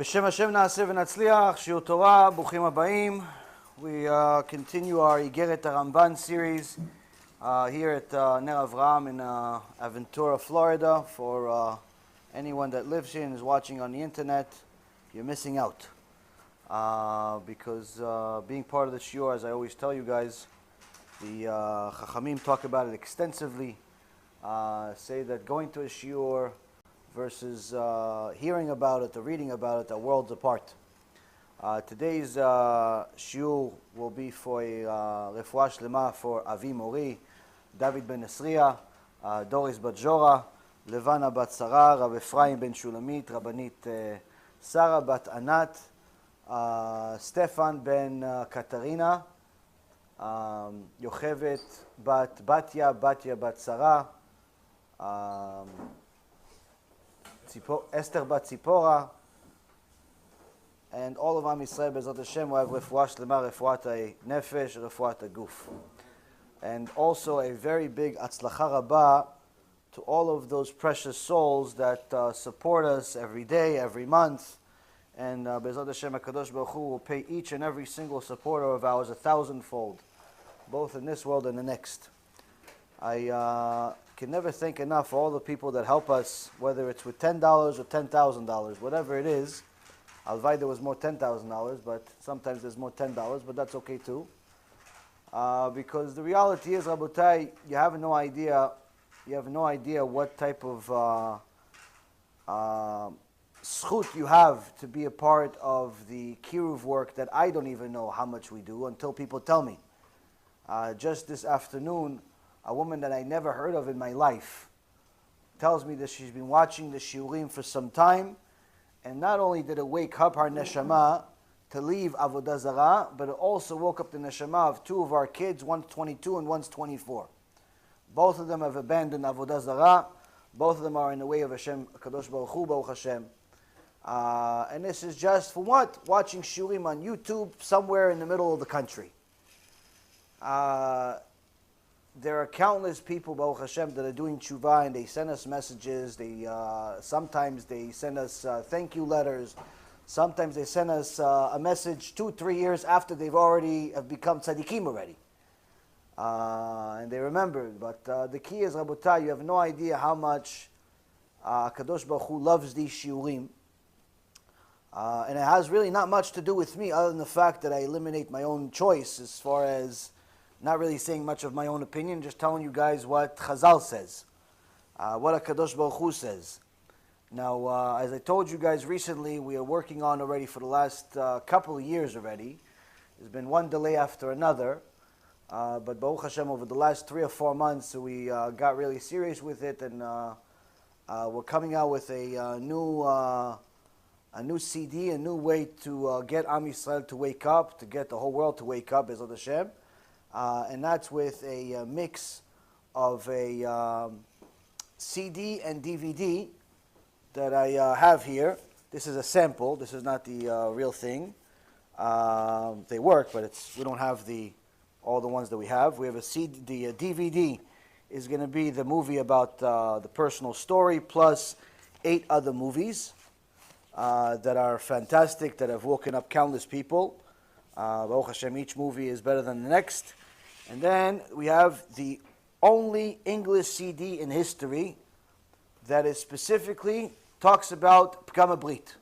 בשם השם נעשה ונצליח, שיעור תורה, ברוכים הבאים. We continue our Igeret Ramban series here at Ner Avraham in Aventura, Florida. For anyone that lives here and is watching on the internet, you're missing out. Because being part of the shiur, as I always tell you guys, the Chachamim talk about it extensively. Say that going to a shiur versus hearing about it or reading about it are worlds apart. Today's shiur will be for a refuah shlema for Avi Mori, David ben Esriya, Doris bat Jora, Levana bat Sarah, Rav Ephraim ben Shulamit, Rabbanit Sarah bat Anat, Stefan ben Katarina, Yochevet bat Batya, Batya bat Sarah, Esther bat Tzipora, and all of Am Yisrael Bezrat Hashem will have refuah shlema, refuat nefesh, refuat guf. And also a very big atzlacha rabbah to all of those precious souls that support us every day, every month. And Bezrat Hashem HaKadosh Baruch Hu will pay each and every single supporter of ours 1,000-fold, both in this world and the next. I can never thank enough for all the people that help us, whether it's with $10 or $10,000, whatever it is. Alvai there was more $10,000, but sometimes there's more $10, but that's okay too. Because the reality is, Rabotai, you have no idea what type of schut you have to be a part of the kiruv work that I don't even know how much we do until people tell me. Just this afternoon, a woman that I never heard of in my life tells me that she's been watching the shiurim for some time, and not only did it wake up her neshama to leave Avodah Zarah, but it also woke up the neshama of two of our kids, one's 22 and one's 24. Both of them have abandoned Avodah Zarah. Both of them are in the way of Hashem, Kadosh Baruch Hu, Baruch Hashem. And this is just for what? Watching shiurim on YouTube somewhere in the middle of the country. There are countless people, Baruch Hashem, that are doing tshuva, and they send us messages. Sometimes they send us thank you letters. Sometimes they send us a message 2-3 years after they've already have become tzaddikim already. And they remember. But the key is, Rabotai, you have no idea how much Kadosh Baruch Hu loves these shiurim. And it has really not much to do with me, other than the fact that I eliminate my own choice as far as not really saying much of my own opinion, just telling you guys what Chazal says, what HaKadosh Baruch Hu says. Now, as I told you guys recently, we are working on already for the last couple of years already. There's been one delay after another, but Baruch Hashem, over the last 3 or 4 months, we got really serious with it, and we're coming out with a new CD, a new way to get Am Yisrael to wake up, to get the whole world to wake up, Bezrat Hashem. And that's with a mix of a CD and DVD that I have here. This is a sample. This is not the real thing. They work, but we don't have all the ones that we have. We have a CD. The DVD is going to be the movie about the personal story, plus 8 other movies that are fantastic, that have woken up countless people. Baruch Hashem, each movie is better than the next. And then we have the only English CD in history that is specifically talks about Pgam HaBrit,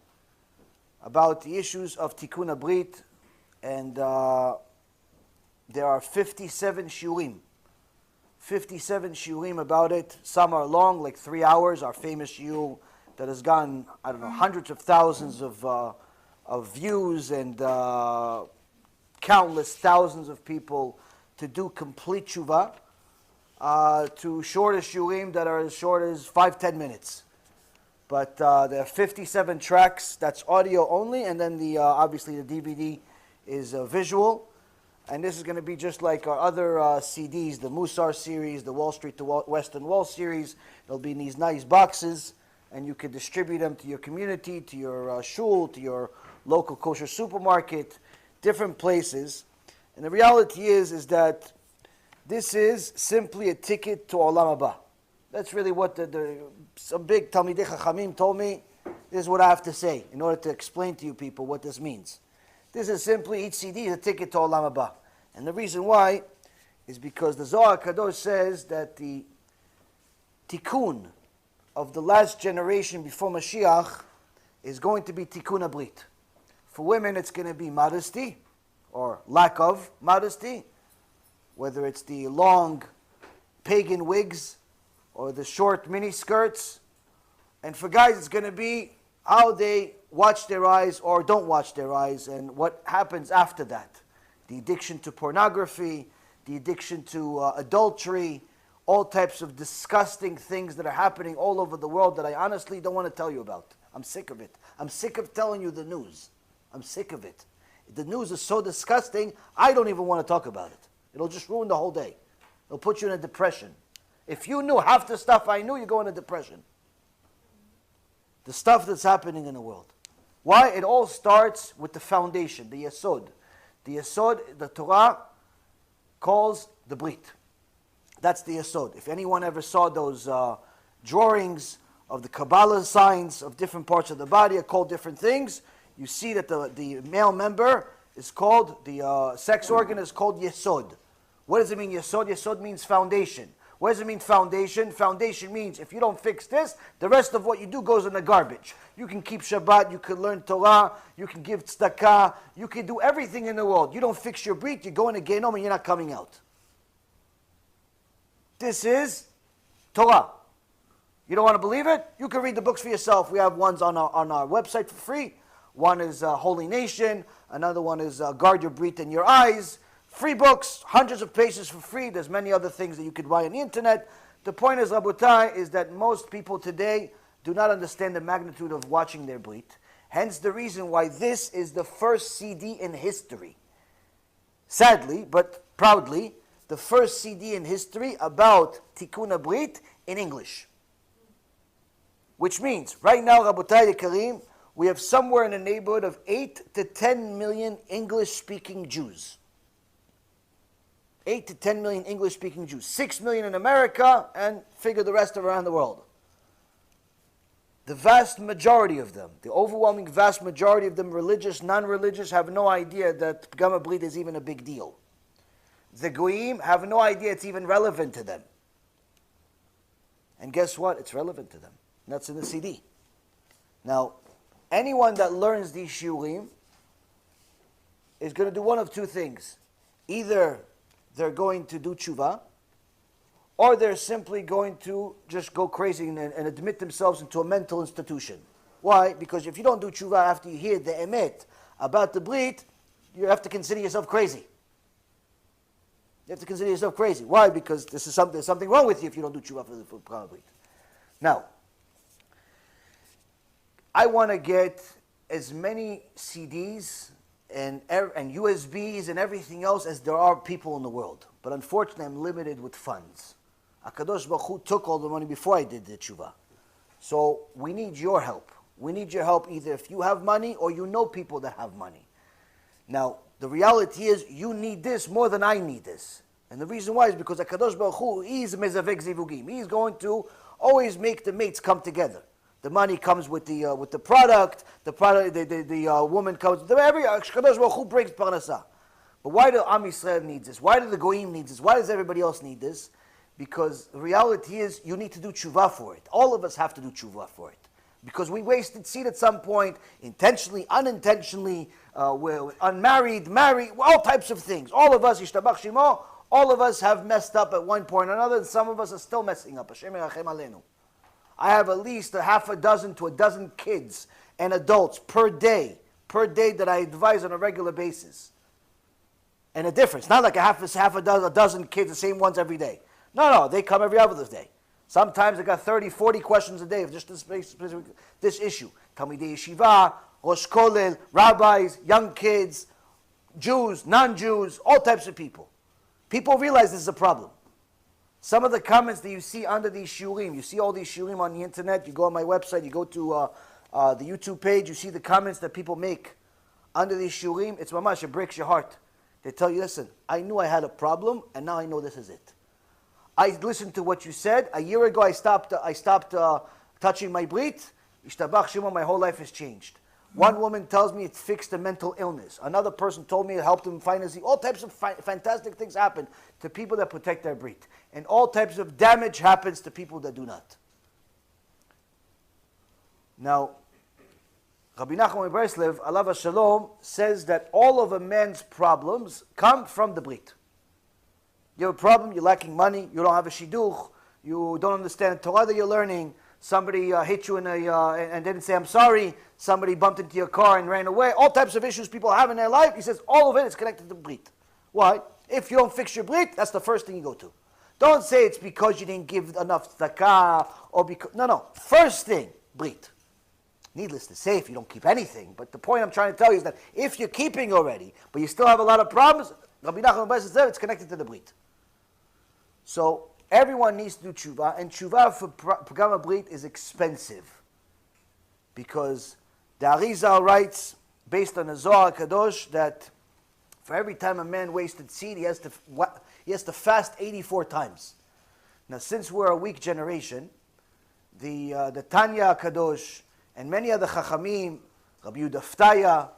about the issues of Tikkun HaBrit, and there are 57 shiurim. 57 shiurim about it. Some are long, like 3 hours. Our famous shiur that has gotten, hundreds of thousands of views and countless thousands of people to do complete tshuva, to shorter shiurim that are as short as 5-10 minutes. But there are 57 tracks, that's audio only, and then obviously the DVD is visual. And this is going to be just like our other CDs, the Musar series, the Wall Street to Western Wall series. They'll be in these nice boxes, and you can distribute them to your community, to your shul, to your local kosher supermarket, different places. And the reality is that this is simply a ticket to Olam Haba. That's really what some big Talmidei Chachamim told me. This is what I have to say in order to explain to you people what this means. This is simply, each CD is a ticket to Olam Haba. And the reason why is because the Zohar Kadosh says that the tikkun of the last generation before Mashiach is going to be tikkun abrit. For women, it's going to be modesty, or lack of modesty, whether it's the long pagan wigs or the short mini skirts. And for guys, it's going to be how they watch their eyes or don't watch their eyes, and what happens after that. The addiction to pornography, the addiction to adultery, all types of disgusting things that are happening all over the world that I honestly don't want to tell you about. I'm sick of it. I'm sick of telling you the news. I'm sick of it. The news is so disgusting, I don't even want to talk about it. It'll just ruin the whole day. It'll put you in a depression. If you knew half the stuff I knew, you go in a depression. The stuff that's happening in the world. Why? It all starts with the foundation, the yesod. The yesod, the Torah calls the brit. That's the yesod. If anyone ever saw those drawings of the Kabbalah signs of different parts of the body are called different things, you see that the male member is called, the sex organ is called yesod. What does it mean, yesod? Yesod means foundation. What does it mean, foundation? Foundation means if you don't fix this, the rest of what you do goes in the garbage. You can keep Shabbat, you can learn Torah, you can give tzedakah, you can do everything in the world. You don't fix your brit, you go in a Gehinnom and you're not coming out. This is Torah. You don't want to believe it? You can read the books for yourself. We have ones on our website for free. One is Holy Nation. Another one is Guard Your Brit and Your Eyes. Free books, hundreds of pages for free. There's many other things that you could buy on the internet. The point is, Rabotai, is that most people today do not understand the magnitude of watching their brit. Hence the reason why this is the first CD in history. Sadly, but proudly, the first CD in history about Tikkun Brit in English. Which means, right now, Rabotai Yekarim, we have somewhere in the neighborhood of 8 to 10 million English-speaking Jews. 8 to 10 million English-speaking Jews. 6 million in America, and figure the rest around the world. The vast majority of them, the overwhelming vast majority of them, religious, non-religious, have no idea that Pgam Brit is even a big deal. The Goyim have no idea it's even relevant to them. And guess what? It's relevant to them. And that's in the CD. Now, anyone that learns these shiurim is going to do one of two things. Either they're going to do tshuva, or they're simply going to just go crazy and admit themselves into a mental institution. Why? Because if you don't do tshuva after you hear the emet about the brit, you have to consider yourself crazy. You have to consider yourself crazy. Why? Because there's something wrong with you if you don't do tshuva for Pgam Brit. Now, I want to get as many CDs and USBs and everything else as there are people in the world. But unfortunately, I'm limited with funds. HaKadosh Baruch Hu took all the money before I did the tshuva. So we need your help. We need your help either if you have money or you know people that have money. Now, the reality is you need this more than I need this. And the reason why is because HaKadosh Baruch Hu is mezavek zivugim. He's going to always make the mates come together. The money comes with the product. The woman comes. HaKadosh Baruch Hu brings parnasah. But why do Am Yisrael need this? Why do the Goyim need this? Why does everybody else need this? Because the reality is you need to do tshuva for it. All of us have to do tshuva for it. Because we wasted seed at some point, intentionally, unintentionally, we're unmarried, married, all types of things. All of us, Yishtabach Shemo, all of us have messed up at one point or another, and some of us are still messing up. Hashem Yerachem Aleinu. I have at least a half a dozen to a dozen kids and adults per day that I advise on a regular basis. And a difference, not like a dozen kids, the same ones every day. No, they come every other day. Sometimes I got 30, 40 questions a day of just this issue. Talmidei Yeshiva, Rosh Kollel, rabbis, young kids, Jews, non-Jews, all types of people. People realize this is a problem. Some of the comments that you see under these shiurim, you see all these shiurim on the internet, you go on my website, you go to the YouTube page, you see the comments that people make under these shiurim, it's mamash, it breaks your heart. They tell you, listen, I knew I had a problem, and now I know this is it. I listened to what you said. A year ago, I stopped touching my brit. Ishtabach Shemo, my whole life has changed. One woman tells me it fixed a mental illness. Another person told me it helped him find his. All types of fantastic things happen to people that protect their brit. And all types of damage happens to people that do not. Now, Rabbi Nachman Breslev, alav Shalom, says that all of a man's problems come from the brit. You have a problem, you're lacking money, you don't have a shidduch, you don't understand Torah that you're learning, somebody hit you and didn't say I'm sorry, somebody bumped into your car and ran away, all types of issues people have in their life. He says all of it is connected to brit. Why? If you don't fix your brit, that's the first thing you go to. Don't say it's because you didn't give enough tzedakah or because, no. First thing, brit. Needless to say, if you don't keep anything, but the point I'm trying to tell you is that if you're keeping already, but you still have a lot of problems, Rabbi Nachman Breslev says it's connected to the brit. So everyone needs to do tshuva, and tshuva for Pagam Brit is expensive. Because the Arizal writes, based on the Zohar Kadosh, that for every time a man wasted seed, he has to fast 84 times. Now, since we're a weak generation, the Tanya Kadosh and many other Chachamim, Rabbi Yudaftaya,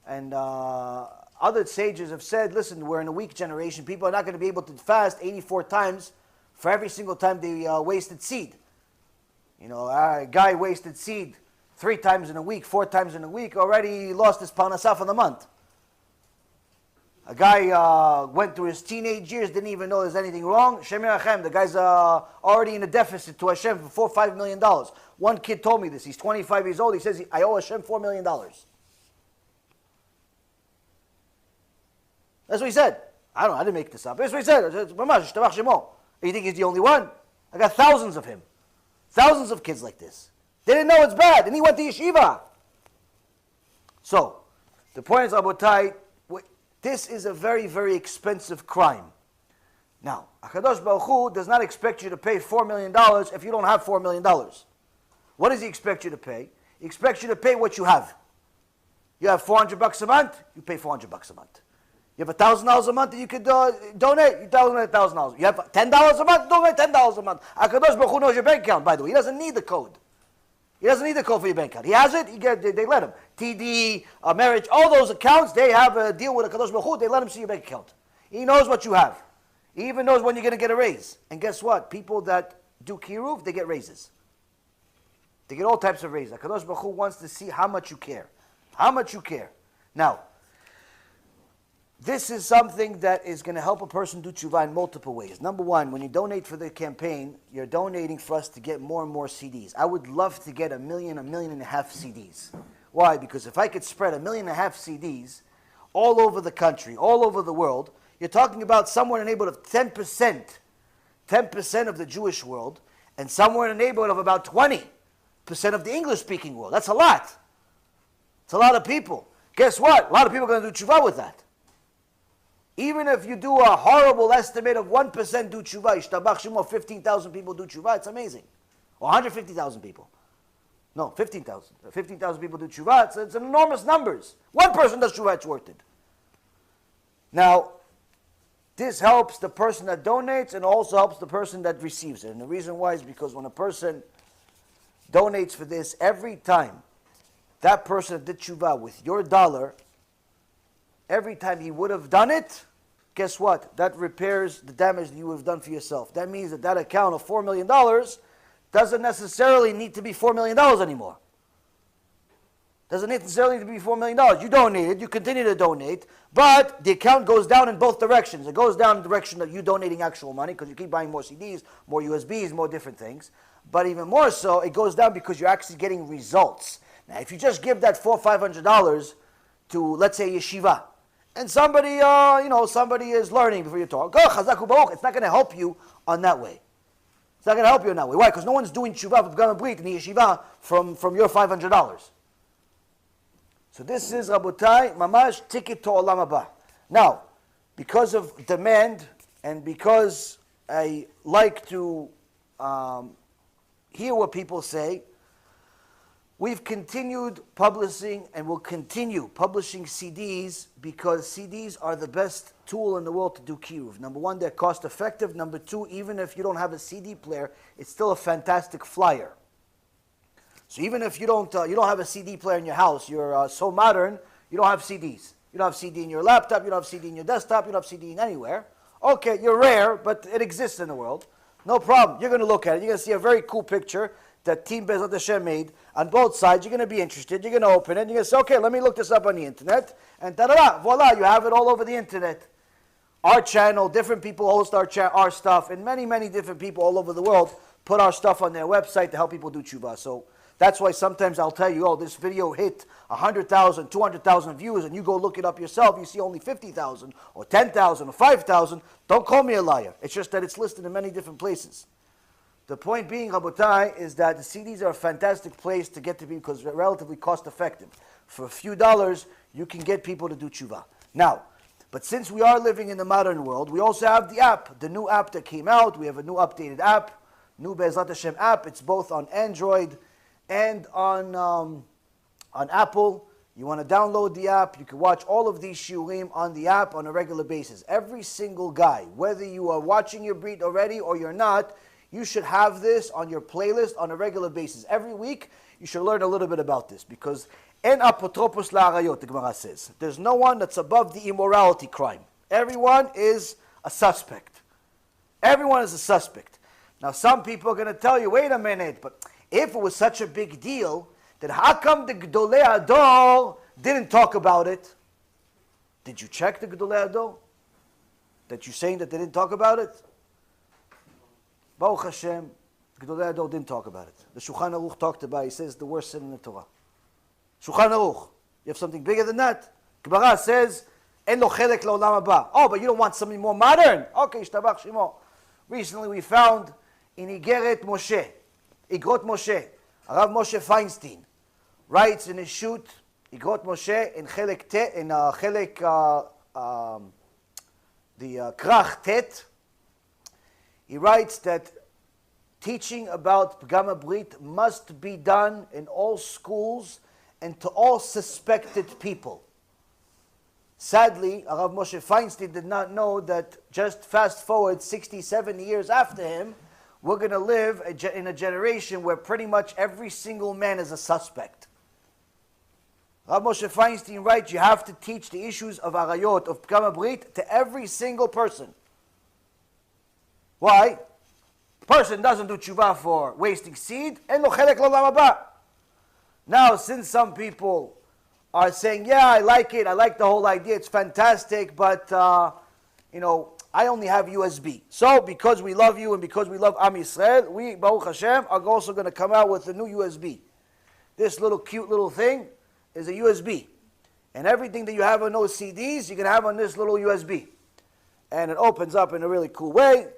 and other sages have said, listen, we're in a weak generation. People are not going to be able to fast 84 times for every single time they wasted seed. You know, a guy wasted seed 3 times in a week, 4 times in a week, already lost his parnasah for the month. A guy went through his teenage years, didn't even know there's anything wrong. Shem Yerachem, the guy's already in a deficit to Hashem for $4 or $5 million. One kid told me this. He's 25 years old. He says, I owe Hashem $4 million. That's what he said. I didn't make this up. That's what he said. You think he's the only one? I got thousands of him. Thousands of kids like this. They didn't know it's bad, and he went to yeshiva. So, the point is, Rabotai, this is a very, very expensive crime. Now, HaKadosh Baruch Hu does not expect you to pay $4 million if you don't have $4 million. What does he expect you to pay? He expects you to pay what you have. You have $400 a month, you pay $400 a month. You have $1,000 a month that you could donate, you donate $1,000. You have $10 a month, donate $10 a month. HaKadosh Baruch Hu knows your bank account, by the way. He doesn't need the code. He doesn't need the code for your bank account. He has it, they let him. TD, marriage, all those accounts, they have a deal with HaKadosh Baruch Hu, they let him see your bank account. He knows what you have. He even knows when you're going to get a raise. And guess what? People that do kiruv, they get raises. They get all types of raises. HaKadosh Baruch Hu wants to see how much you care. How much you care. Now, this is something that is going to help a person do tshuva in multiple ways. Number one, when you donate for the campaign, you're donating for us to get more and more CDs. I would love to get 1 million, 1.5 million CDs. Why? Because if I could spread 1.5 million CDs all over the country, all over the world, you're talking about somewhere in the neighborhood of 10% of the Jewish world, and somewhere in the neighborhood of about 20% of the English-speaking world. That's a lot. It's a lot of people. Guess what? A lot of people are going to do tshuva with that. Even if you do a horrible estimate of 1% do tshuva, Ishtabach Shemo, 15,000 people do tshuva, it's amazing. Or 150,000 people. No, 15,000. 15,000 people do tshuva, it's enormous numbers. One person does tshuva, it's worth it. Now, this helps the person that donates and also helps the person that receives it. And the reason why is because when a person donates for this, every time that person that did tshuva with your dollar, every time he would have done it, guess what? That repairs the damage that you would have done for yourself. That means that account of $4 million doesn't necessarily need to be $4 million anymore. Doesn't necessarily need to be $4 million. You donated, you continue to donate, but the account goes down in both directions. It goes down in the direction of you donating actual money because you keep buying more CDs, more USBs, more different things. But even more so, it goes down because you're actually getting results. Now, if you just give that $400 or $500 to, let's say, yeshiva, and somebody, somebody is learning before you talk, it's not going to help you on that way. It's not going to help you on that way. Why? Because no one's doing tshuva for Pagam Brit in the yeshiva from your $500. So this is, Rabotai, mamash ticket to olam haba. Now, because of demand and because I like to hear what people say, we've continued publishing and will continue publishing CDs because CDs are the best tool in the world to do kiruv. Number one, they're cost effective. Number two, even if you don't have a CD player, it's still a fantastic flyer. So even if you don't have a CD player in your house, you're so modern, you don't have CDs. You don't have CD in your laptop, you don't have CD in your desktop, you don't have CD in anywhere. Okay, you're rare, but it exists in the world. No problem. You're going to look at it. You're going to see a very cool picture that Team Bezrat Hashem made on both sides. You're going to be interested. You're going to open it. You're going to say, okay, let me look this up on the internet. And ta-da-da, voila, you have it all over the internet. Our channel, different people host our stuff, and many, many different people all over the world put our stuff on their website to help people do tshuva. So that's why sometimes I'll tell you, oh, this video hit 100,000, 200,000 views, and you go look it up yourself, you see only 50,000, or 10,000, or 5,000. Don't call me a liar. It's just that it's listed in many different places. The point being, Rabotai, is that the CDs are a fantastic place to get to people because they're relatively cost effective. For a few dollars, you can get people to do tshuva. Now, but since we are living in the modern world, we also have the app, the new app that came out. We have a new updated app, new Bezrat Hashem app. It's both on Android and on Apple. You want to download the app. You can watch all of these shiurim on the app on a regular basis. Every single guy, whether you are watching your Brit already or you're not, you should have this on your playlist on a regular basis. Every week, you should learn a little bit about this because en apotropos la'arayot, the Gemara says. There's no one that's above the immorality crime. Everyone is a suspect. Everyone is a suspect. Now, some people are going to tell you, wait a minute, but if it was such a big deal, then how come the Gedolei Ador didn't talk about it? Did you check the Gedolei Ador? That you're saying that they didn't talk about it? Baruch Hashem, Gedolei Ador didn't talk about it. The Shulchan Aruch talked about it. He says the worst sin in the Torah. Shulchan Aruch. You have something bigger than that? Gemara says, En lo chelek la'olam haba. Oh, but you don't want something more modern? Okay, Shtabach Shemo. Recently we found in Igrot Moshe, Rav Moshe Feinstein writes in his shoot, Igrot Moshe, in Chelek Tet, in the Krach Tet, he writes that teaching about Pgam Brit must be done in all schools and to all suspected people. Sadly, Rav Moshe Feinstein did not know that just fast forward 67 years after him, we're going to live in a generation where pretty much every single man is a suspect. Rav Moshe Feinstein writes, you have to teach the issues of Arayot, of Pgam Brit, to every single person. Why? Person doesn't do tshuva for wasting seed, and lo chelek l'olam haba. Now, since some people are saying, yeah, I like it, I like the whole idea, it's fantastic, but, I only have USB. So, because we love you and because we love Am Yisrael, we, Baruch Hashem, are also going to come out with a new USB. This little cute little thing is a USB. And everything that you have on those CDs, you can have on this little USB. And it opens up in a really cool way,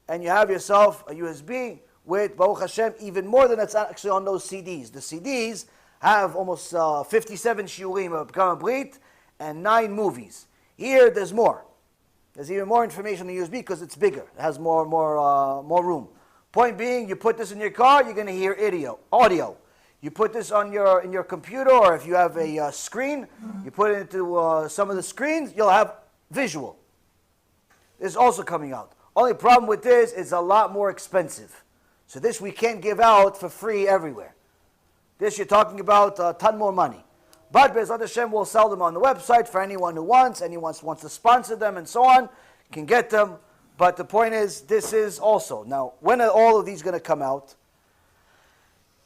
and you have yourself a USB with, Baruch Hashem, even more than that's actually on those CDs. The CDs have almost 57 shiurim of Pgam Brit and 9 movies. Here, there's more. There's even more information on the USB because it's bigger. It has more room. Point being, you put this in your car, you're going to hear audio. You put this on in your computer, or if you have a screen, you put it into some of the screens, you'll have visual. This is also coming out. Only problem with this is a lot more expensive. So this we can't give out for free everywhere. This you're talking about a ton more money. But Bezrat Hashem will sell them on the website for anyone who wants. Anyone wants to sponsor them and so on, can get them. But the point is, this is also. Now, when are all of these going to come out?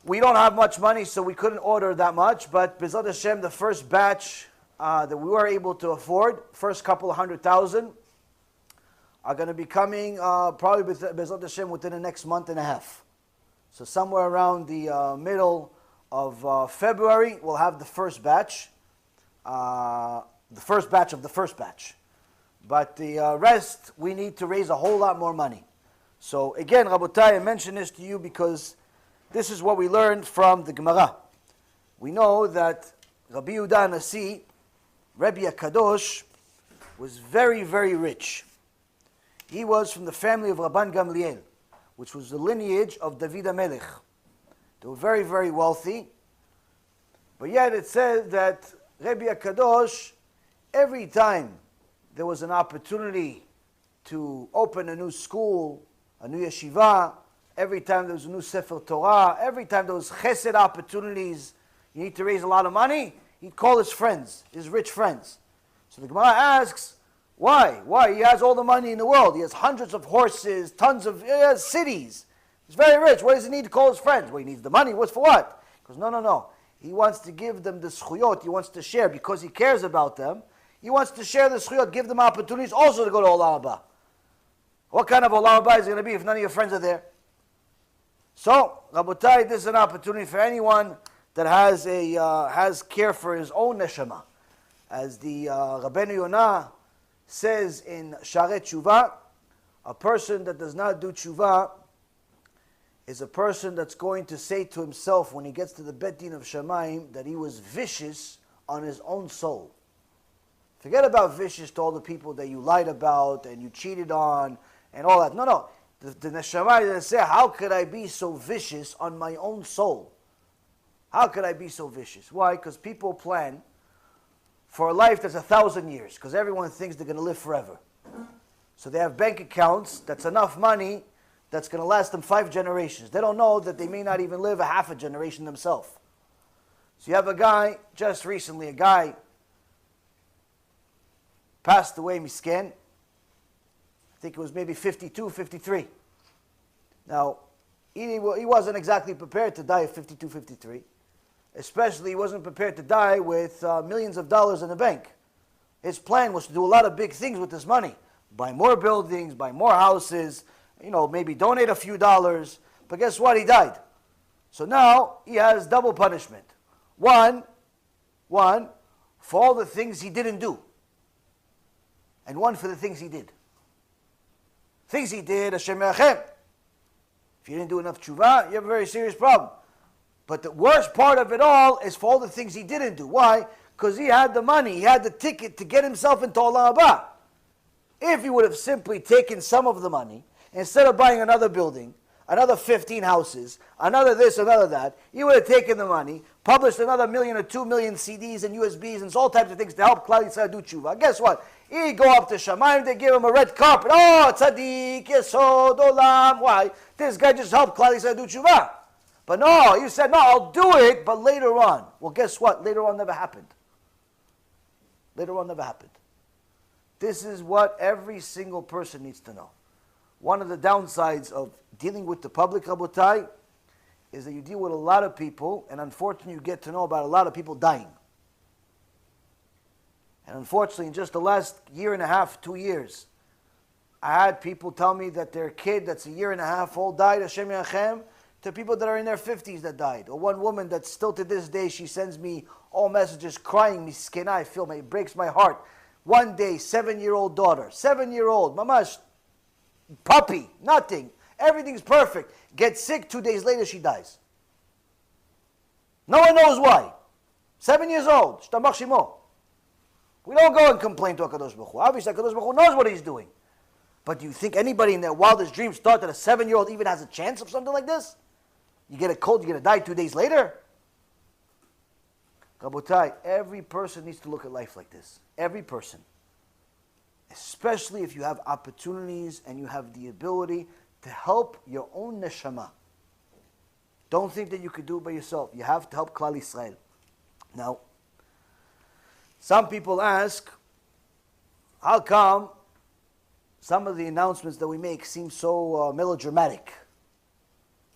We don't have much money, so we couldn't order that much. But Bezrat Hashem, the first batch that we were able to afford, first couple of 100,000, are going to be coming probably Bezrat Hashem within the next month and a half. So somewhere around the middle of February, we'll have the first batch. The first batch of the first batch. But the rest, we need to raise a whole lot more money. So again, Rabotai, I mention this to you because this is what we learned from the Gemara. We know that Rabbi Yehuda Nasi, Rabbi Kadosh, was very, very rich. He was from the family of Rabban Gamliel, which was the lineage of David HaMelech. They were very, very wealthy. But yet it says that Rabbi Kadosh, every time there was an opportunity to open a new school, a new yeshiva, every time there's a new Sefer Torah, every time there was chesed opportunities, you need to raise a lot of money, he'd call his friends, his rich friends. So the Gemara asks, why? Why? He has all the money in the world. He has hundreds of horses, tons of cities. He's very rich. What does he need to call his friends? Well, he needs the money. What's for what? He goes, no. He wants to give them the zchuyot. He wants to share because he cares about them. He wants to share the zchuyot, give them opportunities also to go to Olam Haba. What kind of Olam Haba is it going to be if none of your friends are there? So, Rabotai, this is an opportunity for anyone that has care for his own neshama. As the Rabbeinu Yonah says in Sharet Tshuva, a person that does not do tshuva is a person that's going to say to himself when he gets to the Bet Din of Shamayim that he was vicious on his own soul. Forget about vicious to all the people that you lied about and you cheated on and all that. No. The neshama is going to say, how could I be so vicious on my own soul? How could I be so vicious? Why? Because people plan for a life that's 1,000 years, because everyone thinks they're going to live forever. So they have bank accounts that's enough money that's going to last them 5 generations. They don't know that they may not even live a half a generation themselves. So you have a guy, just recently, a guy passed away, misken. I think it was maybe 52, 53. Now, he wasn't exactly prepared to die at 52, 53. Especially, he wasn't prepared to die with millions of dollars in the bank. His plan was to do a lot of big things with this money. Buy more buildings, buy more houses, maybe donate a few dollars. But guess what? He died. So now, he has double punishment. One, for all the things he didn't do. And one for the things he did. Things he did, Hashem Yachem. If you didn't do enough tshuva, you have a very serious problem. But the worst part of it all is for all the things he didn't do. Why? Because he had the money, he had the ticket to get himself into Olam Haba. If he would have simply taken some of the money, instead of buying another building, another 15 houses, another this, another that, he would have taken the money, published another 1 million or 2 million CDs and USBs and all types of things to help Klal Yisrael do tshuva. Guess what? He go up to Shamayim, they give him a red carpet. Oh, tzaddik, yesod, olam. Why? This guy just helped Klal Yisrael do tshuva. But no, you said, no, I'll do it, but later on. Well, guess what? Later on never happened. Later on never happened. This is what every single person needs to know. One of the downsides of dealing with the public, Rabotai, is that you deal with a lot of people, and unfortunately you get to know about a lot of people dying. And unfortunately, in just the last year and a half, 2 years, I had people tell me that their kid that's a year and a half old died, Hashem Yachem, to people that are in their 50s that died. Or one woman that still to this day, she sends me all messages crying, miskena, I feel it breaks my heart. One day, 7-year-old daughter, 7-year-old, mamash, puppy, nothing, everything's perfect. Gets sick, 2 days later she dies. No one knows why. 7 years old, shtamach shimo. We don't go and complain to HaKadosh Baruch Hu. Obviously, HaKadosh Baruch Hu knows what he's doing. But do you think anybody in their wildest dreams thought that a 7-year-old even has a chance of something like this? You get a cold, you're going to die 2 days later? Rabotai, every person needs to look at life like this. Every person. Especially if you have opportunities and you have the ability to help your own neshama. Don't think that you could do it by yourself. You have to help Klal Yisrael. Now, some people ask, how come some of the announcements that we make seem so melodramatic?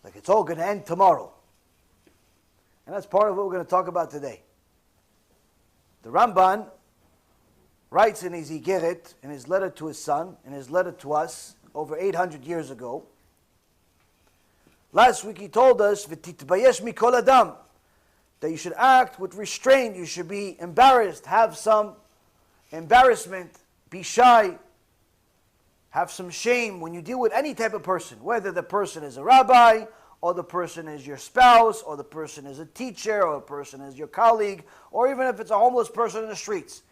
Like it's all going to end tomorrow. And that's part of what we're going to talk about today. The Ramban writes in his Igeret, in his letter to his son, in his letter to us, over 800 years ago. Last week he told us, "V'titbayesh mikol adam," that you should act with restraint, you should be embarrassed, have some embarrassment, be shy, have some shame when you deal with any type of person, whether the person is a rabbi, or the person is your spouse, or the person is a teacher, or the person is your colleague, or even if it's a homeless person in the streets.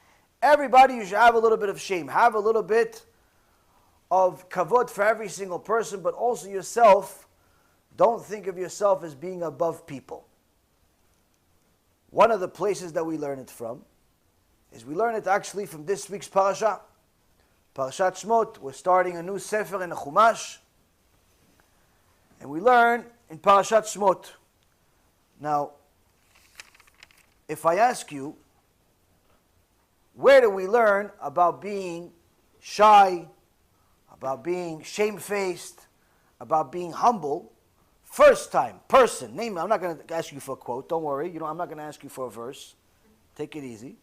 Everybody, you should have a little bit of shame, have a little bit of kavod for every single person, but also yourself. Don't think of yourself as being above people. One of the places that we learn it from is we learn it actually from this week's parasha. Parashat Shmot. We're starting a new sefer in the Chumash. And we learn in Parashat Shmot. Now, if I ask you, where do we learn about being shy, about being shamefaced, about being humble? First time, person, name. I'm not going to ask you for a quote. Don't worry. I'm not going to ask you for a verse. Take it easy.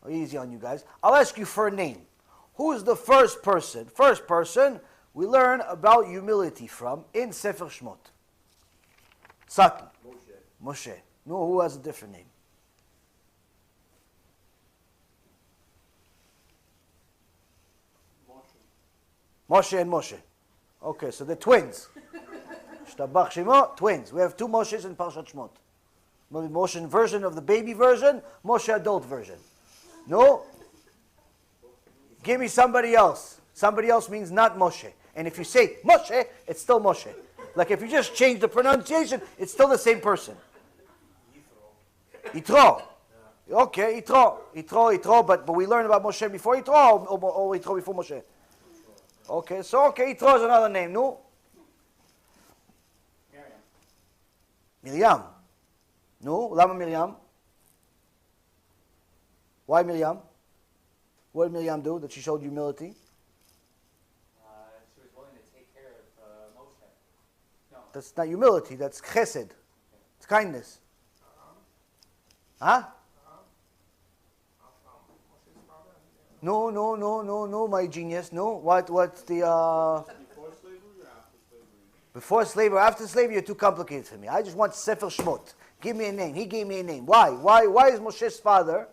Easy on you guys. I'll ask you for a name. Who is the first person? First person we learn about humility from in Sefer Shmot. Satan. Moshe. No, who has a different name? Moshe and Moshe. Okay, so they're twins. Shtabach Shemo, twins. We have two Moshes in Parashat Shmot. Moshe version of the baby version, Moshe adult version. No? Give me somebody else. Somebody else means not Moshe. And if you say Moshe, it's still Moshe. Like if you just change the pronunciation, it's still the same person. Yitro. Okay, Yitro, but we learned about Moshe before Yitro or Yitro before Moshe? Okay, Yitro is another name, no? Miriam. No, Lama Miriam. Why Miriam? What did Miriam do that she showed humility? She was willing to take care of Moshe. No. That's not humility, that's chesed. It's kindness. Huh? No, my genius. No, what's the... Before slavery or after slavery? Before slavery or after slavery, you're too complicated for me. I just want Sefer Shmot. Give me a name. He gave me a name. Why? Why is Moshe's father...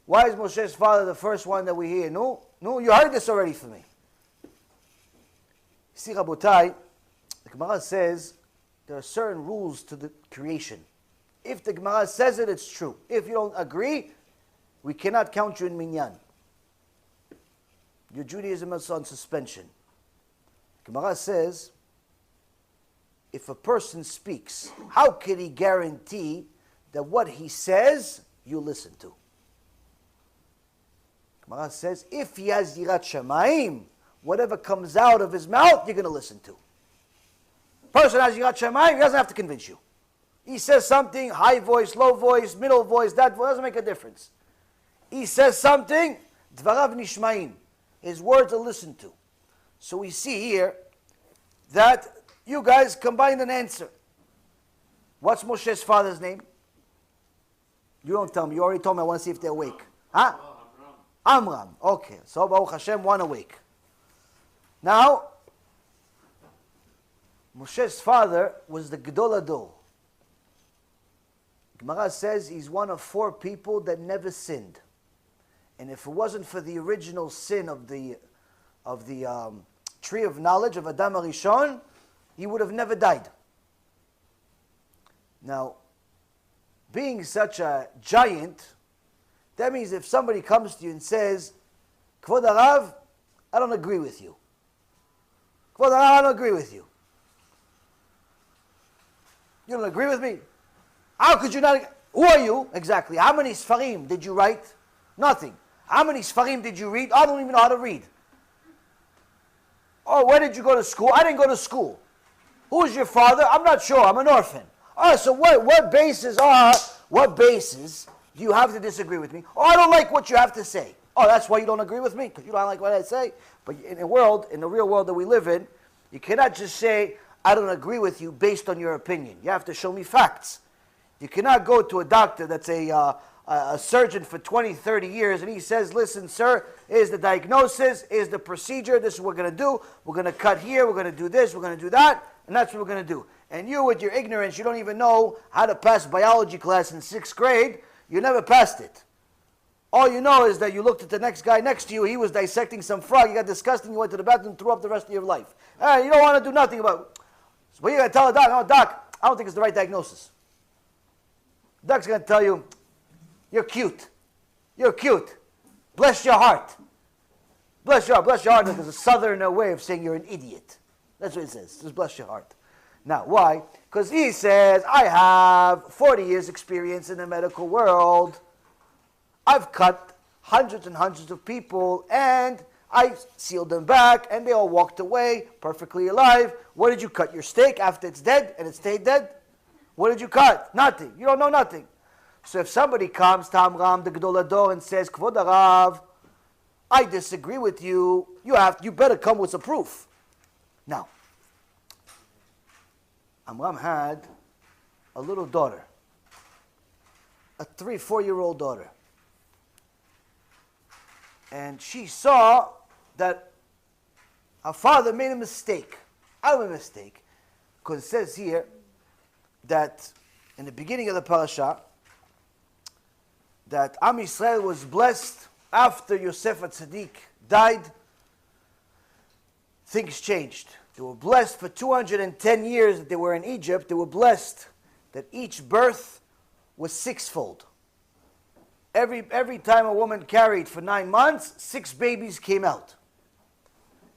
Why is Moshe's father the first one that we hear? No, you heard this already from me. See, Rabotai, the Gemara says there are certain rules to the creation. If the Gemara says it, it's true. If you don't agree, we cannot count you in minyan. Your Judaism is on suspension. Gemara says, if a person speaks, how can he guarantee that what he says, you listen to? Gemara says, if he has yirat shamayim, whatever comes out of his mouth, you're going to listen to. Person has yirat shamayim, he doesn't have to convince you. He says something, high voice, low voice, middle voice, that voice, doesn't make a difference. He says something, dvarav nishmaim. His words are listened to. So we see here that you guys combined an answer. What's Moshe's father's name? You don't tell me. You already told me. I want to see if they're awake. Huh? Amram. Okay. So Baruch Hashem, one awake. Now, Moshe's father was the Gedol Ador. Gemara says he's one of 4 people that never sinned. And if it wasn't for the original sin of the tree of knowledge of Adam HaRishon, he would have never died. Now, being such a giant, that means if somebody comes to you and says, Kvod Harav, I don't agree with you. Kvod Harav, I don't agree with you. You don't agree with me? How could you not? Who are you? Exactly. How many Sfarim did you write? Nothing. How many Sfarim did you read? I don't even know how to read. Oh, where did you go to school? I didn't go to school. Who's your father? I'm not sure. I'm an orphan. Oh, so what basis do you have to disagree with me? Oh, I don't like what you have to say. Oh, that's why you don't agree with me? Because you don't like what I say? But in the real world that we live in, you cannot just say, I don't agree with you based on your opinion. You have to show me facts. You cannot go to a doctor that's a surgeon for 20, 30 years, and he says, listen, sir, here's the diagnosis, here's the procedure, this is what we're going to do, we're going to cut here, we're going to do this, we're going to do that, and that's what we're going to do. And you, with your ignorance, you don't even know how to pass biology class in 6th grade, you never passed it. All you know is that you looked at the next guy next to you, he was dissecting some frog, you got disgusted, you went to the bathroom and threw up the rest of your life. You don't want to do nothing about it. So what are you going to tell a doc? No, doc, I don't think it's the right diagnosis. The doc's going to tell you, you're cute. You're cute. Bless your heart. Bless your heart. Bless your heart is a southerner way of saying you're an idiot. That's what it says. Just bless your heart. Now, why? Because he says, I have 40 years experience in the medical world. I've cut hundreds and hundreds of people, and I sealed them back, and they all walked away perfectly alive. What did you cut? Your steak after it's dead, and it stayed dead? What did you cut? Nothing. You don't know nothing. So if somebody comes to Amram the Gedol Hador and says, Kvod Harav, I disagree with you, you better come with some proof. Now, Amram had a little daughter, a 3-4-year-old daughter. And she saw that her father made a mistake. I made a mistake. Because it says here that in the beginning of the parasha, that Am Yisrael was blessed after Yosef HaTzadik died. Things changed. They were blessed for 210 years that they were in Egypt. They were blessed that each birth was sixfold. Every time a woman carried for 9 months, 6 babies came out.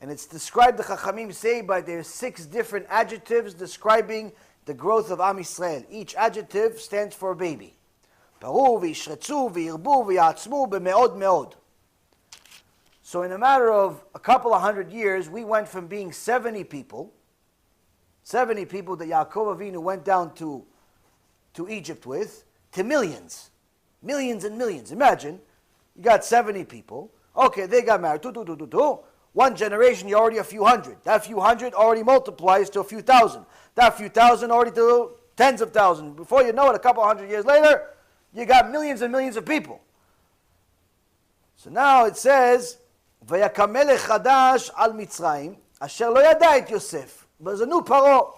And it's described, the Chachamim say, by their 6 different adjectives describing the growth of Am Yisrael. Each adjective stands for a baby. Paru, v'yishretzu, v'yirbu, v'yatzmu, b'me'od me'od. So in a matter of a couple of 100 years, we went from being 70 people that Yaakov Avinu went down to Egypt with, to millions. Millions and millions. Imagine, you got 70 people. Okay, they got married. One generation, you're already a few hundred. That few hundred already multiplies to a few thousand. That few thousand already to tens of thousands. Before you know it, a couple 100 years later, you got millions and millions of people. So now it says, "Vayakam melech chadash al Mitzrayim, asher lo yada et Yosef." There's a new Paro.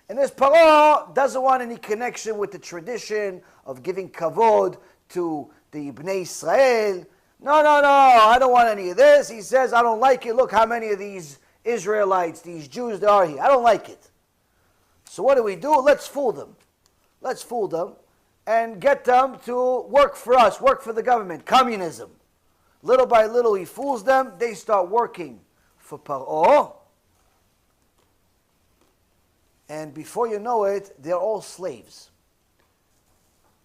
And this Paro doesn't want any connection with the tradition of giving kavod to the Bnei Israel. No, I don't want any of this. He says, I don't like it. Look how many of these Israelites, these Jews there are here. I don't like it. So what do? Let's fool them. Let's fool them and get them to work for us, work for the government, communism. Little by little he fools them. They start working for Paro. And before you know it, they're all slaves.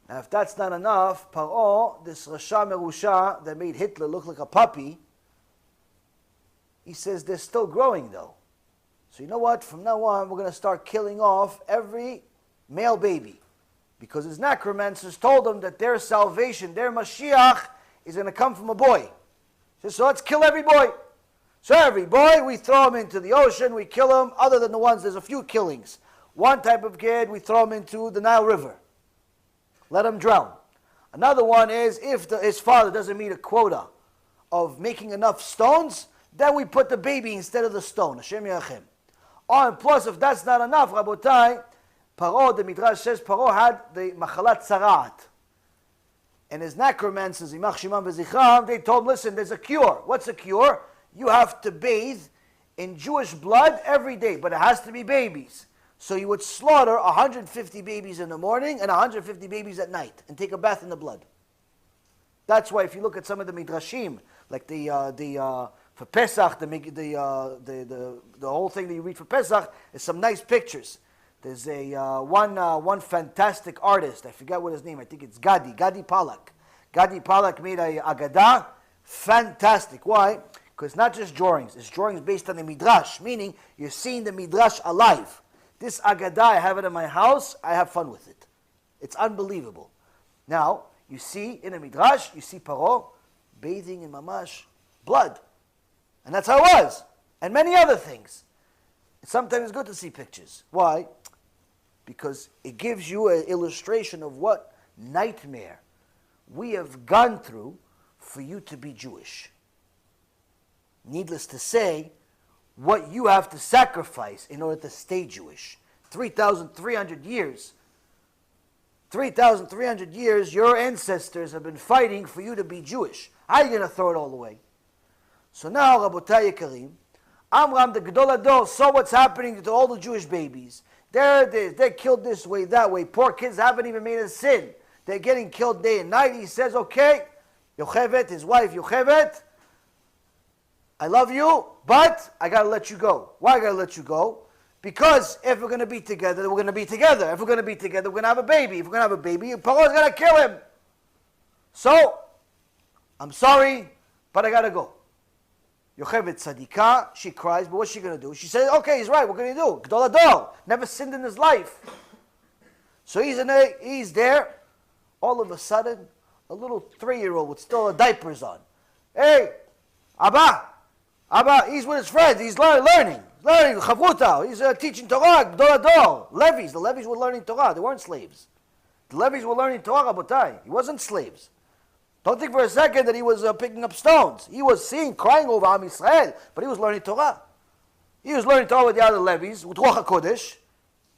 Now, if that's not enough, Paro, this Rasha Merusha that made Hitler look like a puppy, he says they're still growing though. So you know what? From now on, we're going to start killing off every male baby. Because his necromancers told them that their salvation, their Mashiach, is going to come from a boy. He says, so let's kill every boy. So every boy, we throw him into the ocean, we kill him, other than the ones, there's a few killings. One type of kid, we throw him into the Nile River. Let him drown. Another one is, if his father doesn't meet a quota of making enough stones, then we put the baby instead of the stone. Hashem Yachim. Oh, and plus, if that's not enough, Rabotai, Paro, the Midrash says, Paro had the Machalat Tzaraat. And his necromancers, Imach Shimam V'Zichram, they told him, listen, there's a cure. What's a cure? You have to bathe in Jewish blood every day, but it has to be babies. So you would slaughter 150 babies in the morning and 150 babies at night and take a bath in the blood. That's why if you look at some of the midrashim, like for Pesach, the whole thing that you read for Pesach is some nice pictures. There's one fantastic artist, I forget what his name, I think it's Gadi Palak. Gadi Palak made a Agadah, fantastic. Why? Because it's not just drawings, it's drawings based on the midrash, meaning you're seeing the midrash alive. This Agadah, I have it in my house, I have fun with it. It's unbelievable. Now, you see in a midrash, you see Paro bathing in mamash blood. And that's how it was. And many other things. Sometimes it's good to see pictures. Why? Because it gives you an illustration of what nightmare we have gone through for you to be Jewish. Needless to say, what you have to sacrifice in order to stay Jewish. 3,300 years. 3,300 years, your ancestors have been fighting for you to be Jewish. How are you going to throw it all away? So now, Rabotai Yekarim, Amram the Gedol Hador saw what's happening to all the Jewish babies. They're killed this way, that way. Poor kids haven't even made a sin. They're getting killed day and night. He says, okay, Yochevet, his wife Yochevet, I love you, but I got to let you go. Why I got to let you go? Because if we're going to be together, we're going to be together. If we're going to be together, we're going to have a baby. If we're going to have a baby, Paro's going to kill him. So, I'm sorry, but I got to go. Yocheved tzadikah, she cries, but what's she going to do? She says, okay, he's right, what can he do? Gdol Ador, never sinned in his life. So he's there, all of a sudden, a little 3-year-old with still diapers on. Hey, Abba, he's with his friends, he's learning, Chavruta, he's teaching Torah, Gdol Ador. Levies, the Levies were learning Torah, they weren't slaves. The Levies were learning Torah, Rabotai, he wasn't slaves. Don't think for a second that he was picking up stones. He was crying over Am Yisrael, but he was learning Torah. He was learning Torah with the other Levies, with Ruach HaKodesh.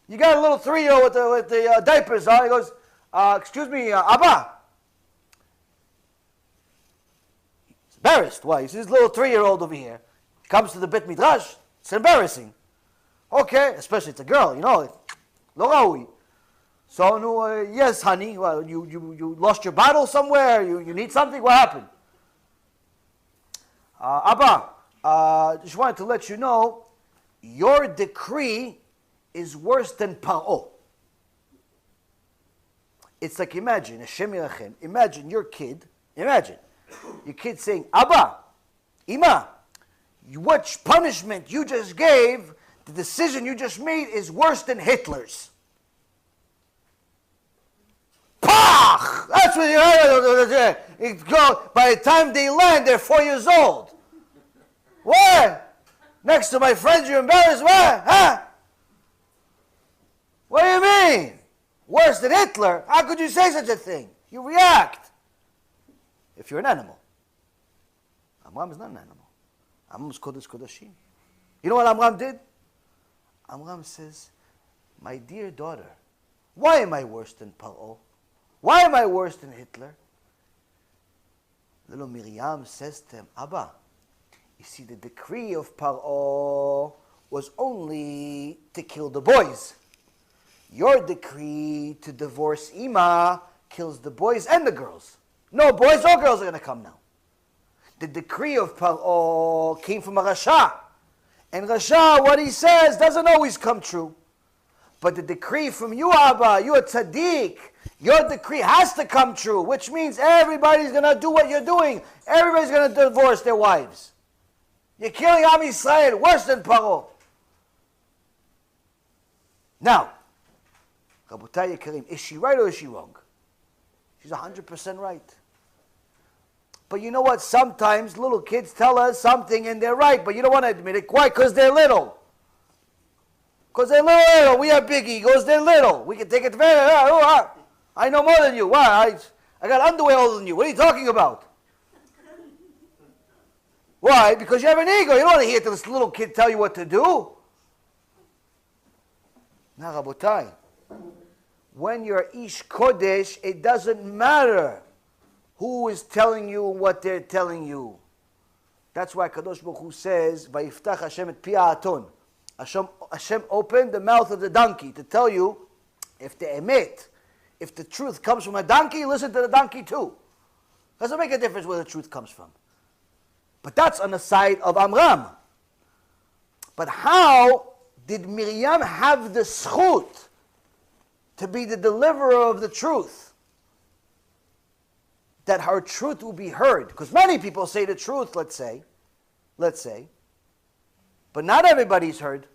You got a little 3-year-old with the diapers on. He goes, excuse me, Abba. He's embarrassed. Why? He sees this little 3-year-old over here. He comes to the Bet Midrash. It's embarrassing. Okay, especially it's a girl, lo raui. So, no, yes, honey, well, you lost your bottle somewhere? You need something? What happened? Abba, just wanted to let you know, your decree is worse than Paro. It's like, imagine, Hashem Yirachem, imagine your kid saying, Abba, Ima, what punishment you just gave, the decision you just made is worse than Hitler's. Pach! That's what you go. By the time they land, they're 4 years old. What? Next to my friends, you're embarrassed? What? Huh? What do you mean? Worse than Hitler? How could you say such a thing? You react. If you're an animal. Amram is not an animal. Amram is Kodesh Kodashim. You know what Amram did? Amram says, my dear daughter, why am I worse than Paro? Why am I worse than Hitler? Little Miriam says to him, Abba, you see, the decree of Paro was only to kill the boys. Your decree to divorce Ima kills the boys and the girls. No boys or girls are going to come now. The decree of Paro came from a Rasha. And Rasha, what he says, doesn't always come true. But the decree from you, Abba, you are tzaddik, your decree has to come true, which means everybody's going to do what you're doing. Everybody's going to divorce their wives. You're killing Am Yisrael worse than Paro. Now, Rabotai Yekarim, is she right or is she wrong? She's 100% right. But you know what? Sometimes little kids tell us something and they're right, but you don't want to admit it. Why? Because they're little. Because they're little. We have big egos. They're little. We can take advantage. I know more than you. Why? I got underwear older than you. What are you talking about? Why? Because you have an ego. You don't want to hear this little kid tell you what to do. Now, Rabotai, when you're Ish Kodesh, it doesn't matter who is telling you what they're telling you. That's why Kadosh Baruch Hu says, "Vayiftach Hashem et pi ha'aton." Hashem opened the mouth of the donkey to tell you, if the emet, if the truth comes from a donkey, listen to the donkey too. Doesn't make a difference where the truth comes from. But that's on the side of Amram. But how did Miriam have the zchut to be the deliverer of the truth? That her truth will be heard. Because many people say the truth, let's say. But not everybody's heard.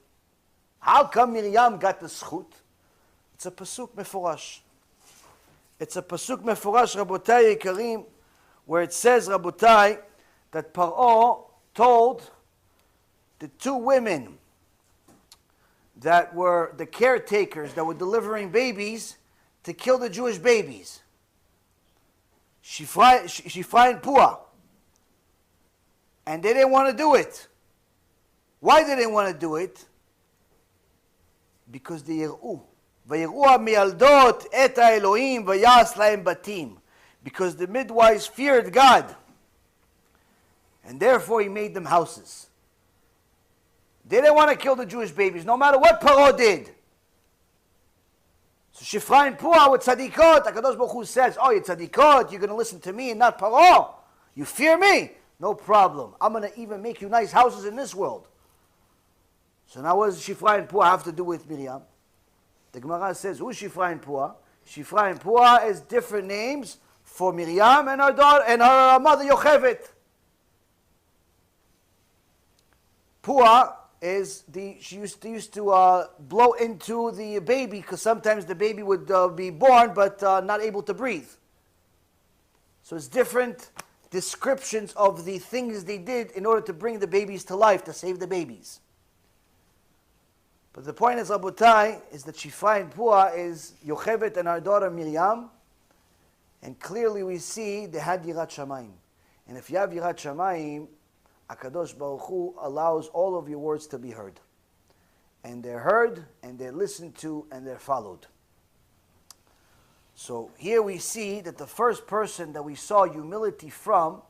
How come Miriam got the zchut? It's a pasuk mefurash. It's a pasuk mefurash, Rabotai Yekarim, where it says, Rabotai, that Paro told the two women that were the caretakers that were delivering babies to kill the Jewish babies. Shifra and Pua. And they didn't want to do it. Why did they want to do it? Because they יראו. ויראו המילדות את האלוהים ויעש להם בתים. Because the midwives feared God. And therefore he made them houses. They didn't want to kill the Jewish babies, no matter what Paro did. So Shifra and Pua with tzadikot, HaKadosh Baruch Hu says, oh, you're tzadikot, you're going to listen to me and not Paro. You fear me? No problem. I'm going to even make you nice houses in this world. So now what does Shifra and Pua have to do with Miriam? The Gemara says, who's Shifra and Pua? Shifra and Pua is different names for Miriam and her daughter and her mother Yocheved. Pua is she used to blow into the baby because sometimes the baby would be born but not able to breathe. So it's different descriptions of the things they did in order to bring the babies to life, to save the babies. But the point is, Rabotai, is that Shifra and Pua is Yocheved and our daughter Miriam, and clearly we see they had Yirat Shamayim. And if you have Yirat Shamayim, HaKadosh Baruch Hu allows all of your words to be heard. And they're heard, and they're listened to, and they're followed. So here we see that the first person that we saw humility from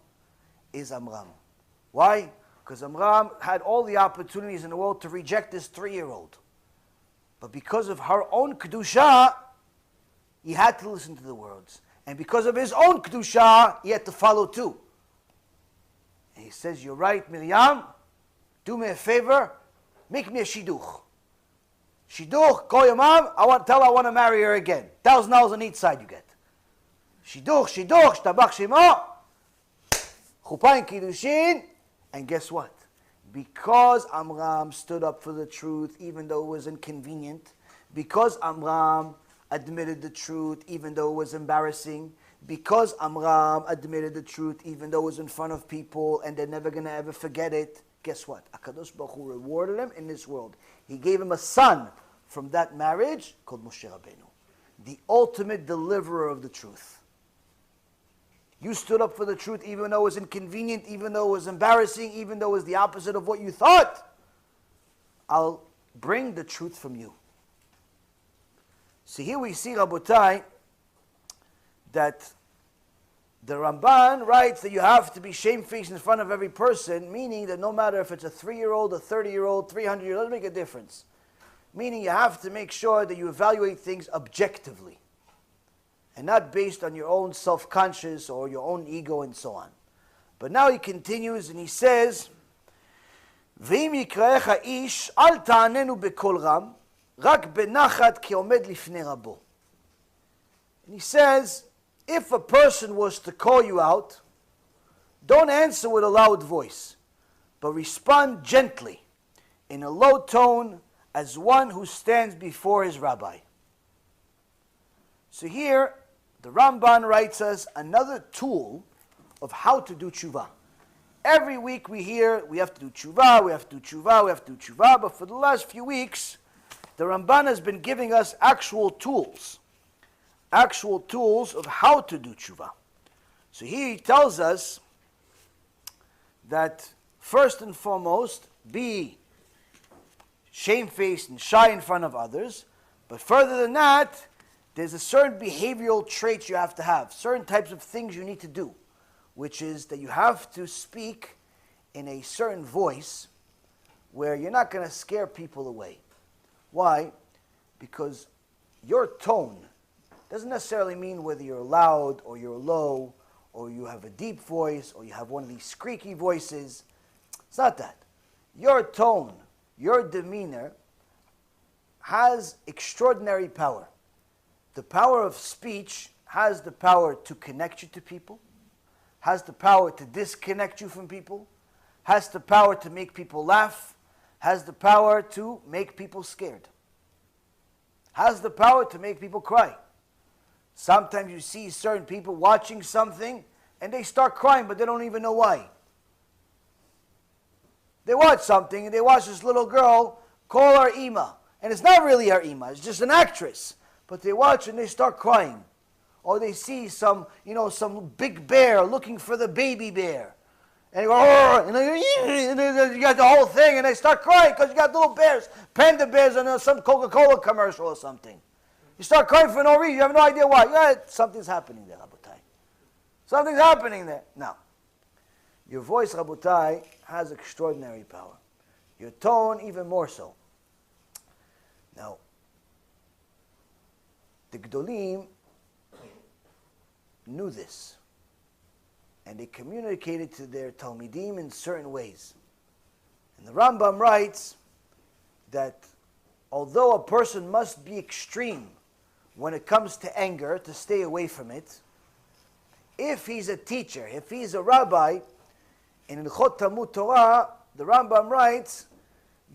is Amram. Why? Because Amram had all the opportunities in the world to reject this 3-year-old. But because of her own Kedusha, he had to listen to the words. And because of his own Kedusha, he had to follow too. And he says, you're right, Miriam, do me a favor, make me a shidduch. Shidduch, call your mom, tell her I want to marry her again. $1,000 on each side you get. Shidduch, shtabach shemo, chuppah and kiddushin, and guess what? Because Amram stood up for the truth even though it was inconvenient, because Amram admitted the truth even though it was embarrassing, because Amram admitted the truth even though it was in front of people and they're never going to ever forget it, guess what? HaKadosh Baruch Hu rewarded him in this world. He gave him a son from that marriage called Moshe Rabbeinu, the ultimate deliverer of the truth. You stood up for the truth even though it was inconvenient, even though it was embarrassing, even though it was the opposite of what you thought. I'll bring the truth from you. So here we see, Rabotai, that the Ramban writes that you have to be shamefaced in front of every person, meaning that no matter if it's a 3-year-old, a 30-year-old, 300-year-old, doesn't make a difference. Meaning you have to make sure that you evaluate things objectively and not based on your own self-conscious or your own ego and so on. But now he continues and he says, "V'im yikraecha ish, al ta'anenu bekol ram, rak benachat ki omed lifnei rabo." And he says, if a person was to call you out, don't answer with a loud voice, but respond gently, in a low tone, as one who stands before his rabbi. So here, the Ramban writes us another tool of how to do tshuva. Every week we hear we have to do tshuva, we have to do tshuva, we have to do tshuva, but for the last few weeks, the Ramban has been giving us actual tools of how to do tshuva. So here he tells us that first and foremost, be shamefaced and shy in front of others, but further than that, there's a certain behavioral traits you have to have, certain types of things you need to do, which is that you have to speak in a certain voice where you're not going to scare people away. Why? Because your tone doesn't necessarily mean whether you're loud or you're low or you have a deep voice or you have one of these squeaky voices. It's not that. Your tone, your demeanor has extraordinary power. The power of speech has the power to connect you to people, has the power to disconnect you from people, has the power to make people laugh, has the power to make people scared, has the power to make people cry. Sometimes you see certain people watching something and they start crying, but they don't even know why. They watch something and they watch this little girl call her Ima. And it's not really her Ima, it's just an actress. But they watch and they start crying. Or they see some big bear looking for the baby bear. And they go, "Arr!" and then you got the whole thing and they start crying because you got little bears, panda bears on some Coca-Cola commercial or something. You start crying for no reason, you have no idea why. Yeah, something's happening there, Rabotai. Something's happening there. Now, your voice, Rabotai, has extraordinary power. Your tone, even more so. Now, the Gdolim knew this, and they communicated to their Talmidim in certain ways. And the Rambam writes that although a person must be extreme when it comes to anger, to stay away from it, if he's a teacher, if he's a rabbi, in Ilchot Talmud Torah, the Rambam writes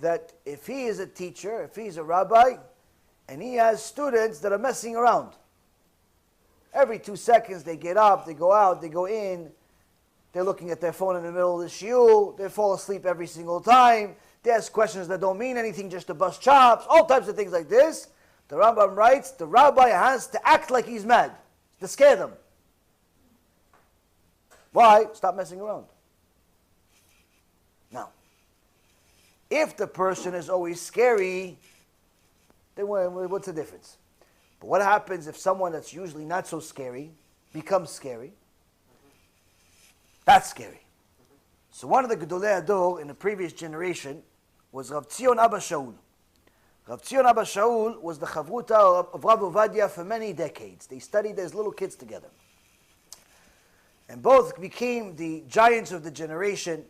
that if he is a teacher, if he's a rabbi, and he has students that are messing around, every 2 seconds they get up, they go out, they go in, they're looking at their phone in the middle of the shiur, they fall asleep every single time, they ask questions that don't mean anything just to bust chops, all types of things like this. The Rambam writes, the rabbi has to act like he's mad, to scare them. Why? Stop messing around. Now, if the person is always scary, then what's the difference? But what happens if someone that's usually not so scary becomes scary? That's scary. So one of the Gedolei Ador in the previous generation was Rav Tzion Abba Shaul. Rav Tzion Abba Shaul was the Chavruta of Rav Ovadia for many decades. They studied as little kids together. And both became the giants of the generation.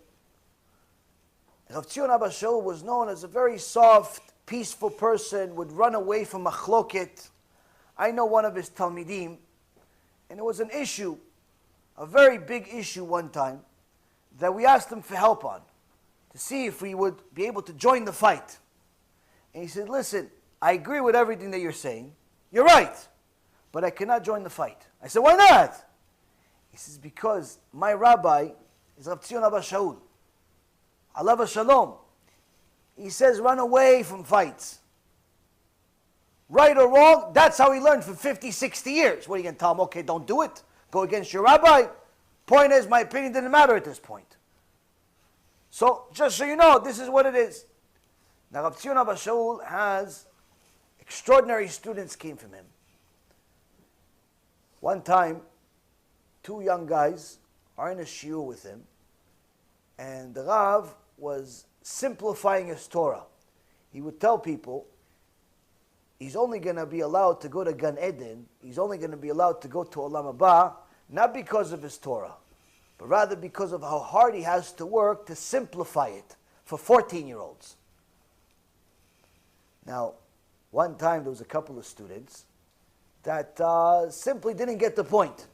Rav Tzion Abba Shaul was known as a very soft, peaceful person, would run away from machloket. I know one of his talmidim, and it was an issue, a very big issue one time, that we asked him for help on, to see if we would be able to join the fight. And he said, listen, I agree with everything that you're saying. You're right, but I cannot join the fight. I said, why not? He says, because my rabbi is Rav Tzion Abba Shaul. Alav Shalom. He says, run away from fights. Right or wrong, that's how he learned for 50, 60 years. What are you going to tell him? Okay, don't do it. Go against your rabbi. Point is, my opinion didn't matter at this point. So, just so you know, this is what it is. Now, Rav Tzion Abba Shaul has extraordinary students came from him. One time, 2 young guys are in a shiur with him, and the Rav was simplifying his Torah. He would tell people, he's only going to be allowed to go to Gan Eden, he's only going to be allowed to go to Olam Haba, not because of his Torah, but rather because of how hard he has to work to simplify it for 14-year-olds. Now, one time there was a couple of students that simply didn't get the point.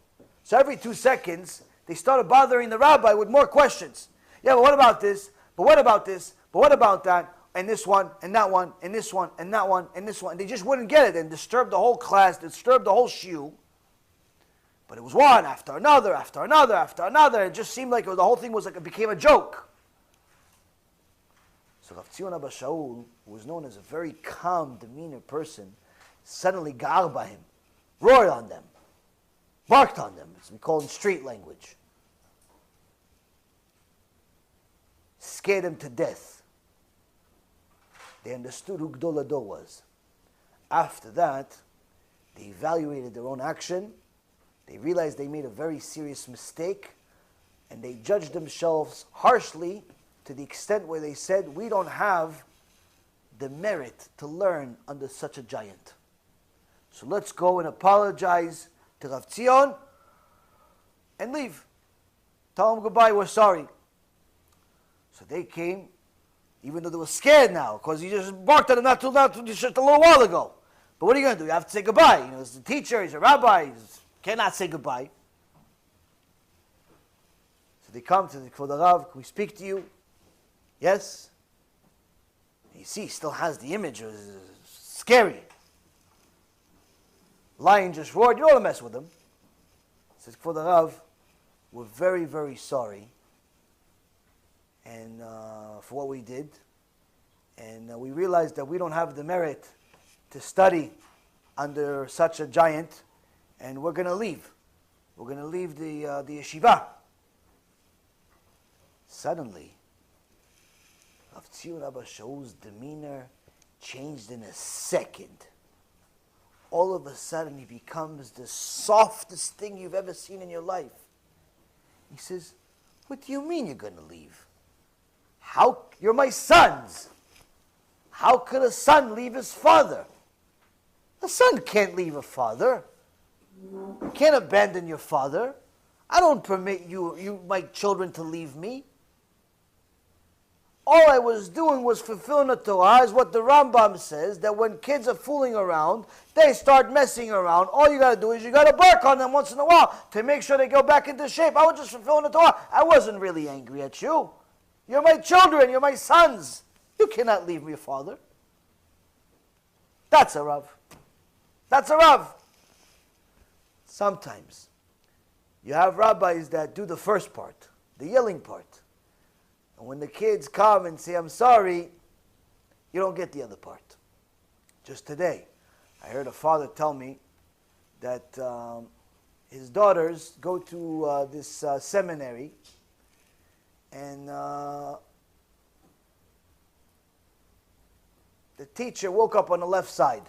So every 2 seconds, they started bothering the rabbi with more questions. Yeah, but what about this? But what about this? But what about that? And this one, and that one, and this one, and that one, and this one. And they just wouldn't get it and disturbed the whole class, disturbed the whole shiur. But it was one after another, after another, after another. It just seemed like the whole thing was like it became a joke. So Rav Tzion Abba Shaul, who was known as a very calm demeanor person, suddenly gar by him, roared on them, barked on them, as we call in street language. Scared them to death. They understood who Gdol Ador was. After that, they evaluated their own action. They realized they made a very serious mistake, and they judged themselves harshly to the extent where they said, we don't have the merit to learn under such a giant. So let's go and apologize to Rav Tzion and leave. Tell him goodbye, we're sorry. So they came, even though they were scared now, because he just barked at him just a little while ago. But what are you going to do? You have to say goodbye. You know, he's a teacher, he's a rabbi, he cannot say goodbye. So they come to the Kvod Rav, can we speak to you? Yes. You see, he still has the image. It was scary. Lion just roared. You don't want to mess with him. He says, Kvod Rav, we're very, very sorry and for what we did. And we realized that we don't have the merit to study under such a giant. And we're going to leave. We're going to leave the yeshiva. Suddenly, Rav Tzion Abba Shaul's demeanor changed in a second. All of a sudden, he becomes the softest thing you've ever seen in your life. He says, what do you mean you're going to leave? How? You're my sons. How could a son leave his father? A son can't leave a father. You can't abandon your father. I don't permit you, my children, to leave me. All I was doing was fulfilling the Torah, is what the Rambam says, that when kids are fooling around, they start messing around. All you got to do is you got to bark on them once in a while to make sure they go back into shape. I was just fulfilling the Torah. I wasn't really angry at you. You're my children. You're my sons. You cannot leave me, father. That's a Rav. That's a Rav. Sometimes you have rabbis that do the first part, the yelling part. And when the kids come and say, I'm sorry, you don't get the other part. Just today, I heard a father tell me that his daughters go to this seminary, and the teacher woke up on the left side.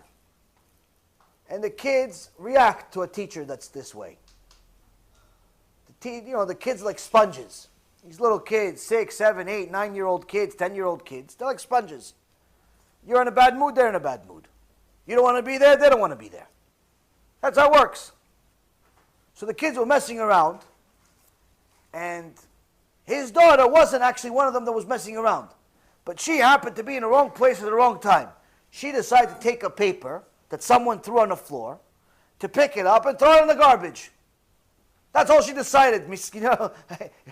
And the kids react to a teacher that's this way. The kids are like sponges. These little kids, 6, 7, 8, 9-year-old kids, 10-year-old kids, they're like sponges. You're in a bad mood, they're in a bad mood. You don't want to be there, they don't want to be there. That's how it works. So the kids were messing around, and his daughter wasn't actually one of them that was messing around. But she happened to be in the wrong place at the wrong time. She decided to take a paper that someone threw on the floor, to pick it up and throw it in the garbage. That's all she decided.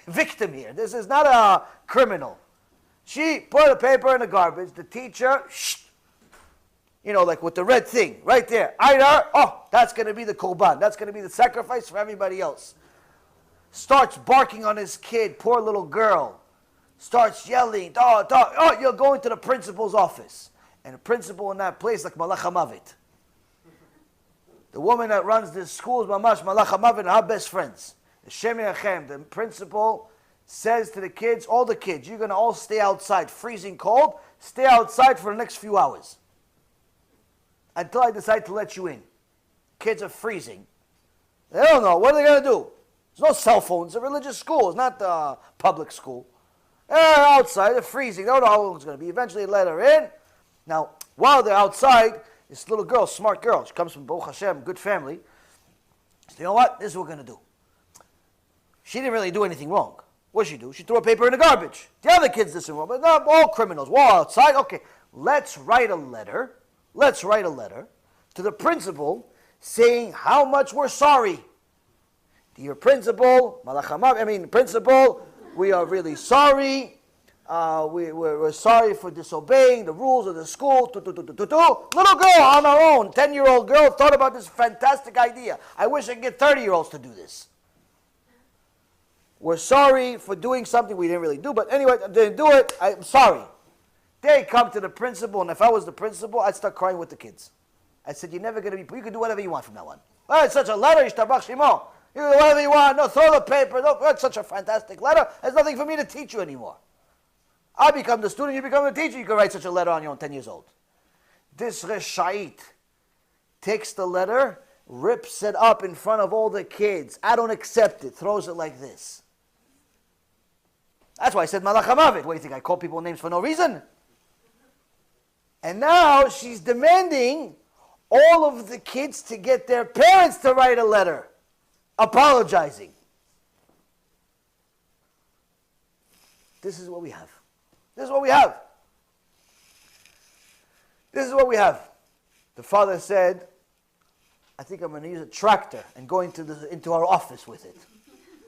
Victim here. This is not a criminal. She put the paper in the garbage. The teacher, like with the red thing, right there. That's going to be the korban. That's going to be the sacrifice for everybody else. Starts barking on his kid, poor little girl. Starts yelling, you're going to the principal's office. And the principal in that place, like Malach HaMavet. The woman that runs this school is Mamash Malach HaMavet and her best friends. The principal says to the kids, all the kids, you're going to all stay outside, freezing cold, stay outside for the next few hours. Until I decide to let you in. Kids are freezing. They don't know. What are they going to do? There's no cell phones. It's a religious school. It's not a public school. They're outside. They're freezing. They don't know how long it's going to be. Eventually they let her in. Now, while they're outside, this little girl, smart girl, she comes from Baruch Hashem, good family. She said, you know what? This is what we're going to do. She didn't really do anything wrong. What did she do? She threw a paper in the garbage. The other kids did something wrong, but not all criminals. We're all outside. Okay, let's write a letter. Let's write a letter to the principal saying how much we're sorry. Dear principal, principal, we are really sorry. We're sorry for disobeying the rules of the school. Little girl on her own, 10-year-old girl, thought about this fantastic idea. I wish I could get 30-year-olds to do this. We're sorry for doing something we didn't really do, but anyway, I didn't do it. I'm sorry. They come to the principal, and if I was the principal, I'd start crying with the kids. I said, you're never going to be, you can do whatever you want from now on. Oh, it's such a letter, Yishtabach Shimo. You can do whatever you want. No, throw the paper. No, it's such a fantastic letter. There's nothing for me to teach you anymore. I become the student, you become the teacher, you can write such a letter on your own, 10 years old. This Reshait takes the letter, rips it up in front of all the kids. I don't accept it, throws it like this. That's why I said Malach HaMavet. What do you think, I call people names for no reason? And now she's demanding all of the kids to get their parents to write a letter, apologizing. This is what we have. This is what we have. This is what we have. The father said, I think I'm going to use a tractor and go into our office with it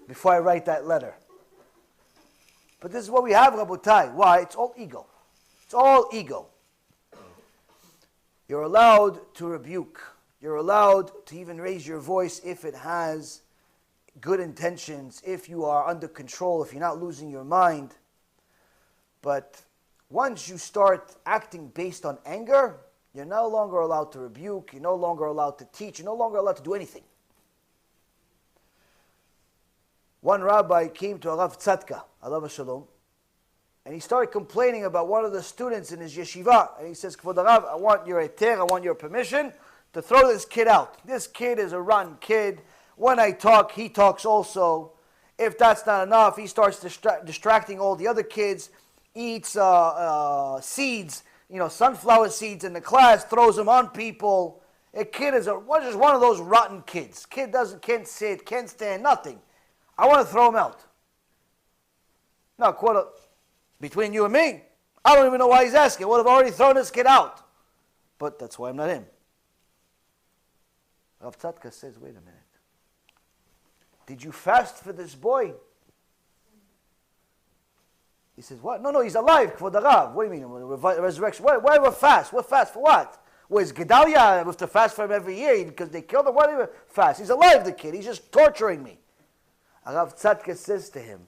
before I write that letter. But this is what we have, Rabotai. Why? It's all ego. It's all ego. You're allowed to rebuke. You're allowed to even raise your voice if it has good intentions, if you are under control, if you're not losing your mind. But once you start acting based on anger, you're no longer allowed to rebuke, you're no longer allowed to teach, you're no longer allowed to do anything. One rabbi came to Rav Tzadka, alav shalom, and he started complaining about one of the students in his yeshiva. And he says, Kvod Rav, I want your eter, I want your permission to throw this kid out. This kid is a rotten kid. When I talk, he talks also. If that's not enough, he starts distracting all the other kids, eats seeds, sunflower seeds in the class, throws them on people. A kid is just one of those rotten kids. Kid can't sit, can't stand, nothing. I want to throw him out. Now, between you and me, I don't even know why he's asking. I would have already thrown this kid out. But that's why I'm not him. Rav Tzadka says, wait a minute. Did you fast for this boy? He says, what? No, he's alive, Kvod Harav. What do you mean, resurrection? Why we fast? What fast for what? Was Gedalia, we have to fast for him every year because they killed him? Why do we fast? He's alive, the kid. He's just torturing me. Rav Tzadka says to him,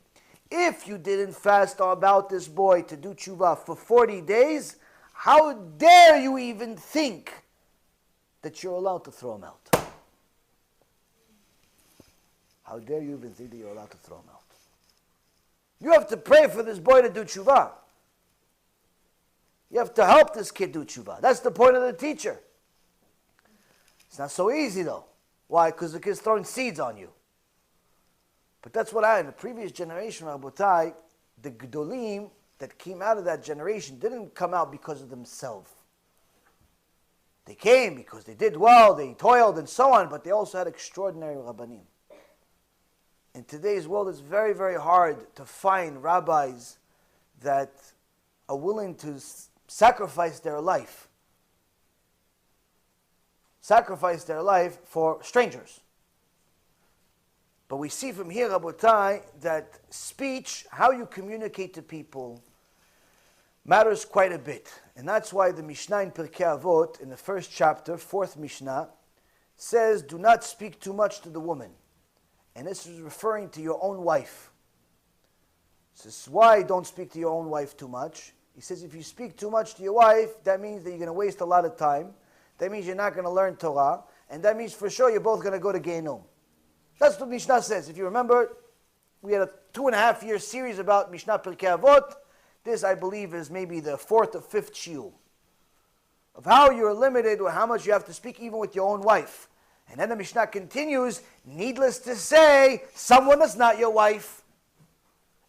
if you didn't fast about this boy to do tshuva for 40 days, how dare you even think that you're allowed to throw him out? How dare you even think that you're allowed to throw him out? You have to pray for this boy to do tshuva. You have to help this kid do tshuva. That's the point of the teacher. It's not so easy though. Why? Because the kid's throwing seeds on you. But that's what in the previous generation, Rabotai, the Gdolim that came out of that generation didn't come out because of themselves. They came because they did well, they toiled and so on, but they also had extraordinary Rabbanim. In today's world, it's very, very hard to find rabbis that are willing to sacrifice their life. Sacrifice their life for strangers. But we see from here, Rabotai, that speech, how you communicate to people, matters quite a bit. And that's why the Mishnah in Pirkei Avot, in the first chapter, 4th Mishnah, says, do not speak too much to the woman. And this is referring to your own wife. He says, why don't speak to your own wife too much? He says, if you speak too much to your wife, that means that you're going to waste a lot of time. That means you're not going to learn Torah. And that means for sure you're both going to go to Gehinnom. That's what Mishnah says. If you remember, we had a 2.5-year series about Mishnah Pirkei Avot. This, I believe, is maybe the 4th or 5th shiur of how you're limited or how much you have to speak even with your own wife. And then the Mishnah continues, needless to say, someone that's not your wife.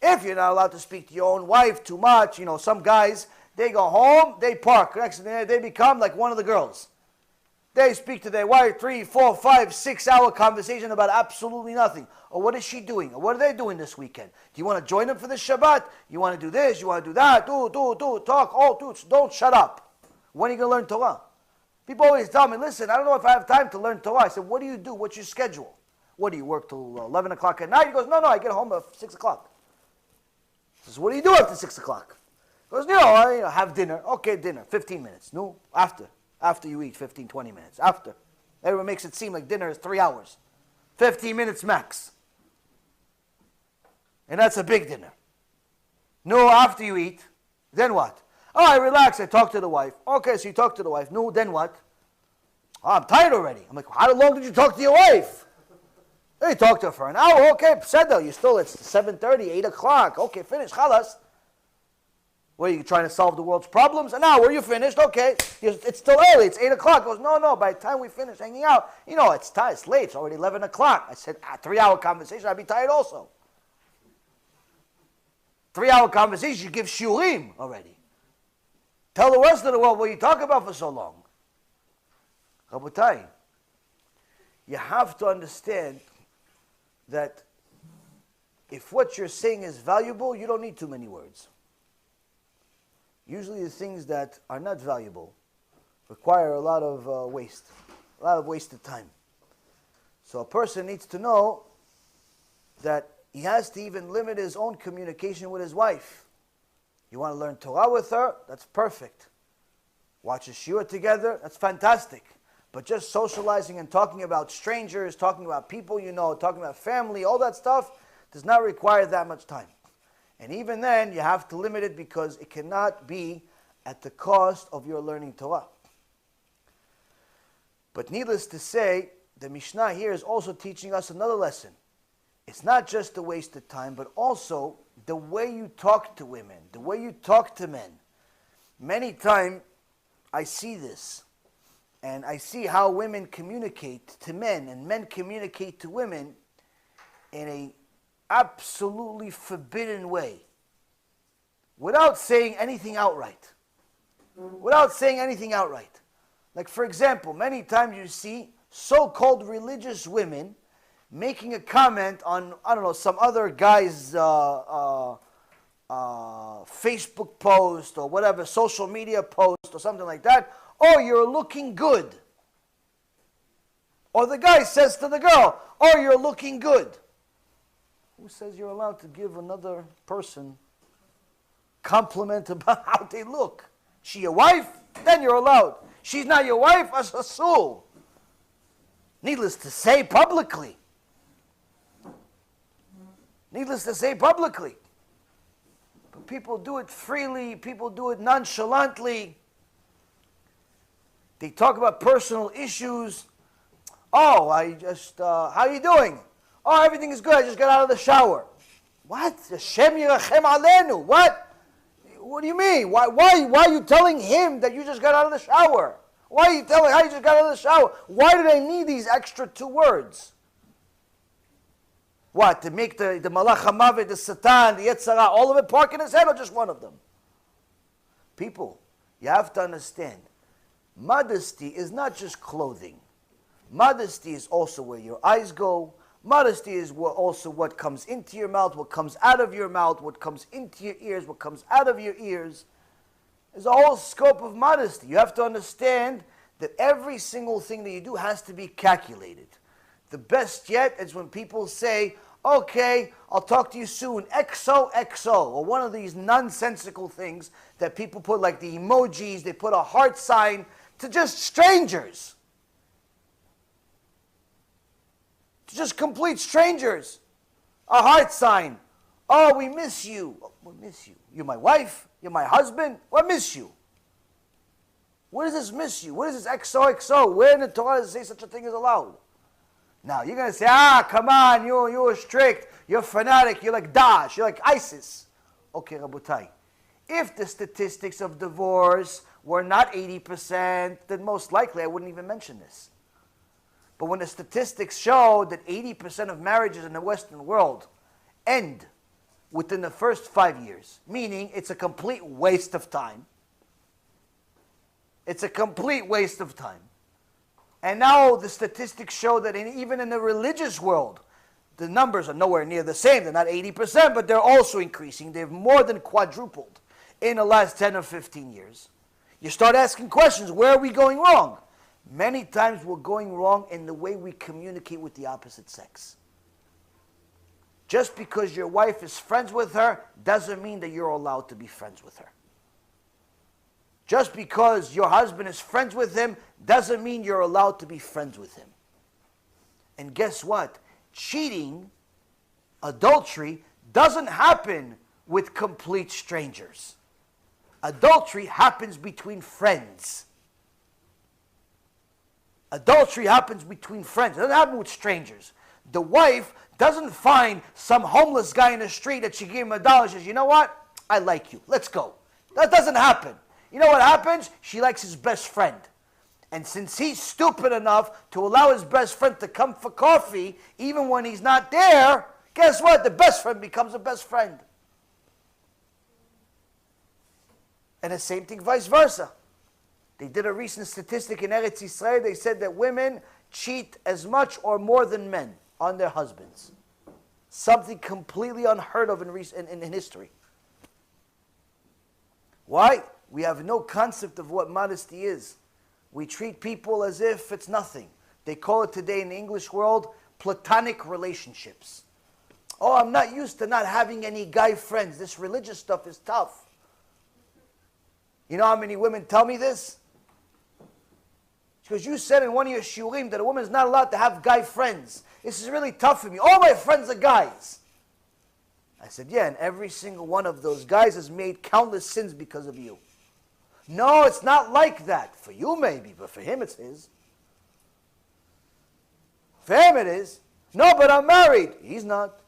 If you're not allowed to speak to your own wife too much, some guys, they go home, they park. Next thing they become like one of the girls. They speak to their wife 3, 4, 5, 6 hour conversation about absolutely nothing. Or what is she doing? Or what are they doing this weekend? Do you want to join them for this Shabbat? You want to do this? You want to do that? Do, talk. Oh, don't shut up. When are you going to learn Torah? People always tell me, listen, I don't know if I have time to learn Torah. I said, what do you do? What's your schedule? What, do you work till 11 o'clock at night? He goes, no, I get home at 6 o'clock. I says, what do you do after 6 o'clock? He goes, I have dinner. Okay, dinner, 15 minutes. No, after you eat, 15, 20 minutes. After. Everyone makes it seem like dinner is 3 hours. 15 minutes max. And that's a big dinner. No, after you eat, then what? Oh, I relax, I talk to the wife. Okay, so you talk to the wife. No, then what? Oh, I'm tired already. I'm like, how long did you talk to your wife? You talked to her for an hour. Okay, Sedel, it's 7:30, 8 o'clock. Okay, finish, chalas. What, are you trying to solve the world's problems? An hour, you finished, okay. It's still early, it's 8 o'clock. He goes, no, by the time we finish hanging out, it's late, it's already 11 o'clock. I said, 3-hour conversation, I'd be tired also. 3-hour conversation, you give shiurim already. Tell the rest of the world what you talk about for so long. Rabotai, you have to understand that if what you're saying is valuable, you don't need too many words. Usually the things that are not valuable require a lot of wasted time. So a person needs to know that he has to even limit his own communication with his wife. You want to learn Torah with her? That's perfect. Watch a shiur together? That's fantastic. But just socializing and talking about strangers, talking about people talking about family, all that stuff does not require that much time. And even then, you have to limit it because it cannot be at the cost of your learning Torah. But needless to say, the Mishnah here is also teaching us another lesson. It's not just the wasted time, but also the way you talk to women, the way you talk to men. Many times, I see this. And I see how women communicate to men and men communicate to women in a absolutely forbidden way. Without saying anything outright. Like for example, many times you see so-called religious women making a comment on, some other guy's Facebook post or whatever, social media post or something like that. Oh, you're looking good. Or the guy says to the girl, oh, you're looking good. Who says you're allowed to give another person compliment about how they look. She your wife? Then you're allowed. She's not your wife? As a soul. Needless to say publicly. Needless to say publicly. But people do it freely. People do it nonchalantly. They talk about personal issues. Oh, how you doing? Oh, everything is good. I just got out of the shower. What? Hashem yirachem aleinu. What? What do you mean? Why are you telling him that you just got out of the shower? Why are you telling how you just got out of the shower? Why do they need these extra 2 words? What? To make the malach hamavet, the satan, the yetzara, all of it park in his head, or just one of them? People, you have to understand, modesty is not just clothing. Modesty is also where your eyes go. Modesty is also what comes into your mouth, what comes out of your mouth, what comes into your ears, what comes out of your ears. There's a whole scope of modesty. You have to understand that every single thing that you do has to be calculated. The best yet is when people say, okay, I'll talk to you soon, XOXO, or one of these nonsensical things that people put, like the emojis, they put a heart sign to just strangers. To just complete strangers. A heart sign. Oh, we miss you. Oh, we miss you. You're my wife? You're my husband? What miss you? Where does this miss you? Where does this XOXO? Where in the Torah does it say such a thing is allowed? Now, you're going to say, come on, you're strict, you're fanatic, you're like Daesh, you're like ISIS. Okay, Rabotai. If the statistics of divorce were not 80%, then most likely I wouldn't even mention this. But when the statistics show that 80% of marriages in the Western world end within the first 5 years, meaning it's a complete waste of time. It's a complete waste of time. And now the statistics show that even in the religious world, the numbers are nowhere near the same. They're not 80%, but they're also increasing. They've more than quadrupled in the last 10 or 15 years. You start asking questions, where are we going wrong? Many times we're going wrong in the way we communicate with the opposite sex. Just because your wife is friends with her doesn't mean that you're allowed to be friends with her. Just because your husband is friends with him doesn't mean you're allowed to be friends with him. And guess what? Cheating, adultery, doesn't happen with complete strangers. Adultery happens between friends. Adultery happens between friends. It doesn't happen with strangers. The wife doesn't find some homeless guy in the street that she gave him $1 and says, you know what? I like you. Let's go. That doesn't happen. You know what happens? She likes his best friend. And since he's stupid enough to allow his best friend to come for coffee, even when he's not there, guess what? The best friend becomes a best friend. And the same thing vice versa. They did a recent statistic in Eretz Yisrael. They said that women cheat as much or more than men on their husbands. Something completely unheard of in history. Why? We have no concept of what modesty is. We treat people as if it's nothing. They call it today in the English world platonic relationships. Oh, I'm not used to not having any guy friends. This religious stuff is tough. You know how many women tell me this? Because you said in one of your shiurim that a woman is not allowed to have guy friends. This is really tough for me. All my friends are guys. I said, yeah, and every single one of those guys has made countless sins because of you. No, it's not like that. For you maybe, but for him it's his. For him it is. No, but I'm married. He's not.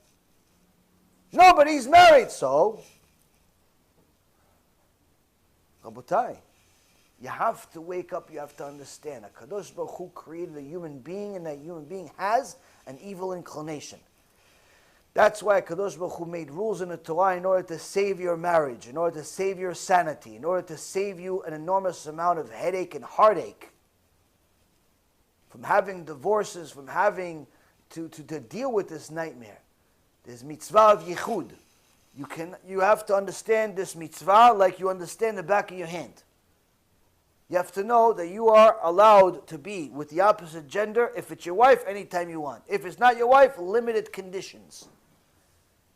No, but he's married, so. Rabotai, you have to wake up, you have to understand. HaKadosh Baruch Hu created a human being, and that human being has an evil inclination. That's why HaKadosh Baruch Hu made rules in the Torah in order to save your marriage, in order to save your sanity, in order to save you an enormous amount of headache and heartache. From having divorces, from having to deal with this nightmare. There's mitzvah of yichud. You have to understand this mitzvah like you understand the back of your hand. You have to know that you are allowed to be with the opposite gender. If it's your wife, anytime you want. If it's not your wife, limited conditions.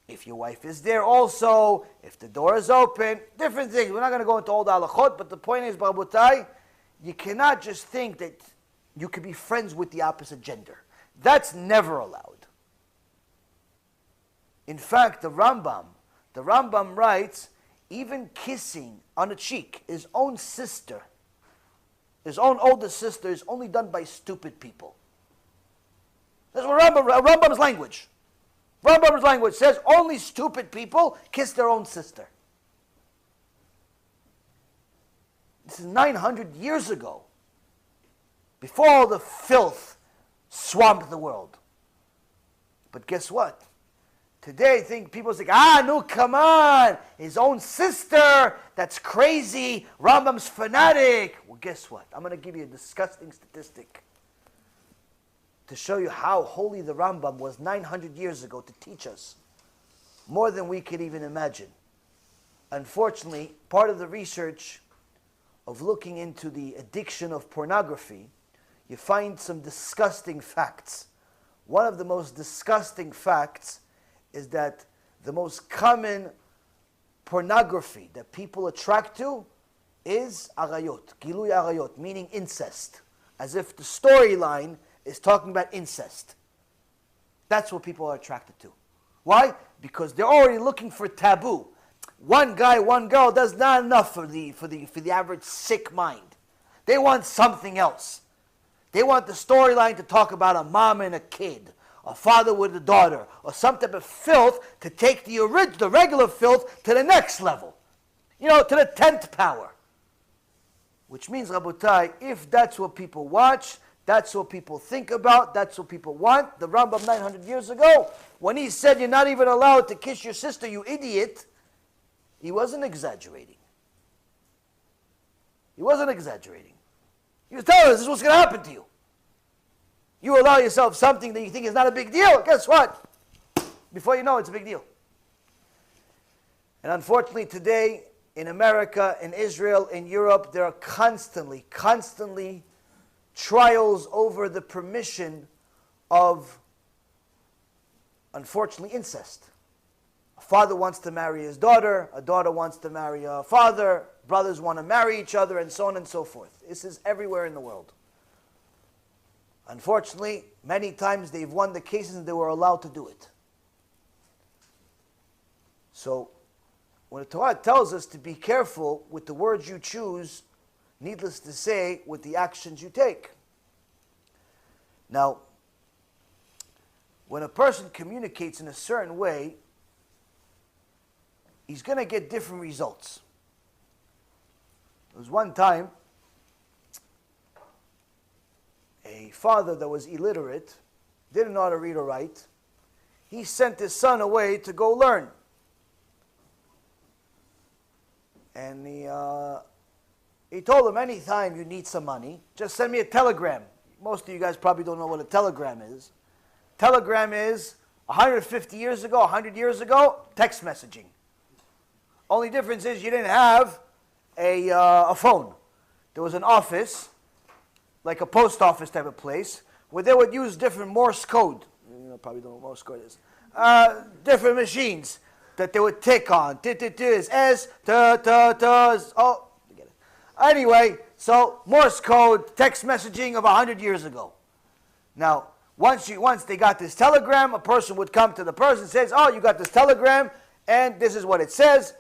if your wife is there also, if the door is open, different things. We're not going to go into all the halachot, but the point is, Babutai, you cannot just think that you could be friends with the opposite gender. That's never allowed. In fact, the Rambam writes, even kissing on a cheek, his own sister, his own older sister, is only done by stupid people. That's what Rambam's language. Rambam's language says only stupid people kiss their own sister. This is 900 years ago, before all the filth swamped the world. But guess what? Today, people think, no, come on, his own sister, that's crazy, Rambam's fanatic. Well, guess what? I'm going to give you a disgusting statistic to show you how holy the Rambam was 900 years ago, to teach us more than we could even imagine. Unfortunately, part of the research of looking into the addiction of pornography, you find some disgusting facts. One of the most disgusting facts is that the most common pornography that people attract to is arayot, gilui arayot, meaning incest. As if the storyline is talking about incest. That's what people are attracted to. Why? Because they're already looking for taboo. One guy, one girl does not enough for the average sick mind. They want something else. They want the storyline to talk about a mom and a kid, a father with a daughter, or some type of filth to take the regular filth to the next level. To the 10th power. Which means, Rabotai, if that's what people watch, that's what people think about, that's what people want, the Rambam 900 years ago, when he said you're not even allowed to kiss your sister, you idiot, he wasn't exaggerating. He wasn't exaggerating. He was telling us this is what's going to happen to you. You allow yourself something that you think is not a big deal, guess what? Before you know it, it's a big deal. And unfortunately today, in America, in Israel, in Europe, there are constantly trials over the permission of, unfortunately, incest. A father wants to marry his daughter, a daughter wants to marry a father, brothers want to marry each other, and so on and so forth. This is everywhere in the world. Unfortunately, many times they've won the cases and they were allowed to do it. So, when the Torah tells us to be careful with the words you choose, needless to say, with the actions you take. Now, when a person communicates in a certain way, he's going to get different results. There was one time, a father that was illiterate, didn't know how to read or write. He sent his son away to go learn. And he told him, anytime you need some money, just send me a telegram. Most of you guys probably don't know what a telegram is. Telegram is 150 years ago, 100 years ago, text messaging. Only difference is you didn't have a phone. There was an office, like a post office type of place, where they would use different Morse code. You probably don't know what Morse code is. Different machines that they would tick on. Is S, oh, forget it. Anyway, so Morse code, text messaging of 100 years ago. Now, once they got this telegram, a person would come to the person and says, oh, you got this telegram, and this is what it says.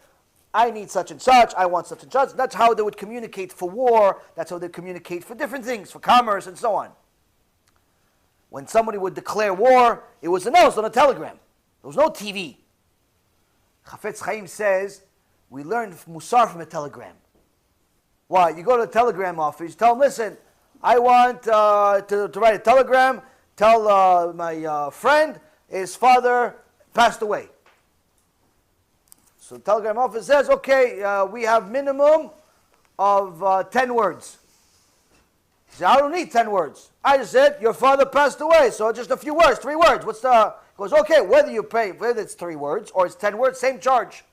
I need such and such, I want such and such. That's how they would communicate for war. That's how they communicate for different things, for commerce and so on. When somebody would declare war, it was announced on a telegram. There was no TV. Chafetz Chaim says, we learned Musar from a telegram. Why? You go to the telegram office, tell them, listen, I want to write a telegram, tell my friend his father passed away. So the telegram office says, okay, we have minimum of 10 words. He said, I don't need 10 words. I just said, your father passed away, so just a few words, 3 words. He goes, okay, whether it's 3 words or it's 10 words, same charge.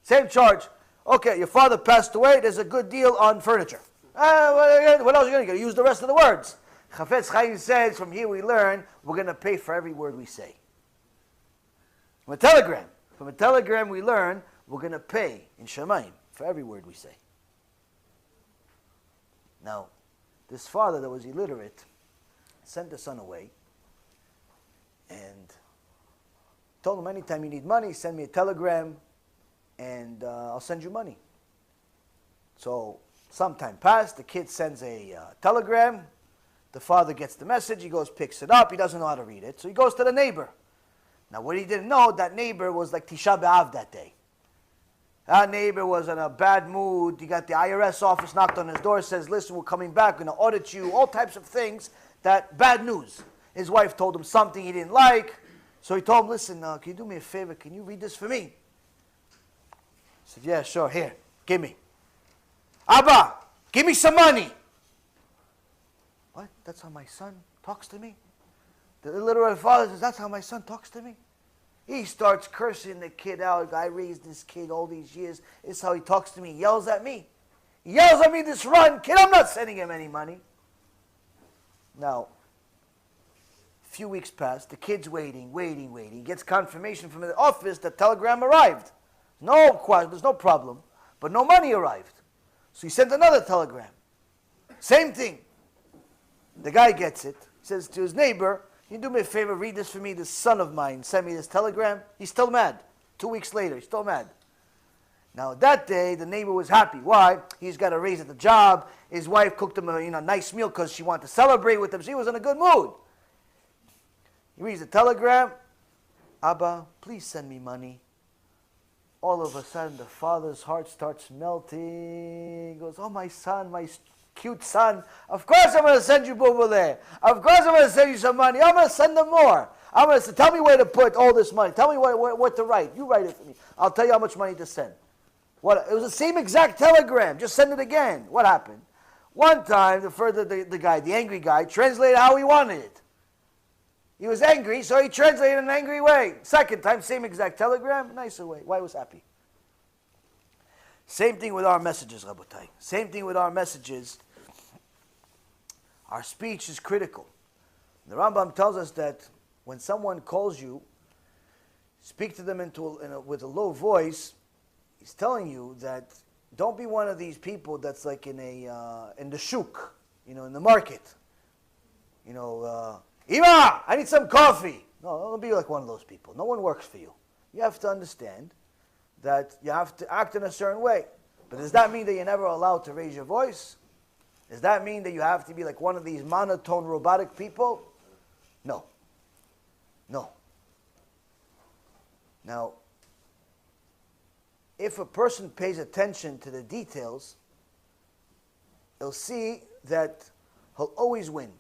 Same charge. Okay, your father passed away, there's a good deal on furniture. What else are you going to use the rest of the words? Chafetz Chaim says, from here we learn, we're going to pay for every word we say. From a telegram. From a telegram we learn we're going to pay in Shemayim for every word we say. Now, this father that was illiterate sent the son away and told him, anytime you need money, send me a telegram and I'll send you money. So some time passed, the kid sends a telegram, the father gets the message, he goes, picks it up, he doesn't know how to read it, so he goes to the neighbor. Now what he didn't know, that neighbor was like Tisha B'Av that day. That neighbor was in a bad mood. He got the IRS office, knocked on his door, says, listen, we're coming back, we're going to audit you, all types of things, bad news. His wife told him something he didn't like, so he told him, listen, can you do me a favor, can you read this for me? He said, yeah, sure, here, give me. Abba, give me some money. What? That's how my son talks to me? The illiterate father says, that's how my son talks to me? He starts cursing the kid out. I raised this kid all these years. This is how he talks to me. He yells at me. He yells at me this run. Kid, I'm not sending him any money. Now, a few weeks pass. The kid's waiting. He gets confirmation from the office that telegram arrived. There's no problem. But no money arrived. So he sent another telegram. Same thing. The guy gets it. He says to his neighbor, can you do me a favor, read this for me, this son of mine sent me this telegram. He's still mad. 2 weeks later, he's still mad. Now that day, the neighbor was happy. Why? He's got a raise at the job. His wife cooked him a nice meal because she wanted to celebrate with him. She was in a good mood. He reads the telegram. Abba, please send me money. All of a sudden, the father's heart starts melting. He goes, oh, my son, my cute son. Of course I'm going to send you boo-boo there. Of course I'm going to send you some money. I'm going to send them more. I'm going to say, tell me where to put all this money. Tell me what to write. You write it for me. I'll tell you how much money to send. It was the same exact telegram. Just send it again. What happened? One time, the angry guy, translated how he wanted it. He was angry, so he translated in an angry way. Second time, same exact telegram, nicer way. Why was happy? Same thing with our messages, Rabotai. Same thing with our messages. Our speech is critical. The Rambam tells us that when someone calls you, speak to them with a low voice. He's telling you that don't be one of these people that's like in the shuk, in the market. Ima, I need some coffee. No, don't be like one of those people. No one works for you. You have to understand that you have to act in a certain way. But does that mean that you're never allowed to raise your voice? Does that mean that you have to be like one of these monotone, robotic people? No. No. Now, if a person pays attention to the details, he'll see that he'll always win.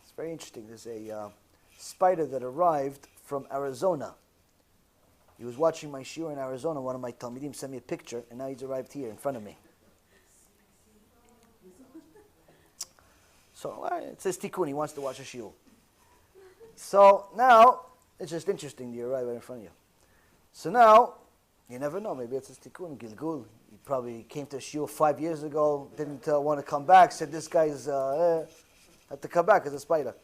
It's very interesting. There's a spider that arrived from Arizona. He was watching my shiur in Arizona. One of my talmidim sent me a picture, and now he's arrived here in front of me. So it says tikkun. He wants to watch a shiur. So now it's just interesting. You arrive right in front of you. So now you never know. Maybe it's a tikkun gilgul. He probably came to a shiur 5 years ago. Didn't want to come back. Said this guy's had to come back as a spider.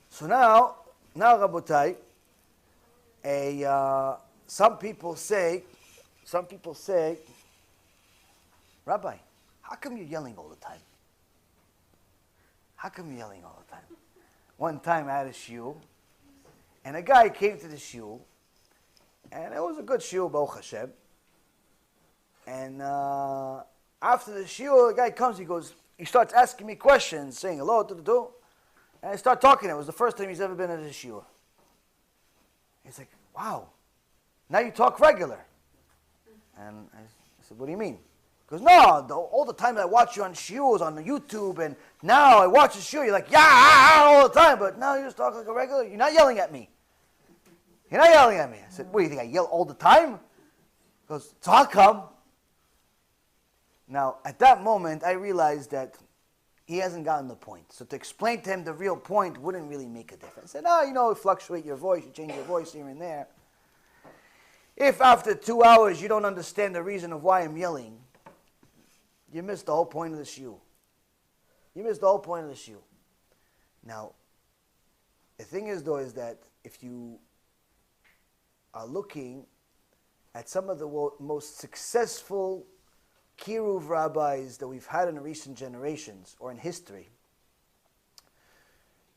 So now Rabotai. Some people say, Rabbi, how come you're yelling all the time? How come you're yelling all the time? One time I had a shiur, and a guy came to the shiur, and it was a good shiur, Baruch Hashem. And after the shiur, the guy comes, he starts asking me questions, saying hello, and I start talking. It was the first time he's ever been at a shiur. He's like, wow, now you talk regular. And I said, what do you mean? He goes, no, all the time I watch you on shiurs on YouTube, and now I watch the shiur, you're like, yeah, all the time, but now you just talk like a regular. You're not yelling at me. You're not yelling at me. I said, what do you think, I yell all the time? He goes, so how come? Now, at that moment, I realized that he hasn't gotten the point. So to explain to him the real point wouldn't really make a difference. I said, you fluctuate your voice, you change your voice here and there. If after 2 hours you don't understand the reason of why I'm yelling, you missed the whole point of the shiur. You missed the whole point of the shiur. Now, The thing is, though, is that if you are looking at some of the most successful kiruv rabbis that we've had in recent generations or in history,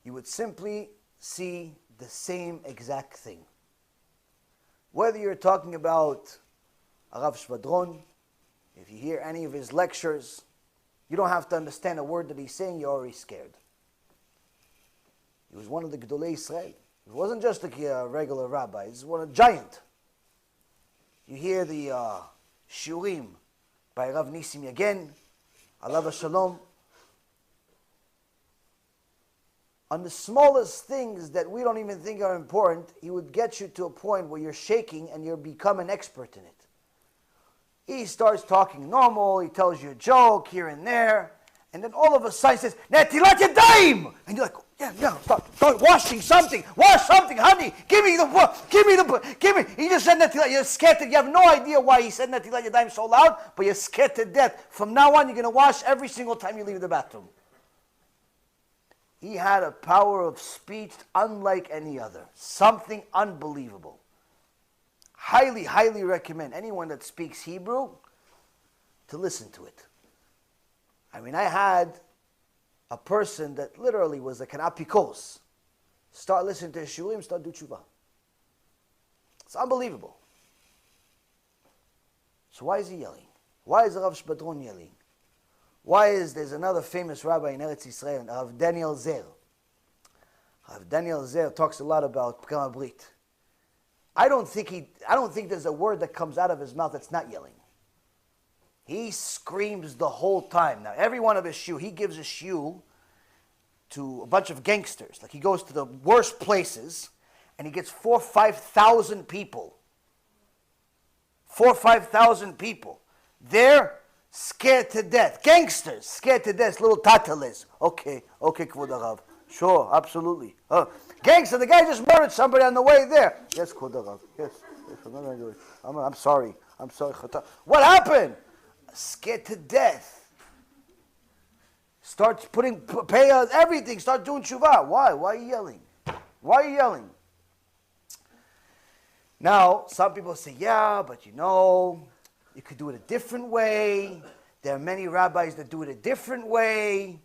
you would simply see the same exact thing. Whether you're talking about Rav Shvadron, if you hear any of his lectures, you don't have to understand a word that he's saying, you're already scared. He was one of the Gdolei Israel. He wasn't just a regular rabbi, he was a giant. You hear the shiurim by Rav Nisim Yagen, Alav Shalom. On the smallest things that we don't even think are important, he would get you to a point where you're shaking and you become an expert in it. He starts talking normal, he tells you a joke here and there, and then all of a sudden he says, Netilat Yadayim! And you're like, yeah, start washing something, honey, give me. He just said Netilat, you're scared you have no idea why he said Netilat Yadayim so loud, but you're scared to death. From now on, you're going to wash every single time you leave the bathroom. He had a power of speech unlike any other. Something unbelievable. Highly, highly recommend anyone that speaks Hebrew to listen to it. I mean, I had a person that literally was like an apikos. Start listening to his shurim, start do tshuva. It's unbelievable. So why is he yelling? Why is Rav Shvadron yelling? Why is there's another famous rabbi in Eretz Yisrael, Rav Daniel Zer. Rav Daniel Zer talks a lot about Pgam Brit. I don't think there's a word that comes out of his mouth that's not yelling. He screams the whole time. Now, every one of his shiur, he gives a shiur to a bunch of gangsters. Like he goes to the worst places, and he gets 4,000 or 5,000 people. 4,000 or 5,000 people. They're scared to death. Gangsters, scared to death. Little tatalis. Okay, Kvod Harav. Sure, absolutely. Gangster, the guy just murdered somebody on the way there. Yes, Kvod Harav. Yes, I'm not going to do it. I'm sorry. What happened? Scared to death. Starts pay everything. Start doing tshuva. Why? Why are you yelling? Why are you yelling? Now, some people say, yeah, but you could do it a different way. There are many rabbis that do it a different way.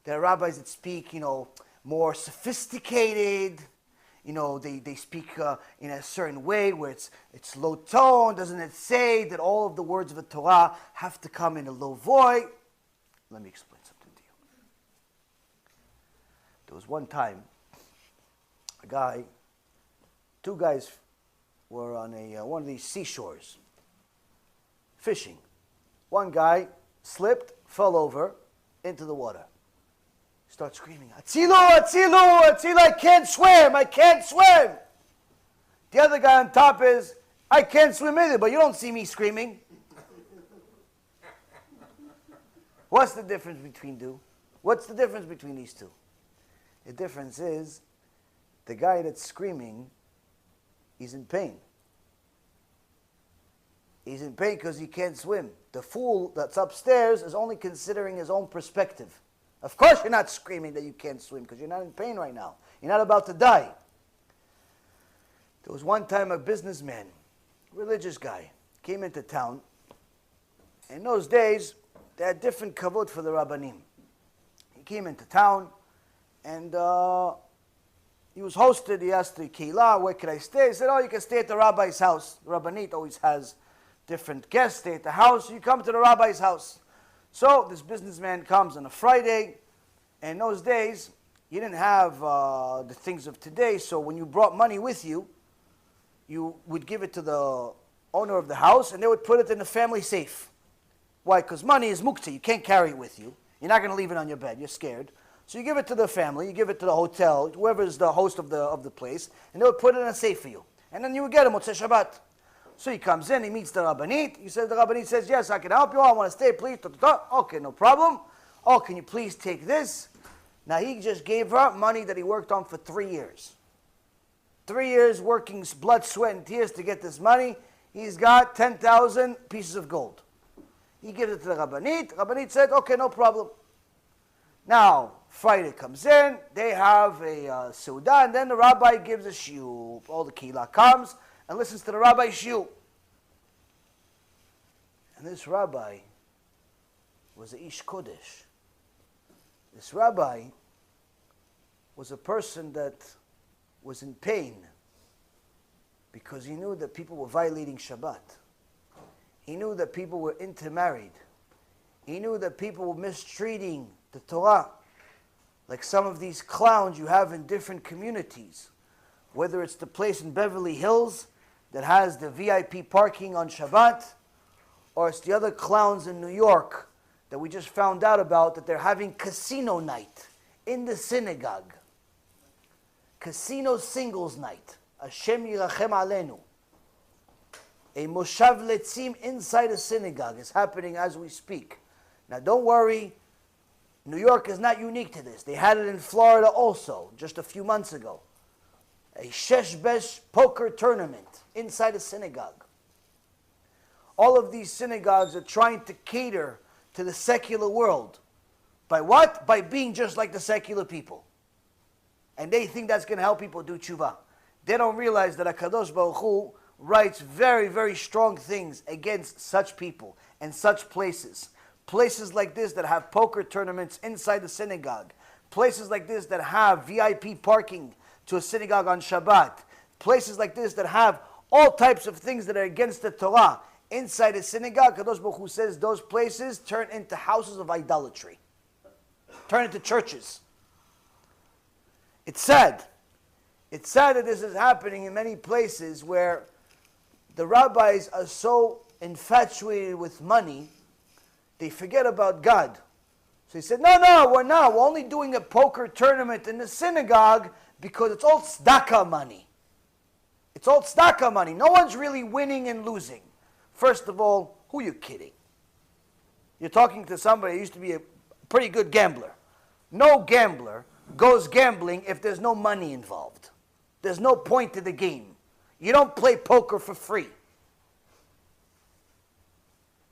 There are rabbis that speak, more sophisticated. They speak in a certain way where it's low tone. Doesn't it say that all of the words of the Torah have to come in a low voice? Let me explain something to you. There was one time, two guys were on one of these seashores fishing. One guy slipped, fell over into the water. Starts screaming, Atzilu, I can't swim. The other guy on top is, I can't swim either, but you don't see me screaming. What's the difference between two? What's the difference between these two? The difference is, the guy that's screaming, he's in pain. He's in pain because he can't swim. The fool that's upstairs is only considering his own perspective. Of course you're not screaming that you can't swim because you're not in pain right now. You're not about to die. There was one time a businessman, religious guy, came into town. In those days, they had different kavod for the rabbanim. He came into town and he was hosted. He asked the keilah, where can I stay? He said, you can stay at the rabbi's house. The rabbanit always has different guests stay at the house. You come to the rabbi's house. So this businessman comes on a Friday, and in those days, you didn't have the things of today, so when you brought money with you, you would give it to the owner of the house, and they would put it in the family safe. Why? Because money is muktzah, you can't carry it with you. You're not going to leave it on your bed, you're scared. So you give it to the family, you give it to the hotel, whoever's the host of the place, and they would put it in a safe for you. And then you would get it Motzei Shabbat. So he comes in, he meets the Rabbanit. The Rabbanit says, yes, I can help you. I want to stay, please. Okay, no problem. Oh, can you please take this? Now, he just gave her money that he worked on for 3 years. 3 years working blood, sweat, and tears to get this money. He's got 10,000 pieces of gold. He gives it to the Rabbanit. Rabbanit said, okay, no problem. Now, Friday comes in, they have a Seudah, and then the rabbi gives a shiur. All the kehillah comes and listens to the rabbi's shiur. And this rabbi was a Ish Kodesh. This rabbi was a person that was in pain because he knew that people were violating Shabbat. He knew that people were intermarried. He knew that people were mistreating the Torah, like some of these clowns you have in different communities, whether it's the place in Beverly Hills that has the VIP parking on Shabbat, or it's the other clowns in New York that we just found out about, that they're having casino night in the synagogue. Casino singles night. Hashem yirachem aleinu. A moshav letzim inside a synagogue is happening as we speak. Now don't worry, New York is not unique to this. They had it in Florida also, just a few months ago. A sheshbesh poker tournament inside a synagogue. All of these synagogues are trying to cater to the secular world. By what? By being just like the secular people. And they think that's going to help people do tshuva. They don't realize that HaKadosh Baruch Hu writes very, very strong things against such people and such places. Places like this that have poker tournaments inside the synagogue. Places like this that have VIP parking to a synagogue on Shabbat. Places like this that have all types of things that are against the Torah inside a synagogue. Kadosh Baruch Hu says those places turn into houses of idolatry. Turn into churches. It's sad. It's sad that this is happening in many places where the rabbis are so infatuated with money, they forget about God. So he said, no, we're not. We're only doing a poker tournament in the synagogue because it's all tzedakah money. It's all tzedakah money. No one's really winning and losing. First of all, who are you kidding? You're talking to somebody who used to be a pretty good gambler. No gambler goes gambling if there's no money involved. There's no point to the game. You don't play poker for free.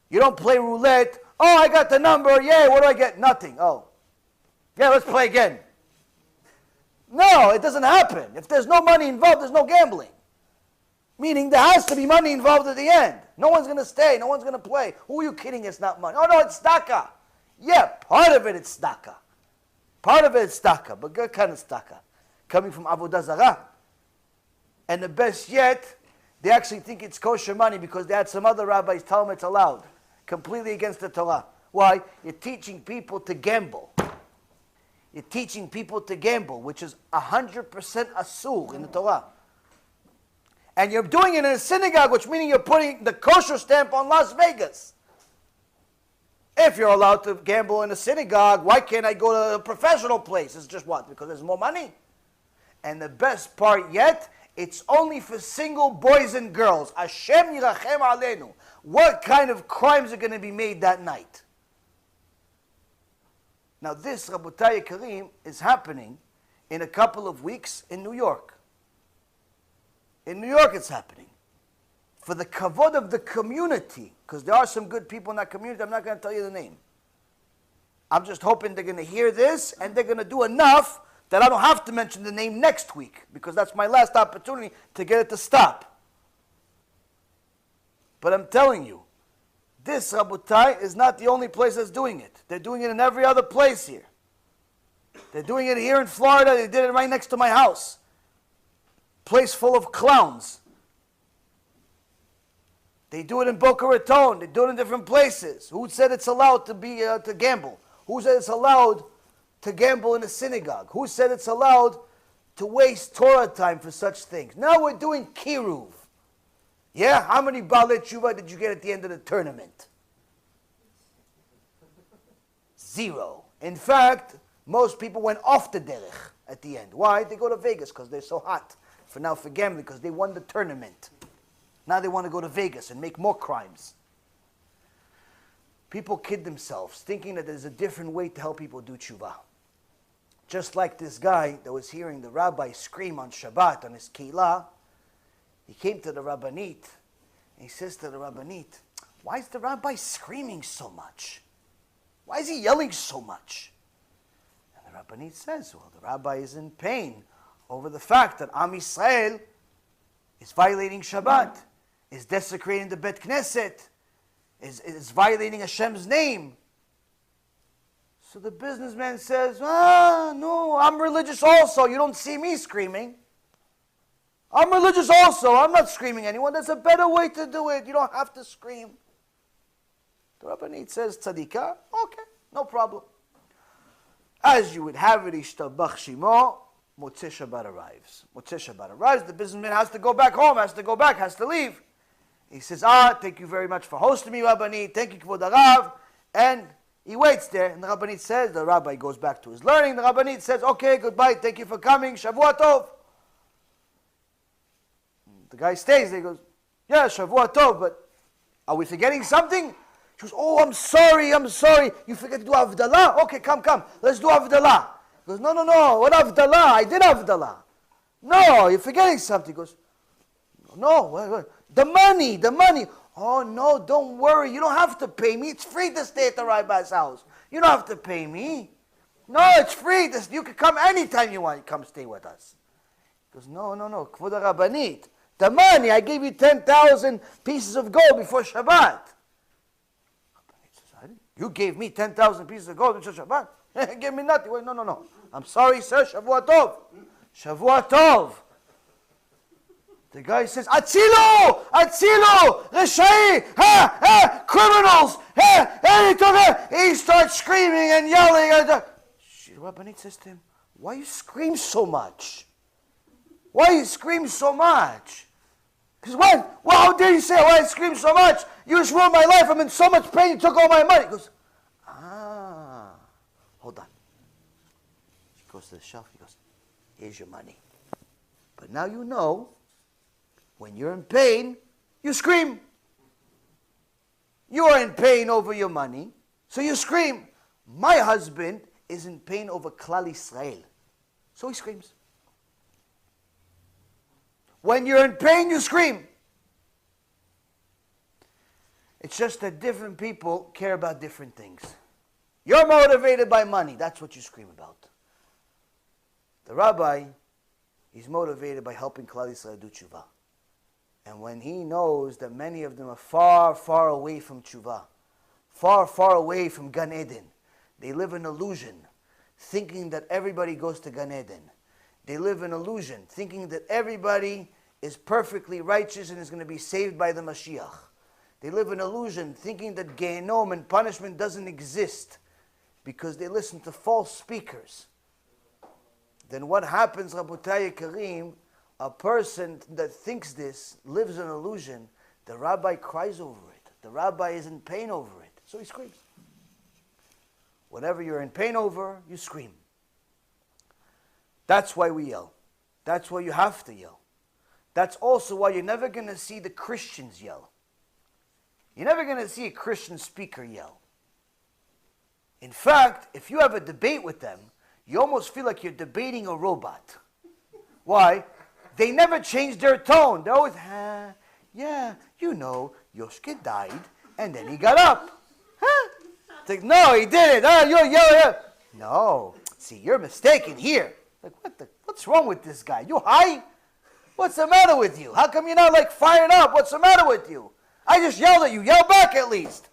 You don't play roulette. Oh, I got the number. Yay, what do I get? Nothing. Oh. Yeah, let's play again. No, it doesn't happen. If there's no money involved, there's no gambling. Meaning there has to be money involved at the end. No one's going to stay. No one's going to play. Who are you kidding? It's not money. Oh, no, it's tzedakah. Yeah, part of it is tzedakah. Part of it is tzedakah. But good kind of tzedakah. Coming from Avodah Zarah. And the best yet, they actually think it's kosher money because they had some other rabbis tell them it's allowed. Completely against the Torah. Why? You're teaching people to gamble. You're teaching people to gamble, which is 100% asur in the Torah. And you're doing it in a synagogue, which means you're putting the kosher stamp on Las Vegas. If you're allowed to gamble in a synagogue, why can't I go to a professional place? It's just what? Because there's more money? And the best part yet, it's only for single boys and girls. Hashem yirachem aleinu. What kind of crimes are going to be made that night? Now this, Rabotai Karim, is happening in a couple of weeks in New York. In New York it's happening. For the kavod of the community, because there are some good people in that community, I'm not going to tell you the name. I'm just hoping they're going to hear this and they're going to do enough that I don't have to mention the name next week, because that's my last opportunity to get it to stop. But I'm telling you, this, Rabotai, is not the only place that's doing it. They're doing it in every other place here. They're doing it here in Florida. They did it right next to my house. Place full of clowns. They do it in Boca Raton. They do it in different places. Who said it's allowed to gamble? Who said it's allowed to gamble in a synagogue? Who said it's allowed to waste Torah time for such things? Now we're doing kiruv. Yeah? How many Baalei Tshuva did you get at the end of the tournament? 0. In fact, most people went off the derech at the end. Why? They go to Vegas because they're so hot. For gambling, because they won the tournament. Now they want to go to Vegas and make more crimes. People kid themselves, thinking that there's a different way to help people do tshuva. Just like this guy that was hearing the rabbi scream on Shabbat on his kehillah, he came to the Rabbanit, and he says to the Rabbanit, why is the rabbi screaming so much? Why is he yelling so much? Rabbanit says, well, the rabbi is in pain over the fact that Am Yisrael is violating Shabbat, is desecrating the Bet Knesset, is violating Hashem's name. So the businessman says, no, I'm religious also. You don't see me screaming. I'm religious also. I'm not screaming anyone. There's a better way to do it. You don't have to scream. The Rabbanit says, tzadika, okay, no problem. As you would have it, Ishtabach Shimo, Motzei Shabbat arrives. Motzei Shabbat arrives, the businessman has to go back home, has to leave. He says, thank you very much for hosting me, Rabbanit. Thank you, Kvod Harav. And he waits there, and the Rabbanit says, the rabbi goes back to his learning. The Rabbanit says, okay, goodbye, thank you for coming, Shavua Tov. The guy stays there, he goes, yeah, Shavua Tov, but are we forgetting something? She goes, oh, I'm sorry. You forget to do Havdalah? Okay, come. Let's do Havdalah. He goes, no. What Havdalah? I did Havdalah. No, you're forgetting something. He goes, no, what? The money. Oh, no, don't worry. You don't have to pay me. It's free to stay at the rabbi's house. You don't have to pay me. No, it's free. You can come anytime you want. You come stay with us. He goes, no. Kvod Rabbanit. The money, I gave you 10,000 pieces of gold before Shabbat. You gave me 10,000 pieces of gold before Shabbat? Give me nothing. Wait, no. I'm sorry, sir. Shavua Tov. The guy says, Atzilu! Reshai! Criminals! He starts screaming and yelling. The Rabbanit says to him, why you scream so much? Because what? Well, how dare you say why I scream so much? You just ruined my life. I'm in so much pain. You took all my money. He goes, hold on. He goes to the shelf. He goes, here's your money. But now you know, when you're in pain, you scream. You are in pain over your money, so you scream. My husband is in pain over Klal Yisrael, so he screams. When you're in pain, you scream. It's just that different people care about different things. You're motivated by money. That's what you scream about. The rabbi, he's motivated by helping Klal Yisrael do tshuva. And when he knows that many of them are far, far away from tshuva, far, far away from Gan Eden, they live in illusion, thinking that everybody goes to Gan Eden. They live in illusion, thinking that everybody is perfectly righteous and is going to be saved by the Mashiach. They live in illusion, thinking that Gehenom and punishment doesn't exist because they listen to false speakers. Then what happens, Rabotai Karim, a person that thinks this lives in illusion, the rabbi cries over it. The rabbi is in pain over it. So he screams. Whatever you're in pain over, you scream. That's why we yell. That's why you have to yell. That's also why you're never going to see the Christians yell. You're never going to see a Christian speaker yell. In fact, if you have a debate with them, you almost feel like you're debating a robot. Why? They never change their tone. They're always, Yoshke died, and then he got up. It's like, no, he didn't. You're yelling. No, see, you're mistaken here. Like, what's wrong with this guy? You high? What's the matter with you? How come you're not firing up? What's the matter with you? I just yelled at you. Yell back at least.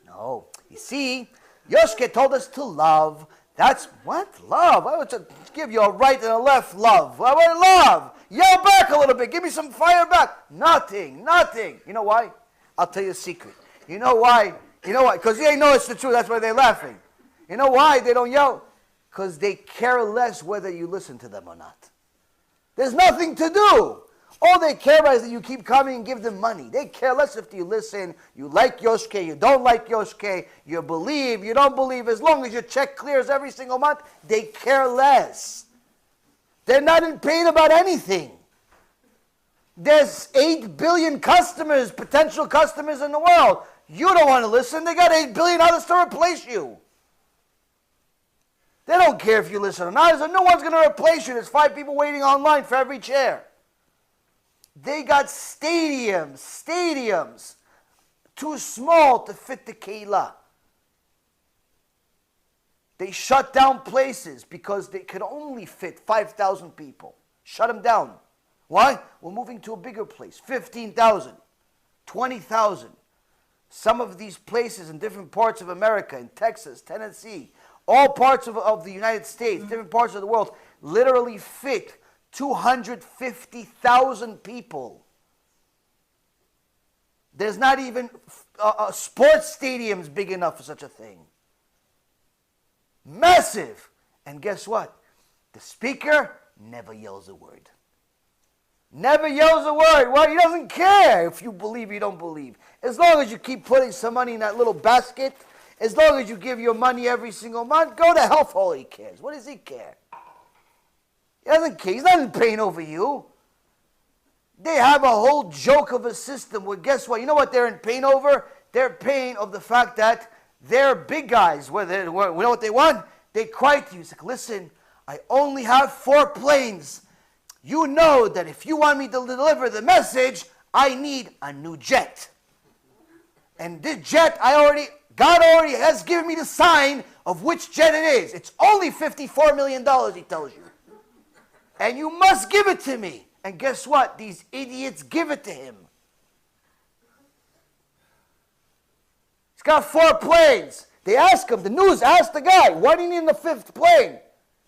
No, you see, Yoshke told us to love. That's what? Love. I would give you a right and a left love. I want love. Yell back a little bit. Give me some fire back. Nothing. You know why? I'll tell you a secret. You know why? Because they know it's the truth. That's why they're laughing. You know why they don't yell? Because they care less whether you listen to them or not. There's nothing to do. All they care about is that you keep coming and give them money. They care less if you listen, you like Yoshke, you don't like Yoshke, you believe, you don't believe. As long as your check clears every single month, they care less. They're not in pain about anything. There's 8 billion customers, potential customers in the world. You don't want to listen. They got 8 billion others to replace you. They don't care if you listen or not. No one's going to replace you. There's 5 people waiting online for every chair. They got stadiums, too small to fit the Keilah. They shut down places because they could only fit 5,000 people. Shut them down. Why? We're moving to a bigger place. 15,000, 20,000. Some of these places in different parts of America, in Texas, Tennessee, all parts of the United States, different parts of the world, literally fit 250,000 people. There's not even sports stadiums big enough for such a thing. Massive. And guess what? The speaker never yells a word. Never yells a word. Well, he doesn't care if you believe, you don't believe. As long as you keep putting some money in that little basket, as long as you give your money every single month, go to hell for all he cares. What does he care? He doesn't care. He's not in pain over you. They have a whole joke of a system where, guess what? You know what they're in pain over? They're in pain of the fact that they're big guys. We know what they want? They cry to you. It's like, listen, I only have 4 planes. You know that if you want me to deliver the message, I need a new jet. And this jet, God already has given me the sign of which jet it is. It's only $54 million, he tells you. And you must give it to me. And guess what? These idiots give it to him. He's got 4 planes. They ask him, the news asked the guy, why do you need the 5th plane?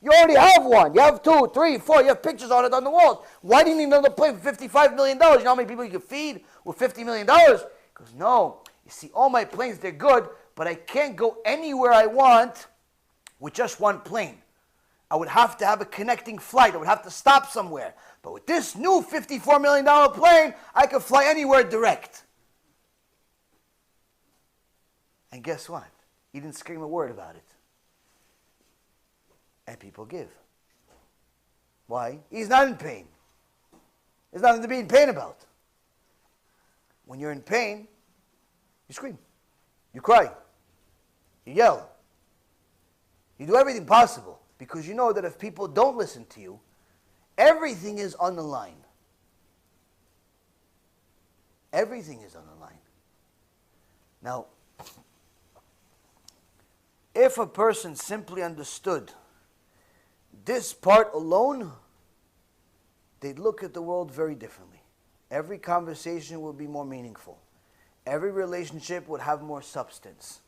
You already have one. You have 2, 3, 4. You have pictures on it on the walls. Why do you need another plane for $55 million? You know how many people you can feed with $50 million? He goes, no. You see, all my planes, they're good, but I can't go anywhere I want with just one plane. I would have to have a connecting flight. I would have to stop somewhere. But with this new $54 million plane, I can fly anywhere direct. And guess what? He didn't scream a word about it. And people give. Why? He's not in pain. There's nothing to be in pain about. When you're in pain, you scream. You cry. You yell. You do everything possible because you know that if people don't listen to you, everything is on the line. Everything is on the line. Now, if a person simply understood this part alone, they'd look at the world very differently. Every conversation would be more meaningful. Every relationship would have more substance.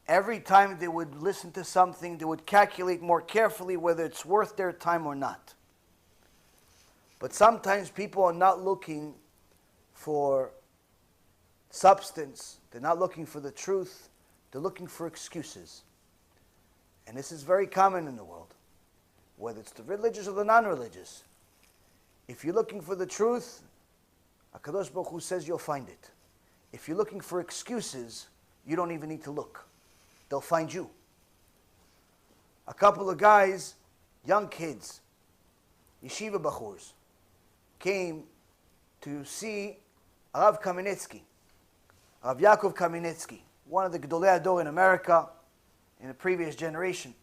Every time they would listen to something, they would calculate more carefully whether it's worth their time or not. But sometimes people are not looking for substance. They're not looking for the truth. They're looking for excuses. And this is very common in the world, whether it's the religious or the non-religious. If you're looking for the truth, HaKadosh Baruch Hu says you'll find it. If you're looking for excuses, you don't even need to look. They'll find you. A couple of guys, young kids, yeshiva bachurs, came to see Rav Kamenetsky, Rav Yaakov Kamenetsky, one of the Gedolei Ador in America in the previous generation.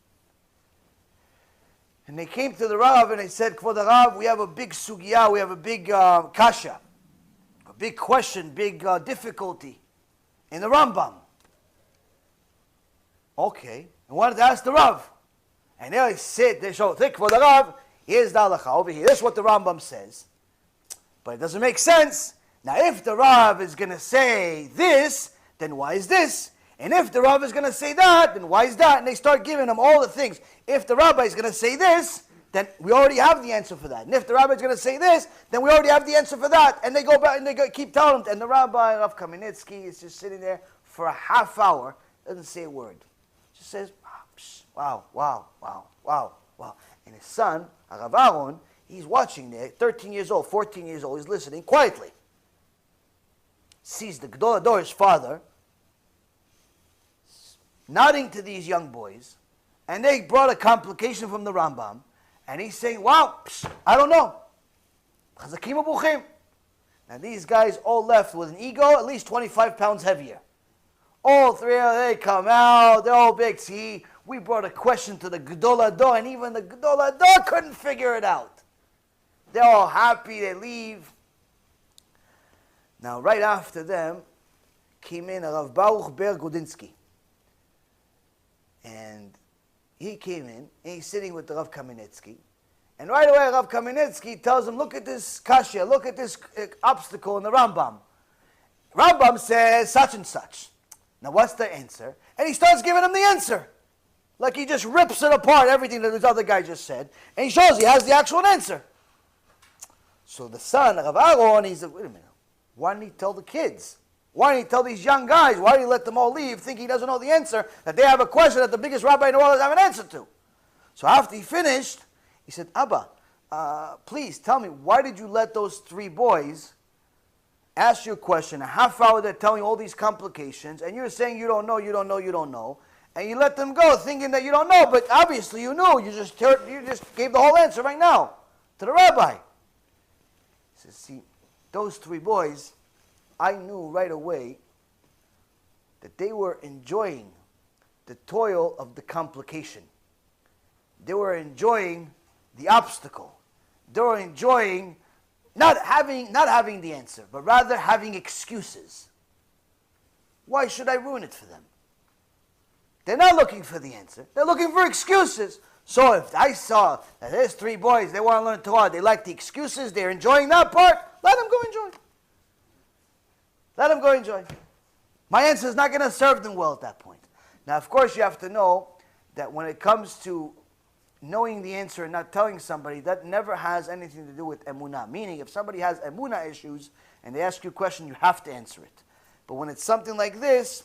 And they came to the Rav and they said, Kvod Rav, we have a big sugya, we have a big kasha, a big question, big difficulty in the Rambam. Okay, I wanted to ask the Rav. And they sit, they show, think for the Rav, here's the halacha over here. This is what the Rambam says. But it doesn't make sense. Now if the Rav is going to say this, then why is this? And if the Rav is going to say that, then why is that? And they start giving him all the things. If the Rabbi is going to say this, then we already have the answer for that. And if the Rabbi is going to say this, then we already have the answer for that. And they go back and keep telling him. And the Rabbi, Rav Kamenetsky, is just sitting there for a half hour, doesn't say a word. Just says, wow, wow, wow, wow, wow. And his son, Rav Yaron, he's watching there, 13 years old, 14 years old, he's listening quietly. Sees the Gedol Ador, his father, nodding to these young boys, and they brought a complication from the Rambam, and he's saying, wow, I don't know. Chazakim u'buchim. Now these guys all left with an ego at least 25 pounds heavier. All three of them, they come out, they're all big. See, we brought a question to the Gedol Ador, and even the Gedol Ador couldn't figure it out. They're all happy, they leave. Now right after them came in Rav Baruch Ber Gudinsky. And he came in, and he's sitting with the Rav Kamenetsky. And right away, Rav Kamenetsky tells him, look at this kasha, look at this obstacle in the Rambam. Rambam says such and such. Now what's the answer? And he starts giving him the answer. Like he just rips it apart, everything that this other guy just said. And he shows he has the actual answer. So the son, Rav Yaron, he said, wait a minute. Why didn't he tell the kids? Why didn't he tell these young guys? Why did he let them all leave thinking he doesn't know the answer? That they have a question that the biggest rabbi in the world doesn't have an answer to. So after he finished, he said, Abba, please tell me, why did you let those 3 boys ask you a question, a half hour they're telling you all these complications, and you're saying you don't know, you don't know, you don't know, and you let them go thinking that you don't know, but obviously you knew. You just gave the whole answer right now to the rabbi. He says, see, those 3 boys, I knew right away that they were enjoying the toil of the complication. They were enjoying the obstacle. They were enjoying not having the answer, but rather having excuses. Why should I ruin it for them? They're not looking for the answer. They're looking for excuses. So if I saw that there's 3 boys, they want to learn Torah, they like the excuses, they're enjoying that part, let them go enjoy. Let them go enjoy. My answer is not going to serve them well at that point. Now, of course, you have to know that when it comes to knowing the answer and not telling somebody, that never has anything to do with emunah. Meaning, if somebody has emunah issues and they ask you a question, you have to answer it. But when it's something like this,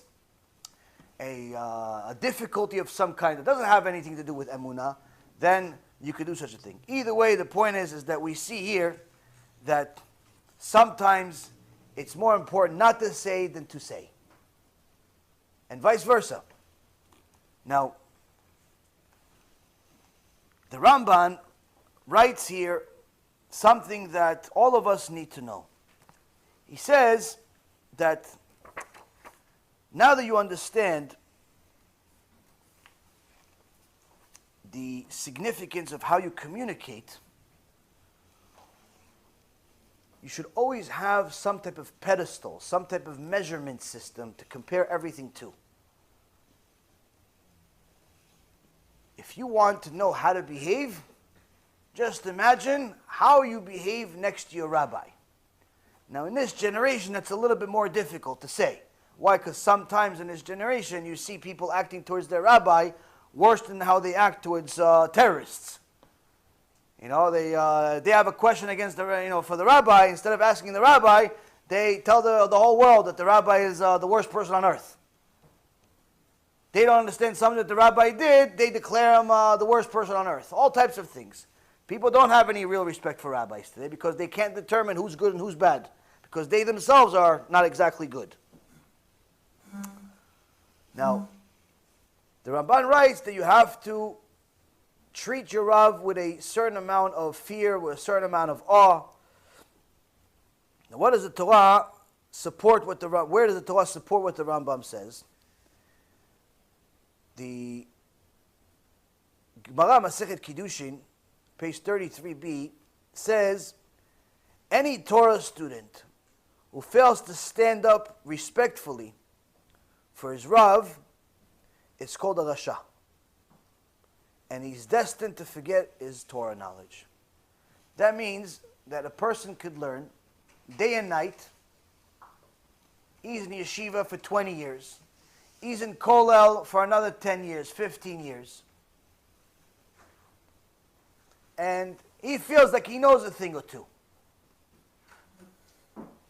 a difficulty of some kind that doesn't have anything to do with emunah, then you could do such a thing. Either way, the point is that we see here that sometimes it's more important not to say than to say. And vice versa. Now, the Ramban writes here something that all of us need to know. He says that now that you understand the significance of how you communicate, you should always have some type of pedestal, some type of measurement system to compare everything to. If you want to know how to behave, just imagine how you behave next to your rabbi. Now in this generation, that's a little bit more difficult to say. Why? Because sometimes in this generation, you see people acting towards their rabbi worse than how they act towards terrorists. You know, they have a question against the, for the rabbi. Instead of asking the rabbi, they tell the whole world that the rabbi is the worst person on earth. They don't understand something that the rabbi did, they declare him the worst person on earth. All types of things. People don't have any real respect for rabbis today because they can't determine who's good and who's bad. Because they themselves are not exactly good. Now, the Ramban writes that you have to treat your Rav with a certain amount of fear, with a certain amount of awe. Now, what does the Torah support what where does the Torah support what the Rambam says? The Gemara Masechet Kiddushin, page 33b, says, any Torah student who fails to stand up respectfully for his Rav, it's called a Rasha. And he's destined to forget his Torah knowledge. That means that a person could learn day and night. He's in yeshiva for 20 years. He's in Kollel for another 10 years, 15 years. And he feels like he knows a thing or two.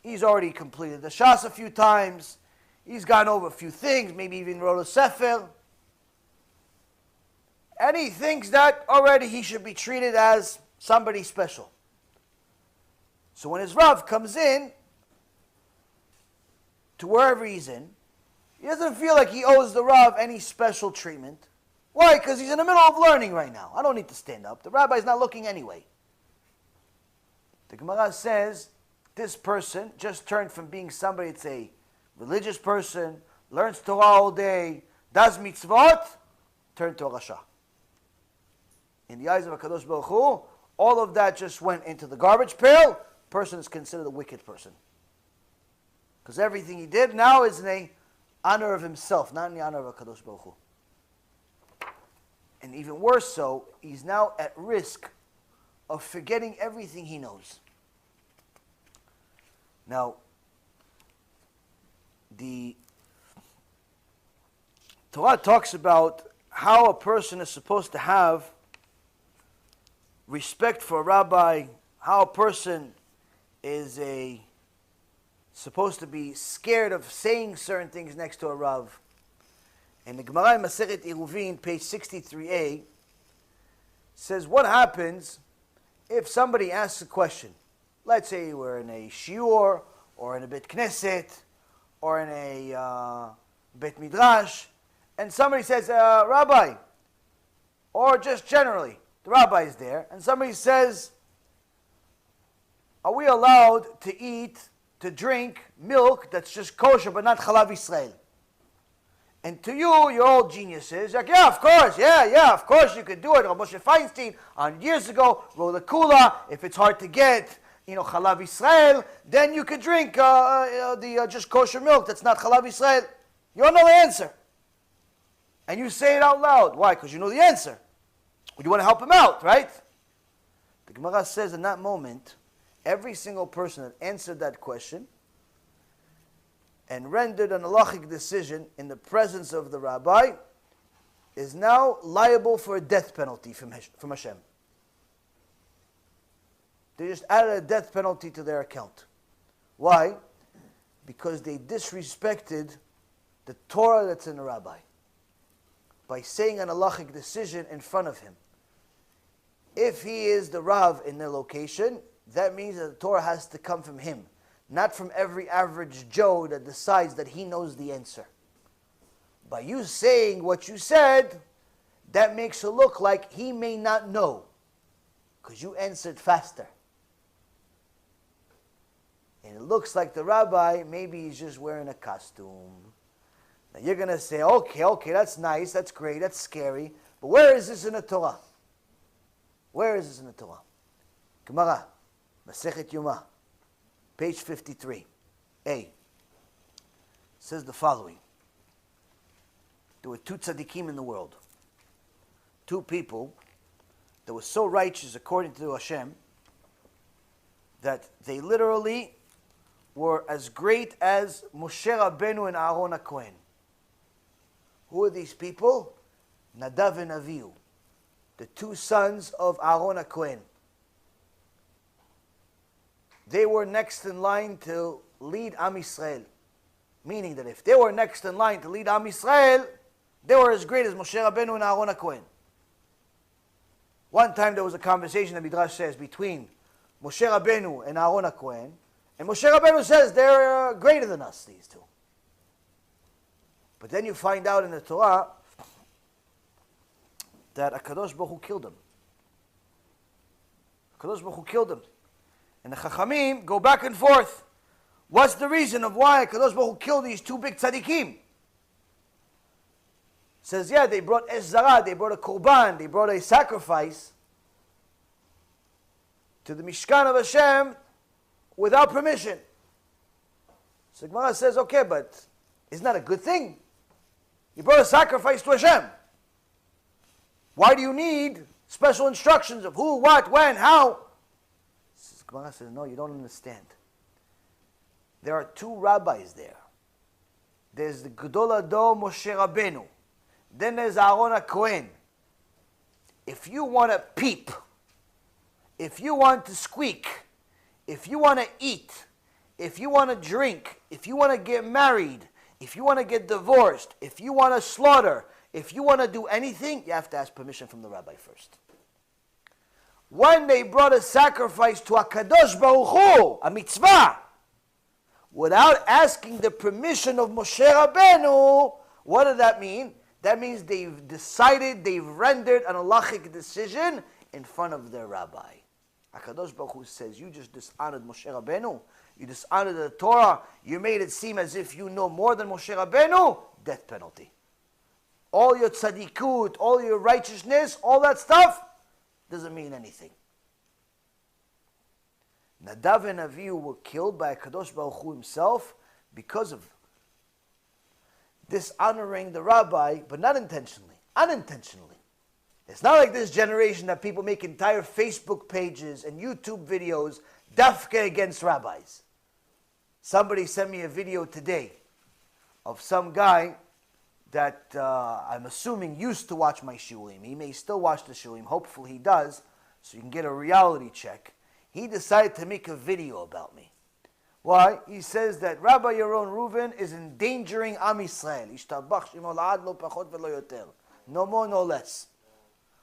He's already completed the Shas a few times. He's gone over a few things, maybe even wrote a Sefer. And he thinks that already he should be treated as somebody special. So when his Rav comes in, to wherever he's in, he doesn't feel like he owes the Rav any special treatment. Why? Because he's in the middle of learning right now. I don't need to stand up. The rabbi's not looking anyway. The Gemara says, this person just turned from being somebody that's a religious person, learns Torah all day, does mitzvot, turned to a Rasha. In the eyes of HaKadosh Baruch Hu, all of that just went into the garbage pail. Person is considered a wicked person. Because everything he did now is in the honor of himself, not in the honor of HaKadosh Baruch Hu. And even worse so, he's now at risk of forgetting everything he knows. Now, the Torah talks about how a person is supposed to have respect for a rabbi, how a person is supposed to be scared of saying certain things next to a Rav. And the Gemara in Masechet Reuven, page 63a, says, what happens if somebody asks a question? Let's say we're in a shiur, or in a Bet Knesset, or in a Bet Midrash, and somebody says, Rabbi, or just generally, the rabbi is there, and somebody says, are we allowed to eat, to drink milk that's just kosher but not Chalav Yisrael? And to you, you're all geniuses. Like, yeah, of course, of course you could do it. Rabbi Moshe Feinstein, years ago, wrote a kula. If it's hard to get, Chalav Yisrael, then you could drink the just kosher milk that's not Chalav Yisrael. You don't know the answer. And you say it out loud. Why? Because you know the answer. You want to help him out, right? The Gemara says in that moment, every single person that answered that question and rendered an halachic decision in the presence of the rabbi is now liable for a death penalty from Hashem. They just added a death penalty to their account. Why? Because they disrespected the Torah that's in the rabbi by saying an halachic decision in front of him. If he is the Rav in their location, that means that the Torah has to come from him, not from every average Joe that decides that he knows the answer. By you saying what you said, that makes it look like he may not know, because you answered faster. And it looks like the rabbi, maybe he's just wearing a costume. Now you're going to say, okay, that's nice, that's great, that's scary, but where is this in the Torah? Where is this in the Torah? Gemara, Masechet Yoma, page 53. A. Says the following. There were two tzaddikim in the world. Two people that were so righteous according to Hashem that they literally were as great as Moshe Rabbeinu and Aaron HaKohen. Who are these people? Nadav and Avihu, the two sons of Aaron HaKohen. They were next in line to lead Am Yisrael. Meaning that if they were next in line to lead Am Yisrael, they were as great as Moshe Rabbeinu and Aaron HaKohen. One time there was a conversation, the Midrash says, between Moshe Rabbeinu and Aaron HaKohen, and Moshe Rabbeinu says they're greater than us, these two. But then you find out in the Torah that HaKadosh Baruch Hu killed them. HaKadosh Baruch Hu killed them. And the Chachamim go back and forth. What's the reason of why HaKadosh Baruch Hu killed these two big tzaddikim? Says, they brought Esh Zarah, they brought a korban, they brought a sacrifice to the Mishkan of Hashem without permission. So Gemara says, okay, but isn't that a good thing? You brought a sacrifice to Hashem. Why do you need special instructions of who, what, when, how? Gemara says, no, you don't understand. There are two rabbis there. There's the Gadol Ador Moshe Rabbeinu. Then there's Aaron HaKohen. If you want to peep, if you want to squeak, if you want to eat, if you want to drink, if you want to get married, if you want to get divorced, if you want to slaughter, if you want to do anything, you have to ask permission from the rabbi first. When they brought a sacrifice to HaKadosh Baruch Hu, a mitzvah, without asking the permission of Moshe Rabbeinu, what did that mean? That means they've decided, they've rendered an halachic decision in front of their rabbi. HaKadosh Baruch Hu says, you just dishonored Moshe Rabbeinu, you dishonored the Torah, you made it seem as if you know more than Moshe Rabbeinu, death penalty. All your tzaddikut, all your righteousness, all that stuff, doesn't mean anything. Nadav and Avihu were killed by HaKadosh Baruch Hu himself because of dishonoring the rabbi, but not intentionally, unintentionally. They It's not like this generation that people make entire Facebook pages and YouTube videos dafke against rabbis. Somebody sent me a video today of some guy that I'm assuming used to watch my shulim. He may still watch the shulim. Hopefully he does, so you can get a reality check. He decided to make a video about me. Why? He says that Rabbi Yaron Reuven is endangering Am Yisrael. No more, no less.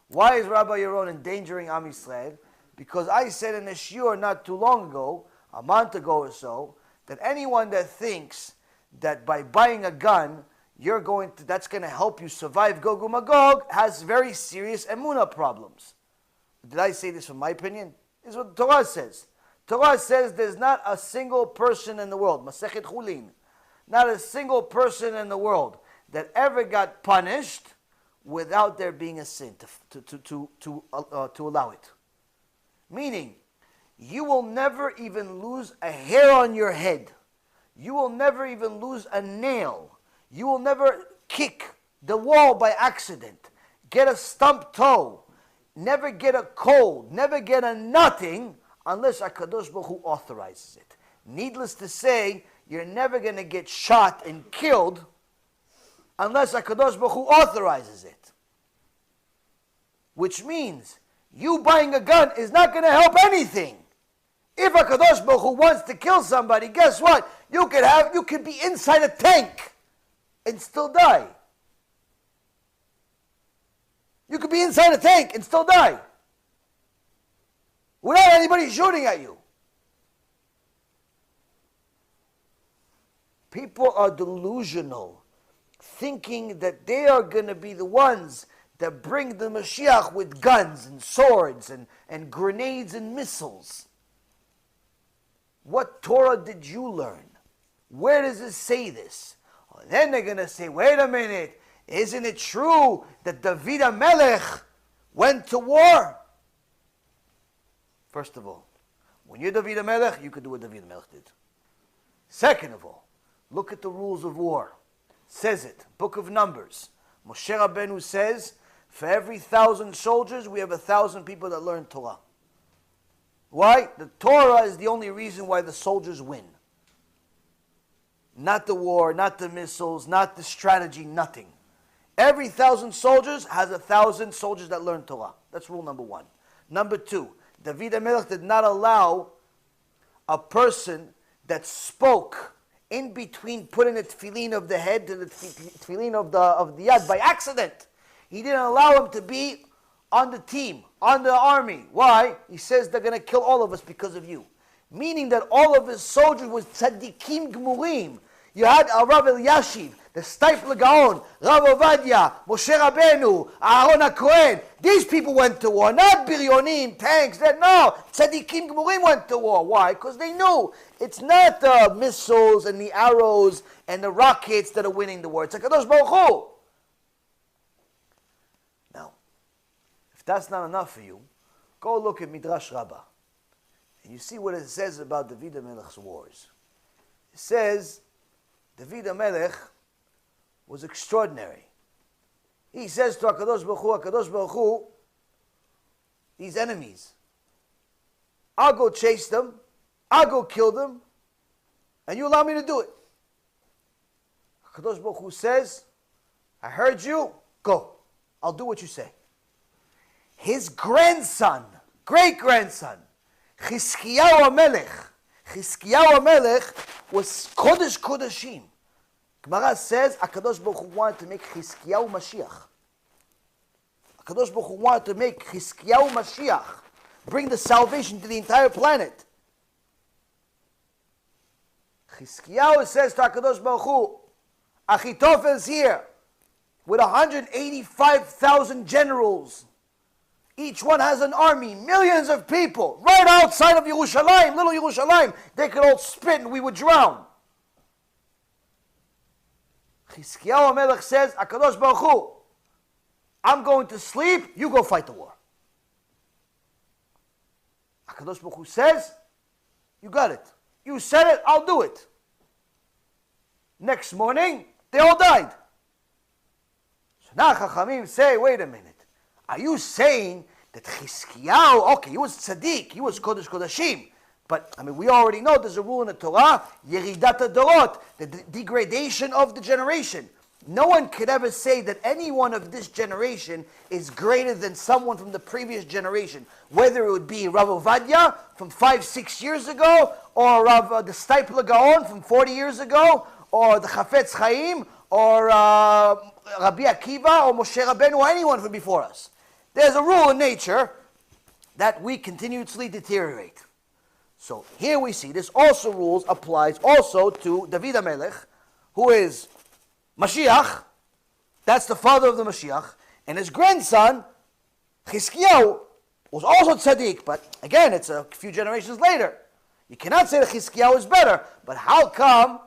Why is Rabbi Yaron endangering Am Yisrael? Because I said in a shiur not too long ago, a month ago or so, that anyone that thinks that by buying a gun, that's going to help you survive Gog u'Magog has very serious emunah problems. Did I say this from my opinion? This is what the Torah says. Torah says there's not a single person in the world, Masechet Chulin, not a single person in the world that ever got punished without there being a sin to allow it. Meaning, you will never even lose a hair on your head. You will never even lose a nail. You will never kick the wall by accident, get a stumped toe, never get a cold, never get a nothing unless HaKadosh Baruch Hu authorizes it. Needless to say, you're never going to get shot and killed unless HaKadosh Baruch Hu authorizes it. Which means you buying a gun is not going to help anything. If HaKadosh Baruch Hu wants to kill somebody, guess what? You could be inside a tank and still die. You could be inside a tank and still die. Without anybody shooting at you. People are delusional, thinking that they are going to be the ones that bring the Mashiach with guns and swords and grenades and missiles. What Torah did you learn? Where does it say this? Oh, then they're going to say, wait a minute, isn't it true that David HaMelech went to war? First of all, when you're David HaMelech, you could do what David HaMelech did. Second of all, look at the rules of war. Says it, Book of Numbers. Moshe Rabbeinu says, for every 1,000 soldiers, we have 1,000 people that learn Torah. Why? The Torah is the only reason why the soldiers win. Not the war, not the missiles, not the strategy, nothing. Every 1,000 soldiers has 1,000 soldiers that learn Torah. That's rule number one. Number two, David HaMelech did not allow a person that spoke in between putting the tefillin of the head to the tefillin of the yad by accident. He didn't allow him to be on the team, on the army. Why? He says they're going to kill all of us because of you. Meaning that all of his soldiers were tzaddikim gmurim. You had Rav Eliashiv, the Steipler Gaon, Rav Ovadia, Moshe Rabbeinu, Aaron HaKohen. These people went to war, not biryonim, tanks. No, tzaddikim gmurim went to war. Why? Because they knew it's not the missiles and the arrows and the rockets that are winning the war. It's HaKadosh Baruch Hu. Now, if that's not enough for you, go look at Midrash Rabbah. And you see what it says about David HaMelech's wars. It says, David HaMelech was extraordinary. He says to HaKadosh Baruch Hu, these enemies, I'll go chase them, I'll go kill them, and you allow me to do it. HaKadosh Baruch Hu says, I heard you, go. I'll do what you say. His grandson, great-grandson, Chizkiyahu HaMelech was Kodesh Kodashim. Gemara says HaKadosh Baruch Hu wanted to make Chizkiyahu Mashiach. HaKadosh Baruch Hu wanted to make Chizkiyahu Mashiach, bring the salvation to the entire planet. Chizkiyahu says to HaKadosh Baruch Hu, Achitophel's here with 185,000 generals. Each one has an army, millions of people, right outside of Yerushalayim, little Yerushalayim. They could all spit and we would drown. Chizkiyahu HaMelech says, HaKadosh Baruch Hu, I'm going to sleep, you go fight the war. HaKadosh Baruch Hu says, you got it. You said it, I'll do it. Next morning, they all died. So now Chachamim say, wait a minute. Are you saying that Chizkiyahu, okay, he was tzaddik, he was Kodesh Kodashim, but I mean, we already know there's a rule in the Torah, Yeridat HaDorot, the degradation of the generation. No one could ever say that anyone of this generation is greater than someone from the previous generation, whether it would be Rav Ovadia from 5-6 years ago, or Rav the Steipler Gaon from 40 years ago, or the Chafetz Chaim, or Rabbi Akiva, or Moshe Rabbeinu, or anyone from before us. There's a rule in nature that we continuously deteriorate. So here we see this also applies also to David HaMelech, who is Mashiach, that's the father of the Mashiach, and his grandson, Chizkiyahu, was also tzaddik, but again, it's a few generations later. You cannot say that Chizkiyahu is better, but how come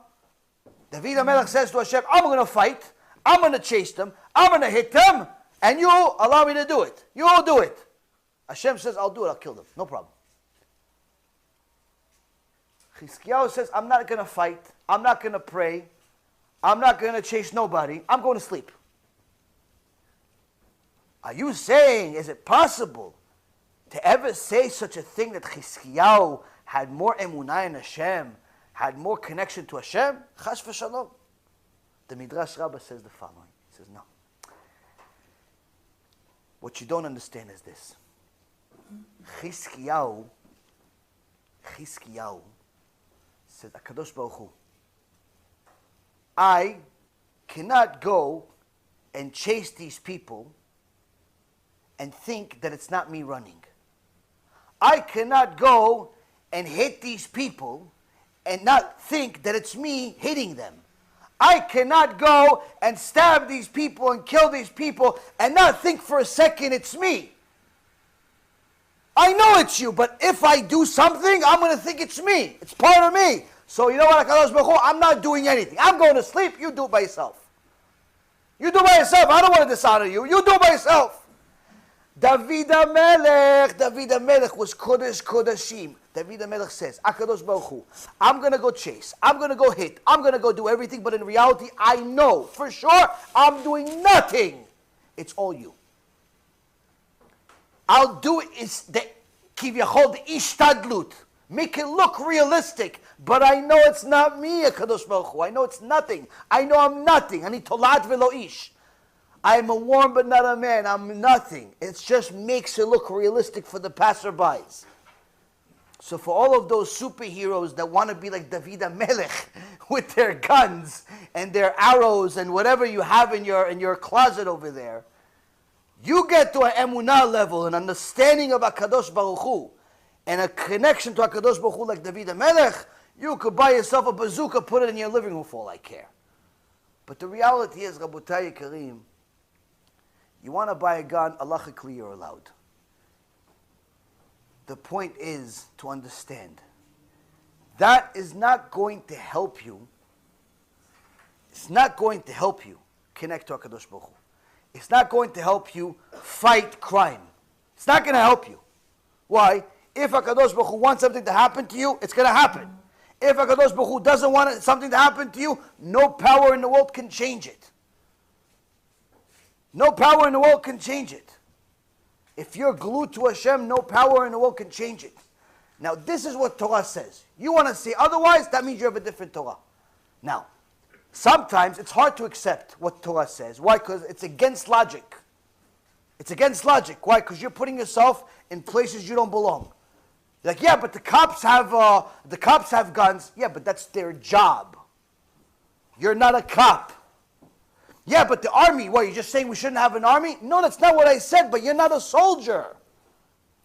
David HaMelech says to Hashem, I'm going to fight, I'm going to chase them, I'm going to hit them, and you allow me to do it. You'll do it. Hashem says, I'll do it, I'll kill them, no problem. Chizkiyahu says, I'm not going to fight, I'm not going to pray, I'm not going to chase nobody. I'm going to sleep. Are you saying, is it possible to ever say such a thing that Chizkiyahu had more emunah in Hashem, had more connection to Hashem? Chas v'shalom. The Midrash Rabbah says the following. He says, no. What you don't understand is this. Chizkiyahu said, HaKadosh Baruch Hu, I cannot go and chase these people and think that it's not me running. I cannot go and hit these people and not think that it's me hitting them. I cannot go and stab these people and kill these people and not think for a second it's me. I know it's you, but if I do something, I'm going to think it's me. It's part of me. So you know what, HaKadosh Baruch Hu, I'm not doing anything. I'm going to sleep, you do it by yourself. You do it by yourself. I don't want to dishonor you. You do it by yourself. David HaMelech was Kodesh Kodashim. David HaMelech says, HaKadosh Baruch Hu, I'm going to go chase. I'm going to go hit. I'm going to go do everything. But in reality, I know for sure I'm doing nothing. It's all you. I'll do it. It's the Kivyachol, the Ishtadlut. Make it look realistic. But I know it's not me, HaKadosh Baruch Hu. I know it's nothing. I know I'm nothing. Ani tolat velo ish. I'm a worm but not a man. I'm nothing. It just makes it look realistic for the passerbys. So for all of those superheroes that want to be like David HaMelech with their guns and their arrows and whatever you have in your closet over there, you get to an emunah level, an understanding of HaKadosh Baruch Hu, and a connection to HaKadosh Baruch Hu like David HaMelech, you could buy yourself a bazooka, put it in your living room for all I care. But the reality is, Rabotai Kareem, you want to buy a gun, halachically you're allowed. The point is to understand. That is not going to help you. It's not going to help you connect to HaKadosh Baruch Hu. It's not going to help you fight crime. It's not going to help you. Why? If HaKadosh Baruch Hu wants something to happen to you, it's going to happen. If HaKadosh Baruch Hu doesn't want something to happen to you, no power in the world can change it. No power in the world can change it. If you're glued to Hashem, no power in the world can change it. Now, this is what Torah says. You want to say otherwise, that means you have a different Torah. Now, sometimes it's hard to accept what Torah says. Why? Because it's against logic. It's against logic. Why? Because you're putting yourself in places you don't belong. You're like, yeah, but the cops have guns. Yeah, but that's their job. You're not a cop. Yeah, but the army, what, you're just saying we shouldn't have an army? No, that's not what I said, but you're not a soldier.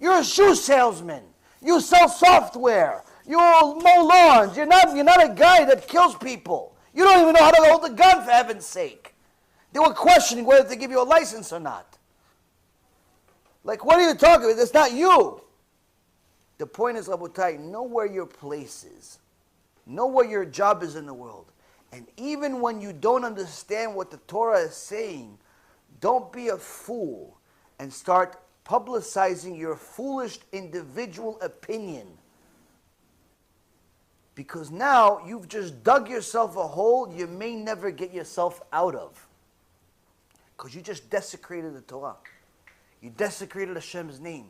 You're a shoe salesman. You sell software. You mow lawns. You're not a guy that kills people. You don't even know how to hold a gun, for heaven's sake. They were questioning whether to give you a license or not. Like, what are you talking about? It's not you. The point is, Rabotai, know where your place is. Know what your job is in the world. And even when you don't understand what the Torah is saying, don't be a fool and start publicizing your foolish individual opinion. Because now you've just dug yourself a hole you may never get yourself out of. Because you just desecrated the Torah. You desecrated Hashem's name.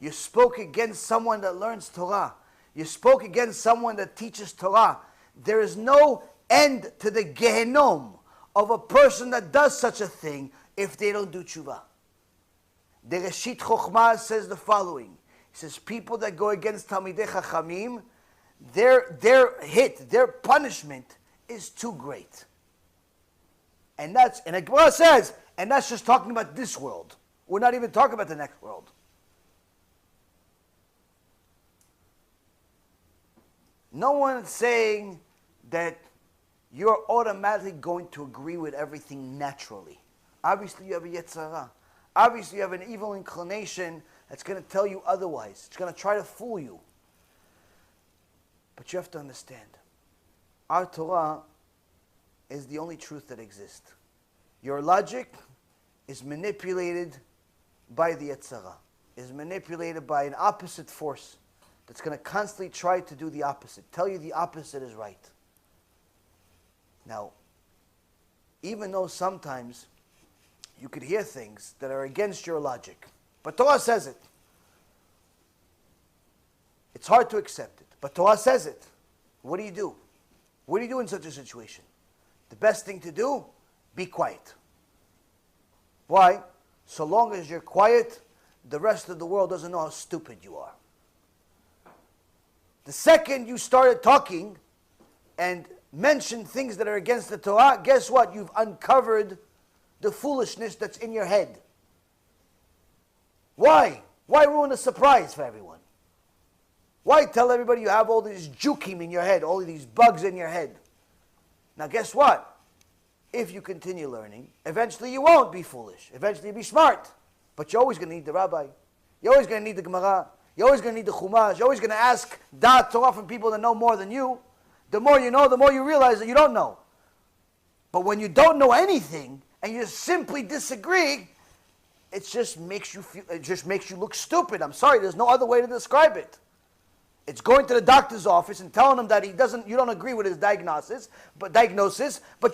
You spoke against someone that learns Torah. You spoke against someone that teaches Torah. There is no end to the Gehenom of a person that does such a thing if they don't do tshuva. The Reshit Chochmah says the following. He says, people that go against Talmidei Chachamim, their punishment is too great. And the Gemara says, and that's just talking about this world. We're not even talking about the next world. No one's saying that you're automatically going to agree with everything naturally. Obviously, you have a Yetzirah. Obviously, you have an evil inclination that's going to tell you otherwise. It's going to try to fool you. But you have to understand, our Torah is the only truth that exists. Your logic is manipulated by the Yetzirah, is manipulated by an opposite force that's going to constantly try to do the opposite, tell you the opposite is right. Now, even though sometimes you could hear things that are against your logic, but Torah says it. It's hard to accept it, but Torah says it. What do you do? What do you do in such a situation? The best thing to do, be quiet. Why? So long as you're quiet, the rest of the world doesn't know how stupid you are. The second you started talking and mentioned things that are against the Torah, guess what? You've uncovered the foolishness that's in your head. Why? Why ruin a surprise for everyone? Why tell everybody you have all these jukim in your head, all of these bugs in your head? Now guess what? If you continue learning, eventually you won't be foolish. Eventually you'll be smart. But you're always going to need the Rabbi. You're always going to need the Gemara. You're always going to need the Chumash. You're always going to ask Da'at Torah from people that know more than you. The more you know, the more you realize that you don't know. But when you don't know anything and you simply disagree, it just makes you look stupid. I'm sorry, there's no other way to describe it. It's going to the doctor's office and telling him that you don't agree with his diagnosis, but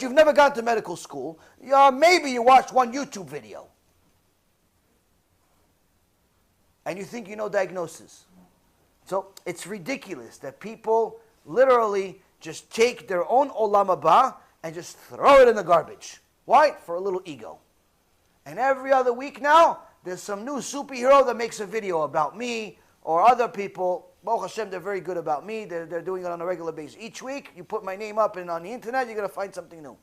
you've never gone to medical school. Maybe you watched one YouTube video. And you think you know diagnosis. So it's ridiculous that people literally just take their own olam haba and just throw it in the garbage. Why? For a little ego. And every other week now, there's some new superhero that makes a video about me or other people. Baruch Hashem, they're very good about me. They're doing it on a regular basis. Each week, you put my name up and on the internet, you're going to find something new.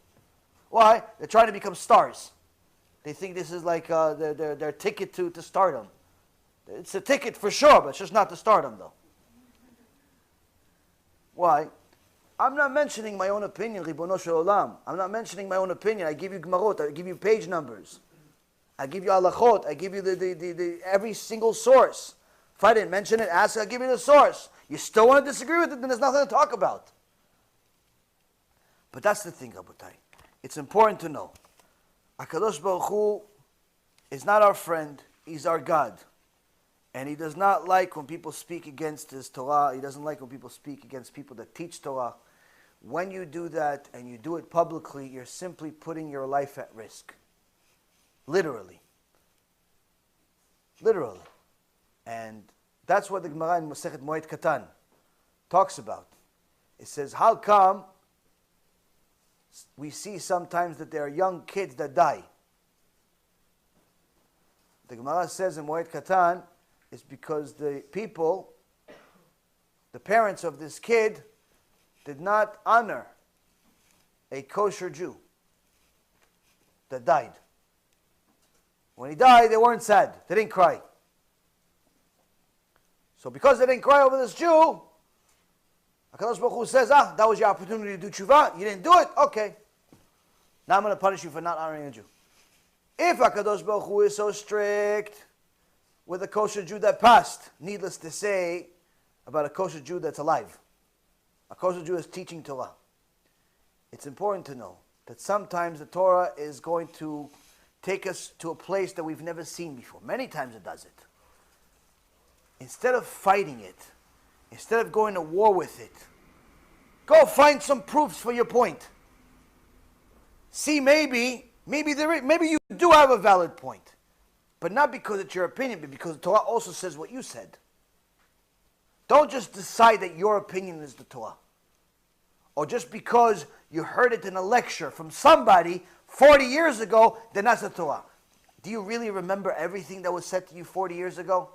Why? They're trying to become stars. They think this is like their ticket to stardom. It's a ticket for sure, but it's just not to stardom though. Why? I'm not mentioning my own opinion, Ribono Shel Olam. I'm not mentioning my own opinion. I give you Gemarot, I give you page numbers. I give you halachot, I give you the every single source. If I didn't mention it, ask, I'll give you the source. You still want to disagree with it, then there's nothing to talk about. But that's the thing, Rabotai. It's important to know. HaKadosh Baruch Hu is not our friend, He's our God. And He does not like when people speak against His Torah. He doesn't like when people speak against people that teach Torah. When you do that and you do it publicly, you're simply putting your life at risk. Literally. Literally. And that's what the Gemara in Masechet Moed Katan talks about. It says, how come we see sometimes that there are young kids that die? The Gemara says in Moed Katan, it's because the people, the parents of this kid, did not honor a kosher Jew that died. When he died, they weren't sad. They didn't cry. So because they didn't cry over this Jew, HaKadosh Baruch Hu says, that was your opportunity to do tshuva. You didn't do it? Okay. Now I'm going to punish you for not honoring a Jew. If HaKadosh Baruch Hu is so strict with a kosher Jew that passed, needless to say, about a kosher Jew that's alive. A kosher Jew is teaching Torah. It's important to know that sometimes the Torah is going to take us to a place that we've never seen before. Many times it does it. Instead of fighting it, instead of going to war with it, go find some proofs for your point. See, maybe you do have a valid point. But not because it's your opinion, but because the Torah also says what you said. Don't just decide that your opinion is the Torah. Or just because you heard it in a lecture from somebody 40 years ago, then that's the Torah. Do you really remember everything that was said to you 40 years ago?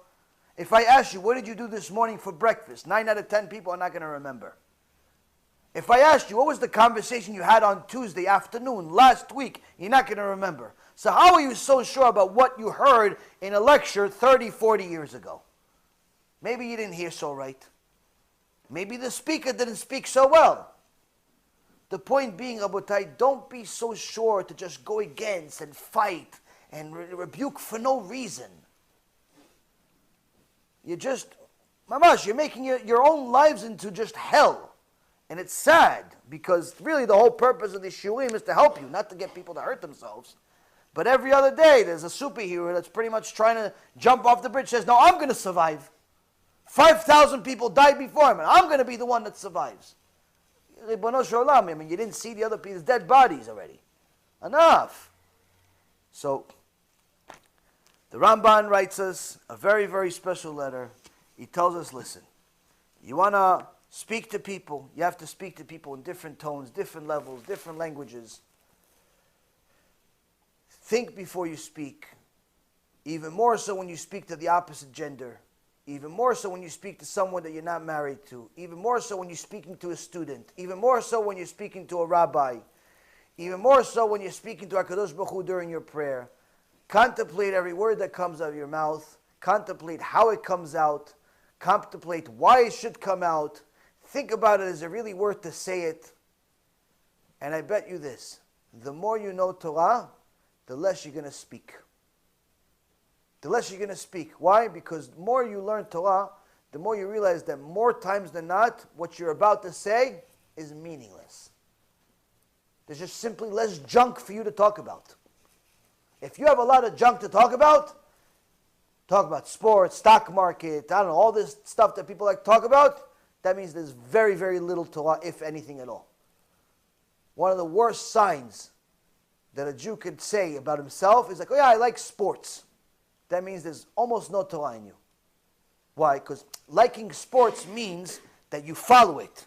If I ask you, what did you do this morning for breakfast? 9 out of 10 people are not going to remember. If I asked you, what was the conversation you had on Tuesday afternoon, last week? You're not going to remember. So how are you so sure about what you heard in a lecture 30, 40 years ago? Maybe you didn't hear so right. Maybe the speaker didn't speak so well. The point being, Rabotai, don't be so sure to just go against and fight and rebuke for no reason. You're just, mamash, you're making your own lives into just hell. And it's sad, because really the whole purpose of the shiurim is to help you, not to get people to hurt themselves. But every other day there's a superhero that's pretty much trying to jump off the bridge, says, no, I'm going to survive. 5,000 people died before him, and I'm going to be the one that survives. Ribono shel olam, I mean, you didn't see the other people's dead bodies already. Enough. So, the Ramban writes us a very, very special letter. He tells us, listen, you want to speak to people, you have to speak to people in different tones, different levels, different languages. Think before you speak. Even more so when you speak to the opposite gender. Even more so when you speak to someone that you're not married to. Even more so when you're speaking to a student. Even more so when you're speaking to a rabbi. Even more so when you're speaking to HaKadosh Baruch Hu during your prayer. Contemplate every word that comes out of your mouth. Contemplate how it comes out. Contemplate why it should come out. Think about it, is it really worth to say it? And I bet you this, the more you know Torah, the less you're going to speak. The less you're going to speak. Why? Because the more you learn Torah, the more you realize that more times than not, what you're about to say is meaningless. There's just simply less junk for you to talk about. If you have a lot of junk to talk about sports, stock market, I don't know, all this stuff that people like to talk about, that means there's very, very little Torah, if anything at all. One of the worst signs that a Jew could say about himself is like, oh yeah, I like sports. That means there's almost no Torah in you. Why? Because liking sports means that you follow it.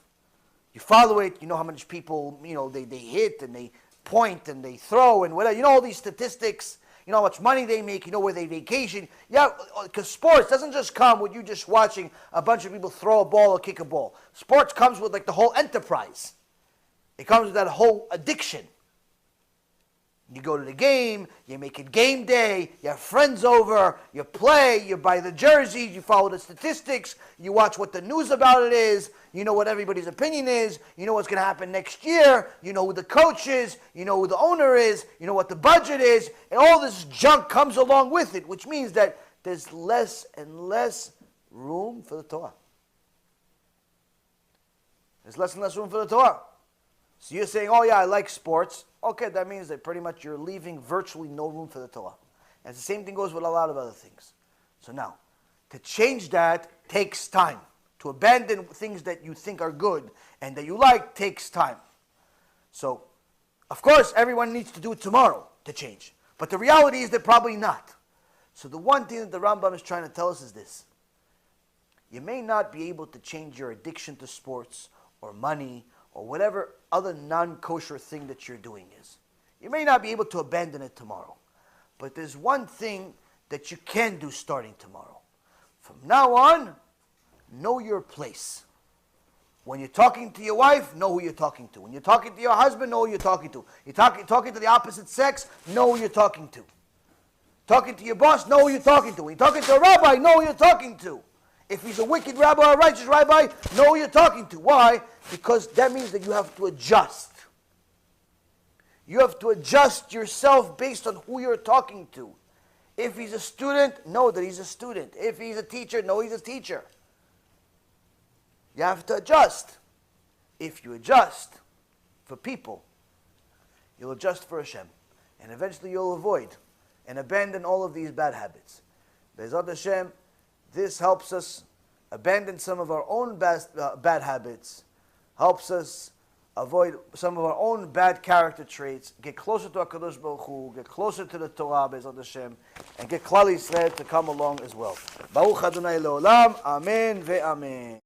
You follow it, you know how much people, they hit and they point and they throw and whatever. You know all these statistics. You know how much money they make. You know where they vacation. Yeah, because sports doesn't just come with you just watching a bunch of people throw a ball or kick a ball. Sports comes with like the whole enterprise. It comes with that whole addiction. You go to the game, you make it game day, you have friends over, you play, you buy the jerseys, you follow the statistics, you watch what the news about it is, you know what everybody's opinion is, you know what's going to happen next year, you know who the coach is, you know who the owner is, you know what the budget is, and all this junk comes along with it, which means that there's less and less room for the Torah. There's less and less room for the Torah. So you're saying, oh yeah, I like sports. Okay, that means that pretty much you're leaving virtually no room for the Torah. And the same thing goes with a lot of other things. So now, to change that takes time. To abandon things that you think are good and that you like takes time. So, of course, everyone needs to do it tomorrow to change. But the reality is that probably not. So the one thing that the Rambam is trying to tell us is this. You may not be able to change your addiction to sports or money or whatever other non-kosher thing that you're doing is. You may not be able to abandon it tomorrow. But there's one thing that you can do starting tomorrow. From now on, know your place. When you're talking to your wife, know who you're talking to. When you're talking to your husband, know who you're talking to. You're talking to the opposite sex, know who you're talking to. Talking to your boss, know who you're talking to. When you're talking to a rabbi, know who you're talking to. If he's a wicked rabbi or a righteous rabbi, know who you're talking to. Why? Because that means that you have to adjust. You have to adjust yourself based on who you're talking to. If he's a student, know that he's a student. If he's a teacher, know he's a teacher. You have to adjust. If you adjust for people, you'll adjust for Hashem. And eventually you'll avoid and abandon all of these bad habits. Be'ezrat Hashem, this helps us abandon some of our own bad habits, helps us avoid some of our own bad character traits, get closer to HaKadosh Baruch Hu, get closer to the Torah, Be'ezrat Hashem, and get Klal Yisrael to come along as well. Baruch Adonai Le'olam, Amen ve'Amen.